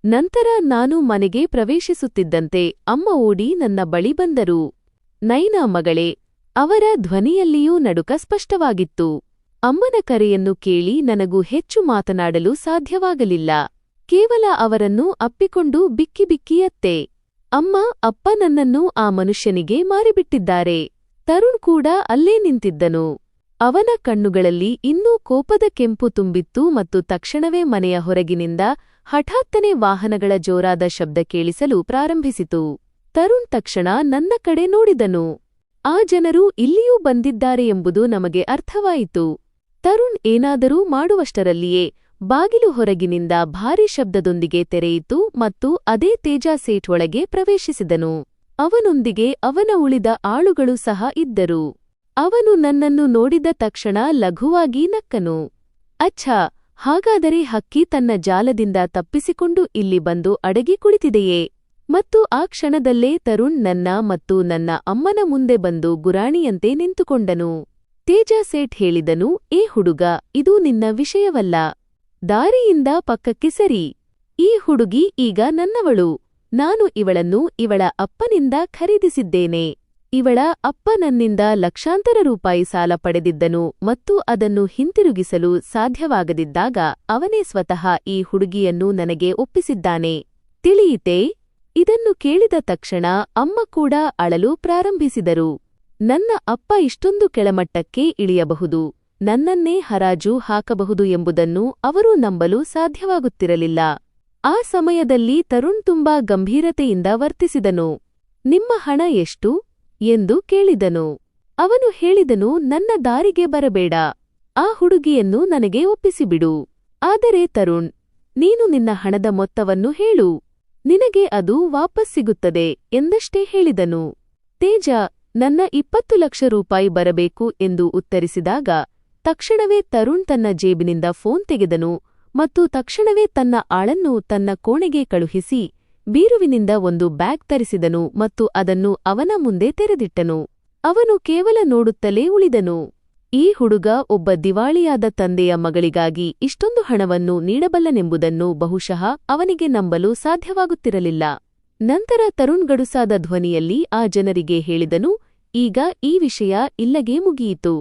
ನಂತರ ನಾನು ಮನೆಗೆ ಪ್ರವೇಶಿಸುತ್ತಿದ್ದಂತೆ ಅಮ್ಮ ಓಡಿ ನನ್ನ ಬಳಿ ಬಂದರು. ನೈನಾ ಮಗಳೇ. ಅವರ ಧ್ವನಿಯಲ್ಲಿಯೂ ನಡುಕ ಸ್ಪಷ್ಟವಾಗಿತ್ತು. ಅಮ್ಮನ ಕರೆಯನ್ನು ಕೇಳಿ ನನಗೂ ಹೆಚ್ಚು ಮಾತನಾಡಲು ಸಾಧ್ಯವಾಗಲಿಲ್ಲ. ಕೇವಲ ಅವರನ್ನು ಅಪ್ಪಿಕೊಂಡು ಬಿಕ್ಕಿ ಬಿಕ್ಕಿ ಅತ್ತೆ. ಅಮ್ಮ, ಅಪ್ಪ ನನ್ನನ್ನು ಆ ಮನುಷ್ಯನಿಗೆ ಮಾರಿಬಿಟ್ಟಿದ್ದಾರೆ. ತರುಣ್ ಕೂಡ ಅಲ್ಲೇ ನಿಂತಿದ್ದನು. ಅವನ ಕಣ್ಣುಗಳಲ್ಲಿ ಇನ್ನೂ ಕೋಪದ ಕೆಂಪು ತುಂಬಿತ್ತು ಮತ್ತು ತಕ್ಷಣವೇ ಮನೆಯ ಹೊರಗಿನಿಂದ ಹಠಾತ್ತನೆ ವಾಹನಗಳ ಜೋರಾದ ಶಬ್ದ ಕೇಳಿಸಲು ಪ್ರಾರಂಭಿಸಿತು. ತರುಣ್ ತಕ್ಷಣ ನನ್ನ ಕಡೆ ನೋಡಿದನು. ಆ ಜನರು ಇಲ್ಲಿಯೂ ಬಂದಿದ್ದಾರೆ ಎಂಬುದು ನಮಗೆ ಅರ್ಥವಾಯಿತು. ತರುಣ್ ಏನಾದರೂ ಮಾಡುವಷ್ಟರಲ್ಲಿಯೇ ಬಾಗಿಲು ಹೊರಗಿನಿಂದ ಭಾರೀ ಶಬ್ದದೊಂದಿಗೆ ತೆರೆಯಿತು ಮತ್ತು ಅದೇ ತೇಜಾ ಸೇಠ್ ಒಳಗೆ ಪ್ರವೇಶಿಸಿದನು. ಅವನೊಂದಿಗೆ ಅವನ ಉಳಿದ ಆಳುಗಳು ಸಹ ಇದ್ದರು. ಅವನು ನನ್ನನ್ನು ನೋಡಿದ ತಕ್ಷಣ ಲಘುವಾಗಿ ನಕ್ಕನು. ಅಚ್ಛಾ, ಹಾಗಾದರೆ ಹಕ್ಕಿ ತನ್ನ ಜಾಲದಿಂದ ತಪ್ಪಿಸಿಕೊಂಡು ಇಲ್ಲಿ ಬಂದು ಅಡಗಿ ಕುಳಿತಿದೆಯೇ? ಮತ್ತು ಆ ಕ್ಷಣದಲ್ಲೇ ತರುಣ್ ನನ್ನ ಮತ್ತು ನನ್ನ ಅಮ್ಮನ ಮುಂದೆ ಬಂದು ಗುರಾಣಿಯಂತೆ ನಿಂತುಕೊಂಡನು. ತೇಜಾ ಸೇಠ್ ಹೇಳಿದನು, ಏ ಹುಡುಗ, ಇದು ನಿನ್ನ ವಿಷಯವಲ್ಲ. ದಾರಿಯಿಂದ ಪಕ್ಕಕ್ಕೆ ಸರಿ. ಈ ಹುಡುಗಿ ಈಗ ನನ್ನವಳು. ನಾನು ಇವಳನ್ನು ಇವಳ ಅಪ್ಪನಿಂದ ಖರೀದಿಸಿದ್ದೇನೆ. ಇವಳ ಅಪ್ಪ ನನ್ನಿಂದ ಲಕ್ಷಾಂತರ ರೂಪಾಯಿ ಸಾಲ ಪಡೆದಿದ್ದನು ಮತ್ತು ಅದನ್ನು ಹಿಂತಿರುಗಿಸಲು ಸಾಧ್ಯವಾಗದಿದ್ದಾಗ ಅವನೇ ಸ್ವತಃ ಈ ಹುಡುಗಿಯನ್ನು ನನಗೆ ಒಪ್ಪಿಸಿದ್ದಾನೆ. ತಿಳಿಯಿತೇ? ಇದನ್ನು ಕೇಳಿದ ತಕ್ಷಣ ಅಮ್ಮ ಕೂಡ ಅಳಲು ಪ್ರಾರಂಭಿಸಿದರು. ನನ್ನ ಅಪ್ಪ ಇಷ್ಟೊಂದು ಕೆಳಮಟ್ಟಕ್ಕೆ ಇಳಿಯಬಹುದು, ನನ್ನನ್ನೇ ಹರಾಜು ಹಾಕಬಹುದು ಎಂಬುದನ್ನು ಅವರು ನಂಬಲು ಸಾಧ್ಯವಾಗುತ್ತಿರಲಿಲ್ಲ. ಆ ಸಮಯದಲ್ಲಿ ತರುಣ್ ತುಂಬಾ ಗಂಭೀರತೆಯಿಂದ ವರ್ತಿಸಿದನು. ನಿಮ್ಮ ಹಣ ಎಷ್ಟು ಎಂದು ಕೇಳಿದನು. ಅವನು ಹೇಳಿದನು, ನನ್ನ ದಾರಿಗೆ ಬರಬೇಡ. ಆ ಹುಡುಗಿಯನ್ನು ನನಗೆ ಒಪ್ಪಿಸಿಬಿಡು. ಆದರೆ ತರುಣ್, ನೀನು ನಿನ್ನ ಹಣದ ಮೊತ್ತವನ್ನು ಹೇಳು. ನಿನಗೆ ಅದು ವಾಪಸ್ ಸಿಗುತ್ತದೆ ಎಂದಷ್ಟೇ ಹೇಳಿದನು. ತೇಜ, ನನ್ನ 20 ಲಕ್ಷ ರೂಪಾಯಿ ಬರಬೇಕು ಎಂದು ಉತ್ತರಿಸಿದಾಗ ತಕ್ಷಣವೇ ತರುಣ್ ತನ್ನ ಜೇಬಿನಿಂದ ಫೋನ್ ತೆಗೆದನು ಮತ್ತು ತಕ್ಷಣವೇ ತನ್ನ ಆಳನ್ನು ತನ್ನ ಕೋಣೆಗೆ ಕಳುಹಿಸಿ ಬೀರುವಿನಿಂದ ಒಂದು ಬ್ಯಾಗ್ ತರಿಸಿದನು ಮತ್ತು ಅದನ್ನು ಅವನ ಮುಂದೆ ತೆರೆದಿಟ್ಟನು. ಅವನು ಕೇವಲ ನೋಡುತ್ತಲೇ ಉಳಿದನು. ಈ ಹುಡುಗ ಒಬ್ಬ ದಿವಾಳಿಯಾದ ತಂದೆಯ ಮಗಳಿಗಾಗಿ ಇಷ್ಟೊಂದು ಹಣವನ್ನು ನೀಡಬಲ್ಲನೆಂಬುದನ್ನು ಬಹುಶಃ ಅವನಿಗೆ ನಂಬಲು ಸಾಧ್ಯವಾಗುತ್ತಿರಲಿಲ್ಲ. ನಂತರ ತರುಣ್ ಗಡುಸಾದ ಧ್ವನಿಯಲ್ಲಿ ಆ ಜನರಿಗೆ ಹೇಳಿದನು, ಈಗ ಈ ವಿಷಯ ಇಲ್ಲಗೇ ಮುಗಿಯಿತು.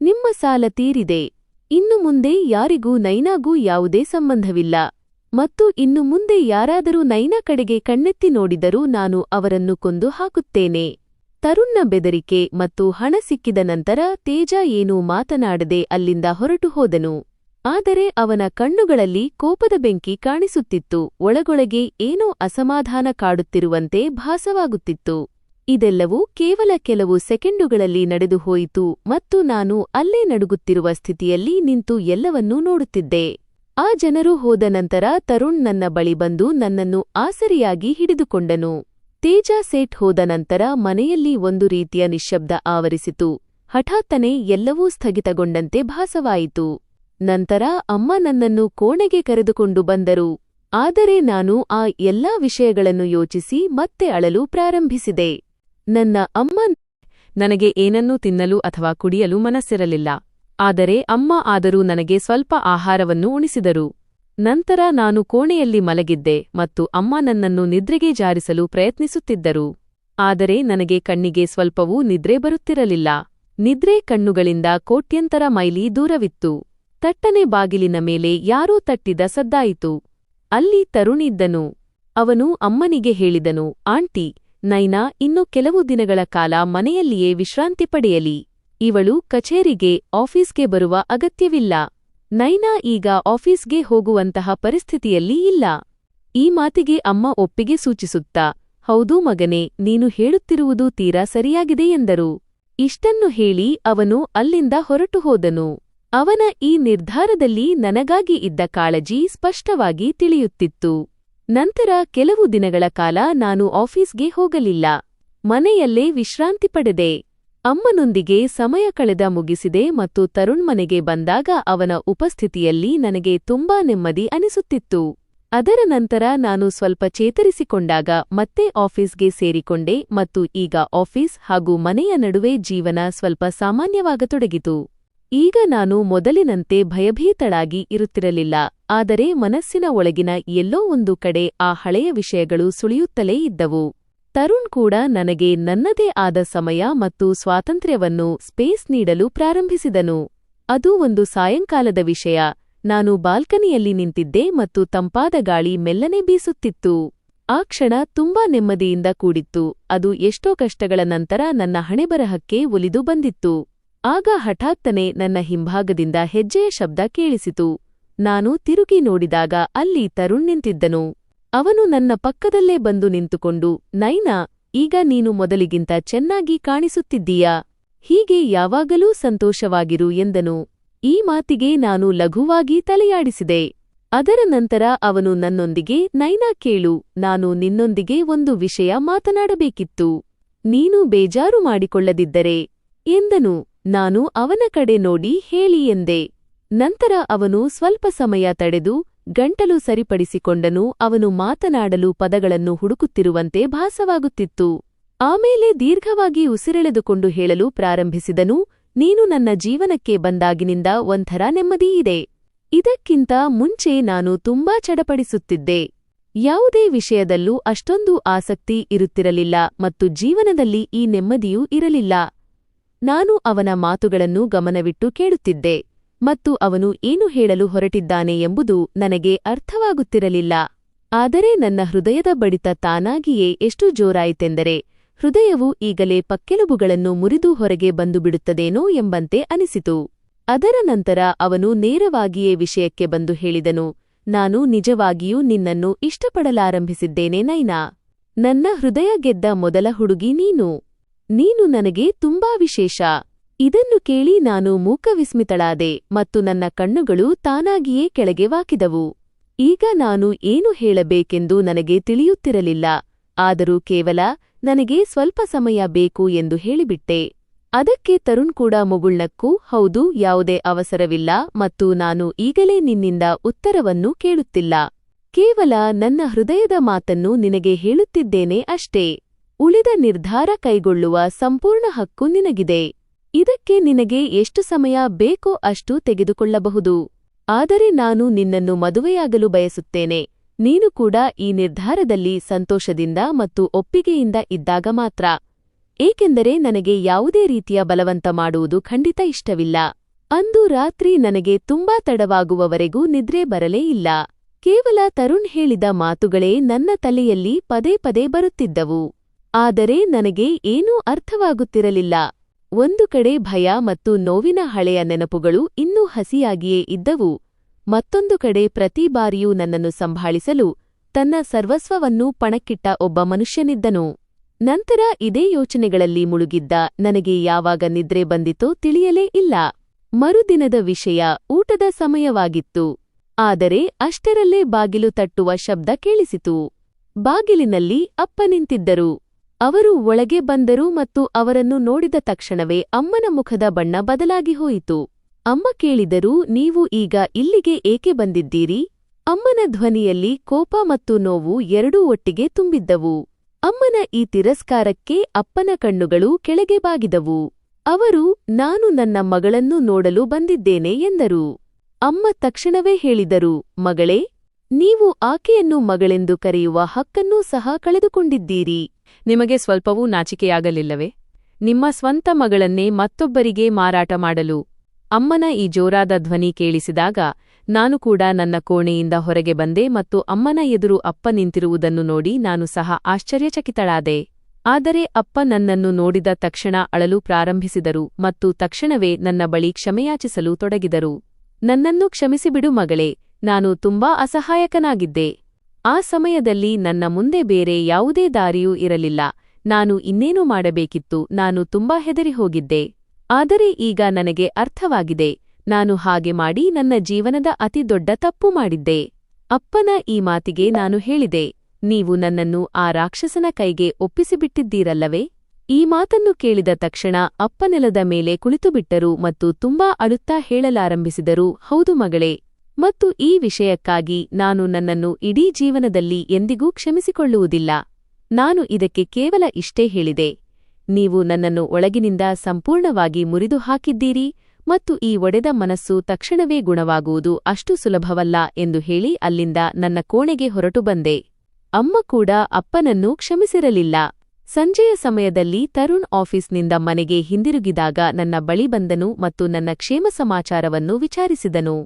ನಿಮ್ಮ ಸಾಲ ತೀರಿದೆ. ಇನ್ನು ಮುಂದೆ ಯಾರಿಗೂ ನೈನಾಗೂ ಯಾವುದೇ ಸಂಬಂಧವಿಲ್ಲ ಮತ್ತು ಇನ್ನು ಮುಂದೆ ಯಾರಾದರೂ ನೈನಾ ಕಡೆಗೆ ಕಣ್ಣೆತ್ತಿ ನೋಡಿದರೂ ನಾನು ಅವರನ್ನು ಕೊಂದು ಹಾಕುತ್ತೇನೆ. ತರುಣ್ನ ಬೆದರಿಕೆ ಮತ್ತು ಹಣ ಸಿಕ್ಕಿದ ನಂತರ ತೇಜ ಏನೂ ಮಾತನಾಡದೆ ಅಲ್ಲಿಂದ ಹೊರಟು ಹೋದನು. ಆದರೆ ಅವನ ಕಣ್ಣುಗಳಲ್ಲಿ ಕೋಪದ ಬೆಂಕಿ ಕಾಣಿಸುತ್ತಿತ್ತು. ಒಳಗೊಳಗೆ ಏನೋ ಅಸಮಾಧಾನ ಕಾಡುತ್ತಿರುವಂತೆ ಭಾಸವಾಗುತ್ತಿತ್ತು. ಇದೆಲ್ಲವೂ ಕೇವಲ ಕೆಲವು ಸೆಕೆಂಡುಗಳಲ್ಲಿ ನಡೆದು ಹೋಯಿತು ಮತ್ತು ನಾನು ಅಲ್ಲೇ ನಡುಗುತ್ತಿರುವ ಸ್ಥಿತಿಯಲ್ಲಿ ನಿಂತು ಎಲ್ಲವನ್ನೂ ನೋಡುತ್ತಿದ್ದೆ. ಆ ಜನರು ಹೋದ ನಂತರ ತರುಣ್ ನನ್ನ ಬಳಿ ಬಂದು ನನ್ನನ್ನು ಆಸರಿಯಾಗಿ ಹಿಡಿದುಕೊಂಡನು. ತೇಜಾ ಸೇಠ್ ಹೋದ ನಂತರ ಮನೆಯಲ್ಲಿ ಒಂದು ರೀತಿಯ ನಿಶ್ಶಬ್ದ ಆವರಿಸಿತು. ಹಠಾತ್ತನೆ ಎಲ್ಲವೂ ಸ್ಥಗಿತಗೊಂಡಂತೆ ಭಾಸವಾಯಿತು. ನಂತರ ಅಮ್ಮ ನನ್ನನ್ನು ಕೋಣೆಗೆ ಕರೆದುಕೊಂಡು ಬಂದರು. ಆದರೆ ನಾನು ಆ ಎಲ್ಲಾ ವಿಷಯಗಳನ್ನು ಯೋಚಿಸಿ ಮತ್ತೆ ಅಳಲು ಪ್ರಾರಂಭಿಸಿದೆ. ನನ್ನ ಅಮ್ಮ ನನಗೆ ಏನನ್ನೂ ತಿನ್ನಲು ಅಥವಾ ಕುಡಿಯಲು ಮನಸ್ಸಿರಲಿಲ್ಲ. ಆದರೆ ಅಮ್ಮ ಆದರೂ ನನಗೆ ಸ್ವಲ್ಪ ಆಹಾರವನ್ನು ಉಣಿಸಿದರು. ನಂತರ ನಾನು ಕೋಣೆಯಲ್ಲಿ ಮಲಗಿದ್ದೆ ಮತ್ತು ಅಮ್ಮ ನನ್ನನ್ನು ನಿದ್ರೆಗೆ ಜಾರಿಸಲು ಪ್ರಯತ್ನಿಸುತ್ತಿದ್ದರು. ಆದರೆ ನನಗೆ ಕಣ್ಣಿಗೆ ಸ್ವಲ್ಪವೂ ನಿದ್ರೆ ಬರುತ್ತಿರಲಿಲ್ಲ. ನಿದ್ರೆ ಕಣ್ಣುಗಳಿಂದ ಕೋಟ್ಯಂತರ ಮೈಲಿ ದೂರವಿತ್ತು. ತಟ್ಟನೆ ಬಾಗಿಲಿನ ಮೇಲೆ ಯಾರೋ ತಟ್ಟಿದ ಸದ್ದಾಯಿತು. ಅಲ್ಲಿ ತರುಣ್ ಇದ್ದನು. ಅವನು ಅಮ್ಮನಿಗೆ ಹೇಳಿದನು, ಆಂಟಿ, ನೈನಾ ಇನ್ನು ಕೆಲವು ದಿನಗಳ ಕಾಲ ಮನೆಯಲ್ಲಿಯೇ ವಿಶ್ರಾಂತಿ ಪಡೆಯಲಿ. ಇವಳು ಕಚೇರಿಗೆ, ಆಫೀಸ್ಗೆ ಬರುವ ಅಗತ್ಯವಿಲ್ಲ. ನೈನಾ ಈಗ ಆಫೀಸ್ಗೆ ಹೋಗುವಂತಹ ಪರಿಸ್ಥಿತಿಯಲ್ಲಿ ಇಲ್ಲ. ಈ ಮಾತಿಗೆ ಅಮ್ಮ ಒಪ್ಪಿಗೆ ಸೂಚಿಸುತ್ತಾ, ಹೌದು ಮಗನೇ, ನೀನು ಹೇಳುತ್ತಿರುವುದು ತೀರಾ ಸರಿಯಾಗಿದೆ ಎಂದರು. ಇಷ್ಟನ್ನು ಹೇಳಿ ಅವನು ಅಲ್ಲಿಂದ ಹೊರಟು ಹೋದನು. ಅವನ ಈ ನಿರ್ಧಾರದಲ್ಲಿ ನನಗಾಗಿ ಇದ್ದ ಕಾಳಜಿ ಸ್ಪಷ್ಟವಾಗಿ ತಿಳಿಯುತ್ತಿತ್ತು. ನಂತರ ಕೆಲವು ದಿನಗಳ ಕಾಲ ನಾನು ಆಫೀಸ್ಗೆ ಹೋಗಲಿಲ್ಲ. ಮನೆಯಲ್ಲೇ ವಿಶ್ರಾಂತಿ ಪಡೆದೆ. ಅಮ್ಮನೊಂದಿಗೆ ಸಮಯ ಕಳೆದ ಮುಗಿಸಿದೆ ಮತ್ತು ತರುಣ್ ಮನೆಗೆ ಬಂದಾಗ ಅವನ ಉಪಸ್ಥಿತಿಯಲ್ಲಿ ನನಗೆ ತುಂಬಾ ನೆಮ್ಮದಿ ಅನಿಸುತ್ತಿತ್ತು. ಅದರ ನಂತರ ನಾನು ಸ್ವಲ್ಪ ಚೇತರಿಸಿಕೊಂಡಾಗ ಮತ್ತೆ ಆಫೀಸ್ಗೆ ಸೇರಿಕೊಂಡೆ ಮತ್ತು ಈಗ ಆಫೀಸ್ ಹಾಗೂ ಮನೆಯ ನಡುವೆ ಜೀವನ ಸ್ವಲ್ಪ ಸಾಮಾನ್ಯವಾಗತೊಡಗಿತು. ಈಗ ನಾನು ಮೊದಲಿನಂತೆ ಭಯಭೀತಳಾಗಿ ಇರುತ್ತಿರಲಿಲ್ಲ. ಆದರೆ ಮನಸ್ಸಿನ ಒಳಗಿನ ಎಲ್ಲೋ ಒಂದು ಕಡೆ ಆ ಹಳೆಯ ವಿಷಯಗಳು ಸುಳಿಯುತ್ತಲೇ ಇದ್ದವು. ತರುಣ್ ಕೂಡ ನನಗೆ ನನ್ನದೇ ಆದ ಸಮಯ ಮತ್ತು ಸ್ವಾತಂತ್ರ್ಯವನ್ನು ಸ್ಪೇಸ್ ನೀಡಲು ಪ್ರಾರಂಭಿಸಿದನು. ಅದು ಒಂದು ಸಾಯಂಕಾಲದ ವಿಷಯ. ನಾನು ಬಾಲ್ಕನಿಯಲ್ಲಿ ನಿಂತಿದ್ದೆ ಮತ್ತು ತಂಪಾದ ಗಾಳಿ ಮೆಲ್ಲನೆ ಬೀಸುತ್ತಿತ್ತು. ಆ ಕ್ಷಣ ತುಂಬಾ ನೆಮ್ಮದಿಯಿಂದ ಕೂಡಿತ್ತು. ಅದು ಎಷ್ಟೋ ಕಷ್ಟಗಳ ನಂತರ ನನ್ನ ಹಣೆಬರಹಕ್ಕೆ ಒಲಿದು ಬಂದಿತ್ತು. ಆಗ ಹಠಾತ್ತನೆ ನನ್ನ ಹಿಂಭಾಗದಿಂದ ಹೆಜ್ಜೆಯ ಶಬ್ದ ಕೇಳಿಸಿತು. ನಾನು ತಿರುಗಿ ನೋಡಿದಾಗ ಅಲ್ಲಿ ತರುಣ್ ನಿಂತಿದ್ದನು. ಅವನು ನನ್ನ ಪಕ್ಕದಲ್ಲೇ ಬಂದು ನಿಂತುಕೊಂಡು, ನೈನಾ, ಈಗ ನೀನು ಮೊದಲಿಗಿಂತ ಚೆನ್ನಾಗಿ ಕಾಣಿಸುತ್ತಿದ್ದೀಯಾ. ಹೀಗೆ ಯಾವಾಗಲೂ ಸಂತೋಷವಾಗಿರು ಎಂದನು. ಈ ಮಾತಿಗೆ ನಾನು ಲಘುವಾಗಿ ತಲೆಯಾಡಿಸಿದೆ. ಅದರ ನಂತರ ಅವನು ನನ್ನೊಂದಿಗೆ, ನೈನಾ ಕೇಳು, ನಾನು ನಿನ್ನೊಂದಿಗೆ ಒಂದು ವಿಷಯ ಮಾತನಾಡಬೇಕಿತ್ತು. ನೀನು ಬೇಜಾರು ಮಾಡಿಕೊಳ್ಳದಿದ್ದರೆ ಎಂದನು. ನಾನು ಅವನ ಕಡೆ ನೋಡಿ ಹೇಳಿ ಎಂದೆ. ನಂತರ ಅವನು ಸ್ವಲ್ಪ ಸಮಯ ತಡೆದು ಗಂಟಲು ಸರಿಪಡಿಸಿಕೊಂಡನು. ಅವನು ಮಾತನಾಡಲು ಪದಗಳನ್ನು ಹುಡುಕುತ್ತಿರುವಂತೆ ಭಾಸವಾಗುತ್ತಿತ್ತು. ಆಮೇಲೆ ದೀರ್ಘವಾಗಿ ಉಸಿರೆಳೆದುಕೊಂಡು ಹೇಳಲು ಪ್ರಾರಂಭಿಸಿದನು, ನೀನು ನನ್ನ ಜೀವನಕ್ಕೆ ಬಂದಾಗಿನಿಂದ ಒಂಥರ ನೆಮ್ಮದಿಯಿದೆ. ಇದಕ್ಕಿಂತ ಮುಂಚೆ ನಾನು ತುಂಬಾ ಚಡಪಡಿಸುತ್ತಿದ್ದೆ. ಯಾವುದೇ ವಿಷಯದಲ್ಲೂ ಅಷ್ಟೊಂದು ಆಸಕ್ತಿ ಇರುತ್ತಿರಲಿಲ್ಲ ಮತ್ತು ಜೀವನದಲ್ಲಿ ಈ ನೆಮ್ಮದಿಯೂ ಇರಲಿಲ್ಲ. ನಾನು ಅವನ ಮಾತುಗಳನ್ನು ಗಮನವಿಟ್ಟು ಕೇಳುತ್ತಿದ್ದೆ ಮತ್ತು ಅವನು ಏನು ಹೇಳಲು ಹೊರಟಿದ್ದಾನೆ ಎಂಬುದು ನನಗೆ ಅರ್ಥವಾಗುತ್ತಿರಲಿಲ್ಲ. ಆದರೆ ನನ್ನ ಹೃದಯದ ಬಡಿತ ತಾನಾಗಿಯೇ ಎಷ್ಟು ಜೋರಾಯಿತೆಂದರೆ ಹೃದಯವು ಈಗಲೇ ಪಕ್ಕೆಲುಬುಗಳನ್ನು ಮುರಿದು ಹೊರಗೆ ಬಂದುಬಿಡುತ್ತದೇನೋ ಎಂಬಂತೆ ಅನಿಸಿತು. ಅದರ ನಂತರ ಅವನು ನೇರವಾಗಿಯೇ ವಿಷಯಕ್ಕೆ ಬಂದು ಹೇಳಿದನು, ನಾನು ನಿಜವಾಗಿಯೂ ನಿನ್ನನ್ನು ಇಷ್ಟಪಡಲಾರಂಭಿಸಿದ್ದೇನೆ ನೈನಾ. ನನ್ನ ಹೃದಯ ಗೆದ್ದ ಮೊದಲ ಹುಡುಗಿ ನೀನು. ನೀನು ನನಗೆ ತುಂಬಾ ವಿಶೇಷ. ಇದನ್ನು ಕೇಳಿ ನಾನು ಮೂಕವಿಸ್ಮಿತಳಾದೆ ಮತ್ತು ನನ್ನ ಕಣ್ಣುಗಳು ತಾನಾಗಿಯೇ ಕೆಳಗೆ ವಾಕಿದವು. ಈಗ ನಾನು ಏನು ಹೇಳಬೇಕೆಂದು ನನಗೆ ತಿಳಿಯುತ್ತಿರಲಿಲ್ಲ. ಆದರೂ ಕೇವಲ ನನಗೆ ಸ್ವಲ್ಪ ಸಮಯ ಬೇಕು ಎಂದು ಹೇಳಿಬಿಟ್ಟೆ. ಅದಕ್ಕೆ ತರುಣ್ ಕೂಡ ಮುಗುಳ್ನಕ್ಕೂ, ಹೌದು, ಯಾವುದೇ ಅವಸರವಿಲ್ಲ ಮತ್ತು ನಾನು ಈಗಲೇ ನಿನ್ನಿಂದ ಉತ್ತರವನ್ನು ಕೇಳುತ್ತಿಲ್ಲ. ಕೇವಲ ನನ್ನ ಹೃದಯದ ಮಾತನ್ನು ನಿನಗೆ ಹೇಳುತ್ತಿದ್ದೇನೆ ಅಷ್ಟೇ. ಉಳಿದ ನಿರ್ಧಾರ ಕೈಗೊಳ್ಳುವ ಸಂಪೂರ್ಣ ಹಕ್ಕು ನಿನಗಿದೆ. ಇದಕ್ಕೆ ನಿನಗೆ ಎಷ್ಟು ಸಮಯ ಬೇಕೋ ಅಷ್ಟು ತೆಗೆದುಕೊಳ್ಳಬಹುದು. ಆದರೆ ನಾನು ನಿನ್ನನ್ನು ಮದುವೆಯಾಗಲು ಬಯಸುತ್ತೇನೆ. ನೀನು ಕೂಡ ಈ ನಿರ್ಧಾರದಲ್ಲಿ ಸಂತೋಷದಿಂದ ಮತ್ತು ಒಪ್ಪಿಗೆಯಿಂದ ಇದ್ದಾಗ ಮಾತ್ರ. ಏಕೆಂದರೆ ನನಗೆ ಯಾವುದೇ ರೀತಿಯ ಬಲವಂತ ಮಾಡುವುದು ಖಂಡಿತ ಇಷ್ಟವಿಲ್ಲ. ಅಂದು ರಾತ್ರಿ ನನಗೆ ತುಂಬಾ ತಡವಾಗುವವರೆಗೂ ನಿದ್ರೆ ಬರಲೇ ಇಲ್ಲ. ಕೇವಲ ತರುಣ್ ಹೇಳಿದ ಮಾತುಗಳೇ ನನ್ನ ತಲೆಯಲ್ಲಿ ಪದೇ ಪದೇ ಬರುತ್ತಿದ್ದವು. ಆದರೆ ನನಗೆ ಏನೂ ಅರ್ಥವಾಗುತ್ತಿರಲಿಲ್ಲ. ಒಂದು ಕಡೆ ಭಯ ಮತ್ತು ನೋವಿನ ಹಳೆಯ ನೆನಪುಗಳು ಇನ್ನೂ ಹಸಿಯಾಗಿಯೇ ಇದ್ದವು. ಮತ್ತೊಂದು ಕಡೆ ಪ್ರತಿ ಬಾರಿಯೂ ನನ್ನನ್ನು ಸಂಭಾಳಿಸಲು ತನ್ನ ಸರ್ವಸ್ವವನ್ನೂ ಪಣಕ್ಕಿಟ್ಟ ಒಬ್ಬ ಮನುಷ್ಯನಿದ್ದನು. ನಂತರ ಇದೇ ಯೋಚನೆಗಳಲ್ಲಿ ಮುಳುಗಿದ್ದ ನನಗೆ ಯಾವಾಗ ನಿದ್ರೆ ಬಂದಿತೋ ತಿಳಿಯಲೇ ಇಲ್ಲ. ಮರುದಿನದ ವಿಷಯ ಊಟದ ಸಮಯವಾಗಿತ್ತು. ಆದರೆ ಅಷ್ಟರಲ್ಲೇ ಬಾಗಿಲು ತಟ್ಟುವ ಶಬ್ದ ಕೇಳಿಸಿತು. ಬಾಗಿಲಿನಲ್ಲಿ ಅಪ್ಪ ನಿಂತಿದ್ದರು. ಅವರು ಒಳಗೆ ಬಂದರು ಮತ್ತು ಅವರನ್ನು ನೋಡಿದ ತಕ್ಷಣವೇ ಅಮ್ಮನ ಮುಖದ ಬಣ್ಣ ಬದಲಾಗಿ ಹೋಯಿತು. ಅಮ್ಮ ಕೇಳಿದರು, ನೀವು ಈಗ ಇಲ್ಲಿಗೆ ಏಕೆ ಬಂದಿದ್ದೀರಿ? ಅಮ್ಮನ ಧ್ವನಿಯಲ್ಲಿ ಕೋಪ ಮತ್ತು ನೋವು ಎರಡೂ ಒಟ್ಟಿಗೆ ತುಂಬಿದ್ದವು. ಅಮ್ಮನ ಈ ತಿರಸ್ಕಾರಕ್ಕೆ ಅಪ್ಪನ ಕಣ್ಣುಗಳು ಕೆಳಗೆ ಬಾಗಿದವು. ಅವರು, ನಾನು ನನ್ನ ಮಗಳನ್ನು ನೋಡಲು ಬಂದಿದ್ದೇನೆ ಎಂದರು. ಅಮ್ಮ ತಕ್ಷಣವೇ ಹೇಳಿದರು, ಮಗಳೇ, ನೀವು ಆಕೆಯನ್ನು ಮಗಳೆಂದು ಕರೆಯುವ ಹಕ್ಕನ್ನೂ ಸಹ ಕಳೆದುಕೊಂಡಿದ್ದೀರಿ. ನಿಮಗೆ ಸ್ವಲ್ಪವೂ ನಾಚಿಕೆಯಾಗಲಿಲ್ಲವೇ? ನಿಮ್ಮ ಸ್ವಂತ ಮಗಳನ್ನೇ ಮತ್ತೊಬ್ಬರಿಗೆ ಮಾರಾಟ ಮಾಡಲು. ಅಮ್ಮನ ಈ ಜೋರಾದ ಧ್ವನಿ ಕೇಳಿಸಿದಾಗ ನಾನು ಕೂಡ ನನ್ನ ಕೋಣೆಯಿಂದ ಹೊರಗೆ ಬಂದೆ ಮತ್ತು ಅಮ್ಮನ ಎದುರು ಅಪ್ಪ ನಿಂತಿರುವುದನ್ನು ನೋಡಿ ನಾನು ಸಹ ಆಶ್ಚರ್ಯಚಕಿತಳಾದೆ. ಆದರೆ ಅಪ್ಪ ನನ್ನನ್ನು ನೋಡಿದ ತಕ್ಷಣ ಅಳಲು ಪ್ರಾರಂಭಿಸಿದರು ಮತ್ತು ತಕ್ಷಣವೇ ನನ್ನ ಬಳಿ ಕ್ಷಮೆಯಾಚಿಸಲು ತೊಡಗಿದರು. ನನ್ನನ್ನು ಕ್ಷಮಿಸಿಬಿಡು ಮಗಳೇ, ನಾನು ತುಂಬಾ ಅಸಹಾಯಕನಾಗಿದ್ದೆ. ಆ ಸಮಯದಲ್ಲಿ ನನ್ನ ಮುಂದೆ ಬೇರೆ ಯಾವುದೇ ದಾರಿಯೂ ಇರಲಿಲ್ಲ. ನಾನು ಇನ್ನೇನು ಮಾಡಬೇಕಿತ್ತು. ನಾನು ತುಂಬಾ ಹೆದರಿಹೋಗಿದ್ದೆ. ಆದರೆ ಈಗ ನನಗೆ ಅರ್ಥವಾಗಿದೆ. ನಾನು ಹಾಗೆ ಮಾಡಿ ನನ್ನ ಜೀವನದ ಅತಿದೊಡ್ಡ ತಪ್ಪು ಮಾಡಿದ್ದೆ. ಅಪ್ಪನ ಈ ಮಾತಿಗೆ ನಾನು ಹೇಳಿದೆ, ನೀವು ನನ್ನನ್ನು ಆ ರಾಕ್ಷಸನ ಕೈಗೆ ಒಪ್ಪಿಸಿಬಿಟ್ಟಿದ್ದೀರಲ್ಲವೇ? ಈ ಮಾತನ್ನು ಕೇಳಿದ ತಕ್ಷಣ ಅಪ್ಪ ನೆಲದ ಮೇಲೆ ಕುಳಿತುಬಿಟ್ಟರು ಮತ್ತು ತುಂಬಾ ಅಳುತ್ತಾ ಹೇಳಲಾರಂಭಿಸಿದರು, ಹೌದು ಮಗಳೇ, ಮತ್ತು ಈ ವಿಷಯಕ್ಕಾಗಿ ನಾನು ನನ್ನನ್ನು ಇಡೀ ಜೀವನದಲ್ಲಿ ಎಂದಿಗೂ ಕ್ಷಮಿಸಿಕೊಳ್ಳುವುದಿಲ್ಲ. ನಾನು ಇದಕ್ಕೆ ಕೇವಲ ಇಷ್ಟೇ ಹೇಳಿದೆ, ನೀವು ನನ್ನನ್ನು ಒಳಗಿನಿಂದ ಸಂಪೂರ್ಣವಾಗಿ ಮುರಿದು ಹಾಕಿದ್ದೀರಿ ಮತ್ತು ಈ ಒಡೆದ ಮನಸ್ಸು ತಕ್ಷಣವೇ ಗುಣವಾಗುವುದು ಅಷ್ಟು ಸುಲಭವಲ್ಲ ಎಂದು ಹೇಳಿ ಅಲ್ಲಿಂದ ನನ್ನ ಕೋಣೆಗೆ ಹೊರಟು ಬಂದೆ. ಅಮ್ಮ ಕೂಡ ಅಪ್ಪನನ್ನು ಕ್ಷಮಿಸಿರಲಿಲ್ಲ. ಸಂಜೆಯ ಸಮಯದಲ್ಲಿ ತರುಣ್ ಆಫೀಸ್ನಿಂದ ಮನೆಗೆ ಹಿಂದಿರುಗಿದಾಗ ನನ್ನ ಬಳಿ ಬಂದನು ಮತ್ತು ನನ್ನ ಕ್ಷೇಮ ಸಮಾಚಾರವನ್ನು ವಿಚಾರಿಸಿದನು.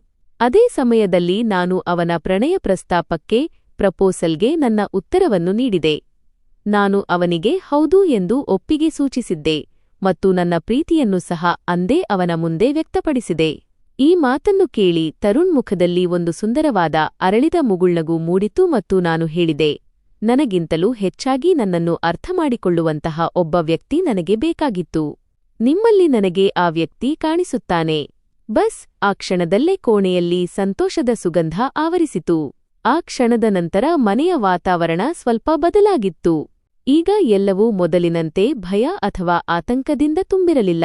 ಅದೇ ಸಮಯದಲ್ಲಿ ನಾನು ಅವನ ಪ್ರಣಯ ಪ್ರಸ್ತಾಪಕ್ಕೆ ಪ್ರಪೋಸಲ್ಗೆ ನನ್ನ ಉತ್ತರವನ್ನು ನೀಡಿದೆ. ನಾನು ಅವನಿಗೆ ಹೌದು ಎಂದು ಒಪ್ಪಿಗೆ ಸೂಚಿಸಿದ್ದೆ ಮತ್ತು ನನ್ನ ಪ್ರೀತಿಯನ್ನು ಸಹ ಅಂದೇ ಅವನ ಮುಂದೆ ವ್ಯಕ್ತಪಡಿಸಿದೆ. ಈ ಮಾತನ್ನು ಕೇಳಿ ತರುಣ್ ಮುಖದಲ್ಲಿ ಒಂದು ಸುಂದರವಾದ ಅರಳಿದ ಮುಗುಳ್ನಗು ಮೂಡಿತು ಮತ್ತು ನಾನು ಹೇಳಿದೆ, ನನಗಿಂತಲೂ ಹೆಚ್ಚಾಗಿ ನನ್ನನ್ನು ಅರ್ಥಮಾಡಿಕೊಳ್ಳುವಂತಹ ಒಬ್ಬ ವ್ಯಕ್ತಿ ನನಗೆ ಬೇಕಾಗಿತ್ತು. ನಿಮ್ಮಲ್ಲಿ ನನಗೆ ಆ ವ್ಯಕ್ತಿ ಕಾಣಿಸುತ್ತಾನೆ. ಬಸ್ ಆ ಕ್ಷಣದಲ್ಲೇ ಕೋಣೆಯಲ್ಲಿ ಸಂತೋಷದ ಸುಗಂಧ ಆವರಿಸಿತು. ಆ ಕ್ಷಣದ ನಂತರ ಮನೆಯ ವಾತಾವರಣ ಸ್ವಲ್ಪ ಬದಲಾಗಿತ್ತು. ಈಗ ಎಲ್ಲವೂ ಮೊದಲಿನಂತೆ ಭಯ ಅಥವಾ ಆತಂಕದಿಂದ ತುಂಬಿರಲಿಲ್ಲ.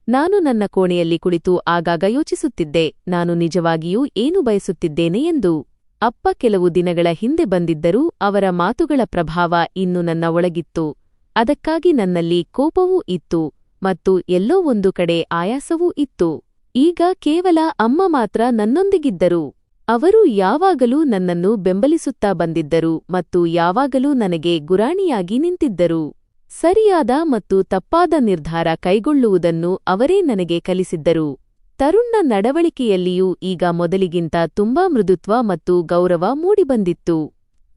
ನಾನು ನನ್ನ ಕೋಣೆಯಲ್ಲಿ ಕುಳಿತು ಆಗಾಗ ಯೋಚಿಸುತ್ತಿದ್ದೆ, ನಾನು ನಿಜವಾಗಿಯೂ ಏನು ಬಯಸುತ್ತಿದ್ದೇನೆ ಎಂದು. ಅಪ್ಪ ಕೆಲವು ದಿನಗಳ ಹಿಂದೆ ಬಂದಿದ್ದರೂ ಅವರ ಮಾತುಗಳ ಪ್ರಭಾವ ಇನ್ನು ನನ್ನ ಒಳಗಿತ್ತು. ಅದಕ್ಕಾಗಿ ನನ್ನಲ್ಲಿ ಕೋಪವೂ ಇತ್ತು ಮತ್ತು ಎಲ್ಲೋ ಒಂದು ಕಡೆ ಆಯಾಸವೂ ಇತ್ತು. ಈಗ ಕೇವಲ ಅಮ್ಮ ಮಾತ್ರ ನನ್ನೊಂದಿಗಿದ್ದರು. ಅವರು ಯಾವಾಗಲೂ ನನ್ನನ್ನು ಬೆಂಬಲಿಸುತ್ತಾ ಬಂದಿದ್ದರು ಮತ್ತು ಯಾವಾಗಲೂ ನನಗೆ ಗುರಾಣಿಯಾಗಿ ನಿಂತಿದ್ದರು. ಸರಿಯಾದ ಮತ್ತು ತಪ್ಪಾದ ನಿರ್ಧಾರ ಕೈಗೊಳ್ಳುವುದನ್ನು ಅವರೇ ನನಗೆ ಕಲಿಸಿದ್ದರು. ತರುಣ್ನ ನಡವಳಿಕೆಯಲ್ಲಿಯೂ ಈಗ ಮೊದಲಿಗಿಂತ ತುಂಬಾ ಮೃದುತ್ವ ಮತ್ತು ಗೌರವ ಮೂಡಿಬಂದಿತ್ತು.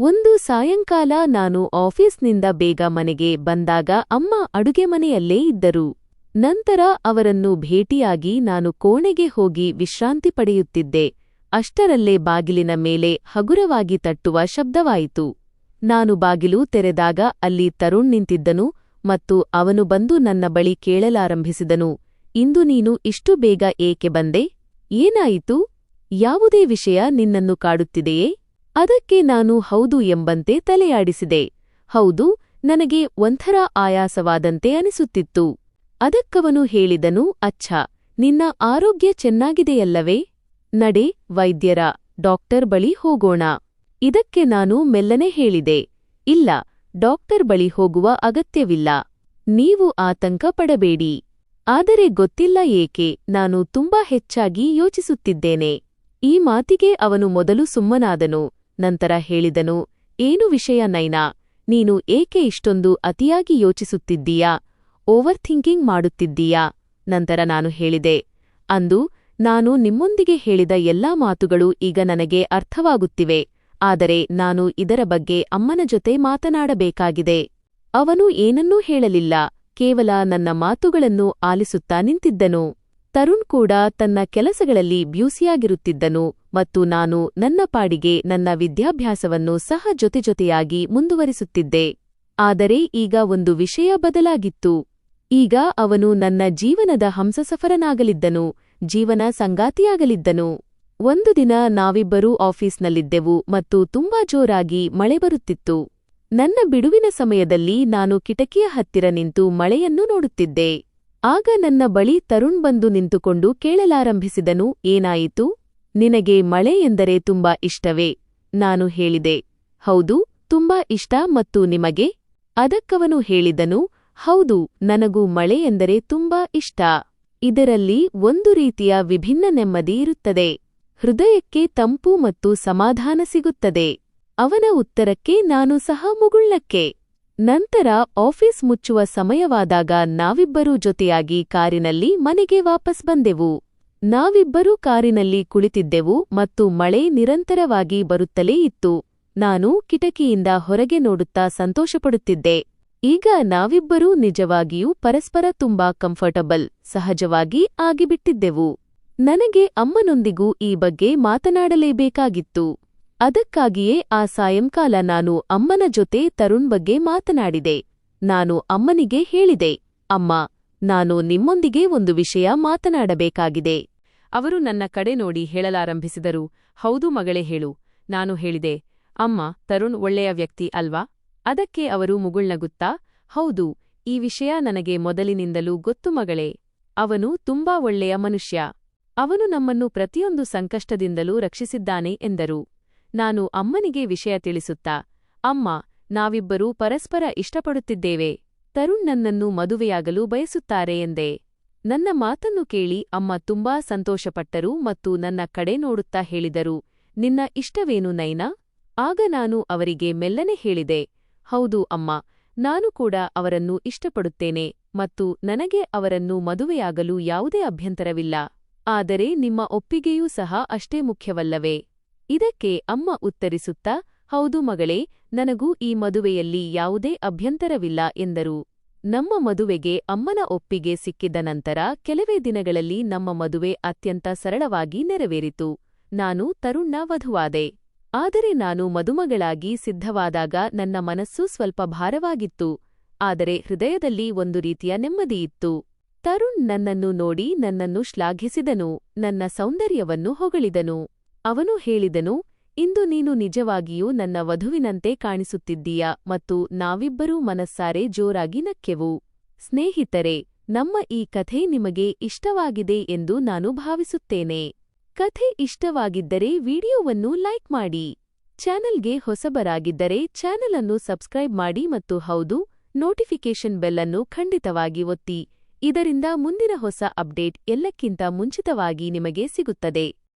ಒಂದು ಸಾಯಂಕಾಲ ನಾನು ಆಫೀಸ್ನಿಂದ ಬೇಗ ಮನೆಗೆ ಬಂದಾಗ ಅಮ್ಮ ಅಡುಗೆ ಮನೆಯಲ್ಲೇ ಇದ್ದರು. ನಂತರ ಅವರನ್ನು ಭೇಟಿಯಾಗಿ ನಾನು ಕೋಣೆಗೆ ಹೋಗಿ ವಿಶ್ರಾಂತಿ ಪಡೆಯುತ್ತಿದ್ದೆ. ಅಷ್ಟರಲ್ಲೇ ಬಾಗಿಲಿನ ಮೇಲೆ ಹಗುರವಾಗಿ ತಟ್ಟುವ ಶಬ್ದವಾಯಿತು. ನಾನು ಬಾಗಿಲು ತೆರೆದಾಗ ಅಲ್ಲಿ ತರುಣ್ ನಿಂತಿದ್ದನು ಮತ್ತು ಅವನು ಬಂದು ನನ್ನ ಬಳಿ ಕೇಳಲಾರಂಭಿಸಿದನು, ಇಂದು ನೀನು ಇಷ್ಟು ಬೇಗ ಏಕೆ ಬಂದೆ? ಏನಾಯಿತು? ಯಾವುದೇ ವಿಷಯ ನಿನ್ನನ್ನು ಕಾಡುತ್ತಿದೆಯೇ? ಅದಕ್ಕೆ ನಾನು ಹೌದು ಎಂಬಂತೆ ತಲೆಯಾಡಿಸಿದೆ. ಹೌದು, ನನಗೆ ಒಂಥರ ಆಯಾಸವಾದಂತೆ ಅನಿಸುತ್ತಿತ್ತು. ಅದಕ್ಕವನು ಹೇಳಿದನು, ಅಚ್ಛಾ, ನಿನ್ನ ಆರೋಗ್ಯ ಚೆನ್ನಾಗಿದೆಯಲ್ಲವೇ? ನಡೆ, ವೈದ್ಯರ ಡಾಕ್ಟರ್ ಬಳಿ ಹೋಗೋಣ. ಇದಕ್ಕೆ ನಾನು ಮೆಲ್ಲನೆ ಹೇಳಿದೆ, ಇಲ್ಲ, ಡಾಕ್ಟರ್ ಬಳಿ ಹೋಗುವ ಅಗತ್ಯವಿಲ್ಲ. ನೀವು ಆತಂಕ ಪಡಬೇಡಿ. ಆದರೆ ಗೊತ್ತಿಲ್ಲ ಏಕೆ, ನಾನು ತುಂಬಾ ಹೆಚ್ಚಾಗಿ ಯೋಚಿಸುತ್ತಿದ್ದೇನೆ. ಈ ಮಾತಿಗೆ ಅವನು ಮೊದಲು ಸುಮ್ಮನಾದನು. ನಂತರ ಹೇಳಿದನು, ಏನು ವಿಷಯ ನೈನಾ? ನೀನು ಏಕೆ ಇಷ್ಟೊಂದು ಅತಿಯಾಗಿ ಯೋಚಿಸುತ್ತಿದ್ದೀಯಾ? Over thinking ಮಾಡುತ್ತಿದ್ದೀಯಾ? ನಂತರ ನಾನು ಹೇಳಿದೆ, ಅಂದು ನಾನು ನಿಮ್ಮೊಂದಿಗೆ ಹೇಳಿದ ಎಲ್ಲಾ ಮಾತುಗಳು ಈಗ ನನಗೆ ಅರ್ಥವಾಗುತ್ತಿವೆ. ಆದರೆ ನಾನು ಇದರ ಬಗ್ಗೆ ಅಮ್ಮನ ಜೊತೆ ಮಾತನಾಡಬೇಕಾಗಿದೆ. ಅವನು ಏನನ್ನೂ ಹೇಳಲಿಲ್ಲ, ಕೇವಲ ನನ್ನ ಮಾತುಗಳನ್ನು ಆಲಿಸುತ್ತಾ ನಿಂತಿದ್ದನು. ತರುಣ್ ಕೂಡ ತನ್ನ ಕೆಲಸಗಳಲ್ಲಿ ಬ್ಯೂಸಿಯಾಗಿರುತ್ತಿದ್ದನು ಮತ್ತು ನಾನು ನನ್ನ ಪಾಡಿಗೆ ನನ್ನ ವಿದ್ಯಾಭ್ಯಾಸವನ್ನು ಸಹ ಜೊತೆಜೊತೆಯಾಗಿ ಮುಂದುವರಿಸುತ್ತಿದ್ದೆ. ಆದರೆ ಈಗ ಒಂದು ವಿಷಯ ಬದಲಾಗಿತ್ತು. ಈಗ ಅವನು ನನ್ನ ಜೀವನದ ಹಂಸಸಫರನಾಗಲಿದ್ದನು, ಜೀವನ ಸಂಗಾತಿಯಾಗಲಿದ್ದನು. ಒಂದು ದಿನ ನಾವಿಬ್ಬರೂ ಆಫೀಸ್ನಲ್ಲಿದ್ದೆವು ಮತ್ತು ತುಂಬಾ ಜೋರಾಗಿ ಮಳೆ ಬರುತ್ತಿತ್ತು. ನನ್ನ ಬಿಡುವಿನ ಸಮಯದಲ್ಲಿ ನಾನು ಕಿಟಕಿಯ ಹತ್ತಿರ ನಿಂತು ಮಳೆಯನ್ನು ನೋಡುತ್ತಿದ್ದೆ. ಆಗ ನನ್ನ ಬಳಿ ತರುಣ್ ಬಂದು ನಿಂತುಕೊಂಡು ಕೇಳಲಾರಂಭಿಸಿದನು, ಏನಾಯಿತು? ನಿನಗೆ ಮಳೆ ಎಂದರೆ ತುಂಬಾ ಇಷ್ಟವೇ? ನಾನು ಹೇಳಿದೆ, ಹೌದು, ತುಂಬಾ ಇಷ್ಟ. ಮತ್ತು ನಿಮಗೆ? ಅದಕ್ಕವನು ಹೇಳಿದನು, ಹೌದು, ನನಗೂ ಮಳೆ ಎಂದರೆ ತುಂಬಾ ಇಷ್ಟ. ಇದರಲ್ಲಿ ಒಂದು ರೀತಿಯ ವಿಭಿನ್ನ ನೆಮ್ಮದಿ ಇರುತ್ತದೆ. ಹೃದಯಕ್ಕೆ ತಂಪು ಮತ್ತು ಸಮಾಧಾನ ಸಿಗುತ್ತದೆ. ಅವನ ಉತ್ತರಕ್ಕೆ ನಾನು ಸಹ ಮುಗುಳ್ನಕ್ಕೆ. ನಂತರ ಆಫೀಸ್ ಮುಚ್ಚುವ ಸಮಯವಾದಾಗ ನಾವಿಬ್ಬರೂ ಜೊತೆಯಾಗಿ ಕಾರಿನಲ್ಲಿ ಮನೆಗೆ ವಾಪಸ್ ಬಂದೆವು. ನಾವಿಬ್ಬರೂ ಕಾರಿನಲ್ಲಿ ಕುಳಿತಿದ್ದೆವು ಮತ್ತು ಮಳೆ ನಿರಂತರವಾಗಿ ಬರುತ್ತಲೇ ಇತ್ತು. ನಾನು ಕಿಟಕಿಯಿಂದ ಹೊರಗೆ ನೋಡುತ್ತಾ ಸಂತೋಷಪಡುತ್ತಿದ್ದೆ. ಈಗ ನಾವಿಬ್ಬರೂ ನಿಜವಾಗಿಯೂ ಪರಸ್ಪರ ತುಂಬಾ ಕಂಫರ್ಟಬಲ್, ಸಹಜವಾಗಿ ಆಗಿಬಿಟ್ಟಿದ್ದೆವು. ನನಗೆ ಅಮ್ಮನೊಂದಿಗೂ ಈ ಬಗ್ಗೆ ಮಾತನಾಡಲೇಬೇಕಾಗಿತ್ತು. ಅದಕ್ಕಾಗಿಯೇ ಆ ಸಾಯಂಕಾಲ ನಾನು ಅಮ್ಮನ ಜೊತೆ ತರುಣ್ ಬಗ್ಗೆ ಮಾತನಾಡಿದೆ. ನಾನು ಅಮ್ಮನಿಗೆ ಹೇಳಿದೆ, ಅಮ್ಮ, ನಾನು ನಿಮ್ಮೊಂದಿಗೆ ಒಂದು ವಿಷಯ ಮಾತನಾಡಬೇಕಾಗಿದೆ. ಅವರು ನನ್ನ ಕಡೆ ನೋಡಿ ಹೇಳಲಾರಂಭಿಸಿದರು, ಹೌದು ಮಗಳೇ, ಹೇಳು. ನಾನು ಹೇಳಿದೆ, ಅಮ್ಮ, ತರುಣ್ ಒಳ್ಳೆಯ ವ್ಯಕ್ತಿ ಅಲ್ವಾ? ಅದಕ್ಕೆ ಅವರು ಮುಗುಳ್ನಗುತ್ತಾ, ಹೌದು, ಈ ವಿಷಯ ನನಗೆ ಮೊದಲಿನಿಂದಲೂ ಗೊತ್ತು ಮಗಳೇ. ಅವನು ತುಂಬಾ ಒಳ್ಳೆಯ ಮನುಷ್ಯ. ಅವನು ನಮ್ಮನ್ನು ಪ್ರತಿಯೊಂದು ಸಂಕಷ್ಟದಿಂದಲೂ ರಕ್ಷಿಸಿದ್ದಾನೆ ಎಂದರು. ನಾನು ಅಮ್ಮನಿಗೆ ವಿಷಯ ತಿಳಿಸುತ್ತಾ, ಅಮ್ಮ, ನಾವಿಬ್ಬರೂ ಪರಸ್ಪರ ಇಷ್ಟಪಡುತ್ತಿದ್ದೇವೆ. ತರುಣ್ ನನ್ನನ್ನು ಮದುವೆಯಾಗಲು ಬಯಸುತ್ತಾರೆ ಎಂದೆ. ನನ್ನ ಮಾತನ್ನು ಕೇಳಿ ಅಮ್ಮ ತುಂಬಾ ಸಂತೋಷಪಟ್ಟರು ಮತ್ತು ನನ್ನ ಕಡೆ ನೋಡುತ್ತಾ ಹೇಳಿದರು, ನಿನ್ನ ಇಷ್ಟವೇನು ನೈನಾ? ಆಗ ನಾನು ಅವರಿಗೆ ಮೆಲ್ಲನೆ ಹೇಳಿದೆ, ಹೌದು ಅಮ್ಮ, ನಾನು ಕೂಡ ಅವರನ್ನು ಇಷ್ಟಪಡುತ್ತೇನೆ ಮತ್ತು ನನಗೆ ಅವರನ್ನು ಮದುವೆಯಾಗಲು ಯಾವುದೇ ಅಭ್ಯಂತರವಿಲ್ಲ. ಆದರೆ ನಿಮ್ಮ ಒಪ್ಪಿಗೆಯೂ ಸಹ ಅಷ್ಟೇ ಮುಖ್ಯವಲ್ಲವೇ? ಇದಕ್ಕೆ ಅಮ್ಮ ಉತ್ತರಿಸುತ್ತಾ, ಹೌದು ಮಗಳೇ, ನನಗೂ ಈ ಮದುವೆಯಲ್ಲಿ ಯಾವುದೇ ಅಭ್ಯಂತರವಿಲ್ಲ ಎಂದರು. ನಮ್ಮ ಮದುವೆಗೆ ಅಮ್ಮನ ಒಪ್ಪಿಗೆ ಸಿಕ್ಕಿದ ನಂತರ ಕೆಲವೇ ದಿನಗಳಲ್ಲಿ ನಮ್ಮ ಮದುವೆ ಅತ್ಯಂತ ಸರಳವಾಗಿ ನೆರವೇರಿತು. ನಾನು ತರುಣ್ನ ವಧುವಾದೆ. ಆದರೆ ನಾನು ಮದುಮಗಳಾಗಿ ಸಿದ್ಧವಾದಾಗ ನನ್ನ ಮನಸ್ಸು ಸ್ವಲ್ಪ ಭಾರವಾಗಿತ್ತು. ಆದರೆ ಹೃದಯದಲ್ಲಿ ಒಂದು ರೀತಿಯ ನೆಮ್ಮದಿಯಿತ್ತು. ತರುಣ್ ನನ್ನನ್ನು ನೋಡಿ ನನ್ನನ್ನು ಶ್ಲಾಘಿಸಿದನು, ನನ್ನ ಸೌಂದರ್ಯವನ್ನು ಹೊಗಳಿದನು. ಅವನು ಹೇಳಿದನು, ಇಂದು ನೀನು ನಿಜವಾಗಿಯೂ ನನ್ನ ವಧುವಿನಂತೆ ಕಾಣಿಸುತ್ತಿದ್ದೀಯ ಮತ್ತು ನಾವಿಬ್ಬರೂ ಮನಸ್ಸಾರೆ ಜೋರಾಗಿ ನಕ್ಕೆವು. ಸ್ನೇಹಿತರೆ, ನಮ್ಮ ಈ ಕಥೆ ನಿಮಗೆ ಇಷ್ಟವಾಗಿದೆ ಎಂದು ನಾನು ಭಾವಿಸುತ್ತೇನೆ. ಕಥೆ ಇಷ್ಟವಾಗಿದ್ದರೆ ವಿಡಿಯೋವನ್ನು ಲೈಕ್ ಮಾಡಿ. ಚಾನೆಲ್ಗೆ ಹೊಸಬರಾಗಿದ್ದರೆ ಚಾನೆಲ್ ಅನ್ನು ಸಬ್ಸ್ಕ್ರೈಬ್ ಮಾಡಿ ಮತ್ತು ಹೌದು, ನೋಟಿಫಿಕೇಶನ್ ಬೆಲ್ ಅನ್ನು ಖಂಡಿತವಾಗಿ ಒತ್ತಿ. ಇದರಿಂದ ಮುಂದಿನ ಹೊಸ ಅಪ್ಡೇಟ್ ಎಲ್ಲಕ್ಕಿಂತ ಮುಂಚಿತವಾಗಿ ನಿಮಗೆ ಸಿಗುತ್ತದೆ.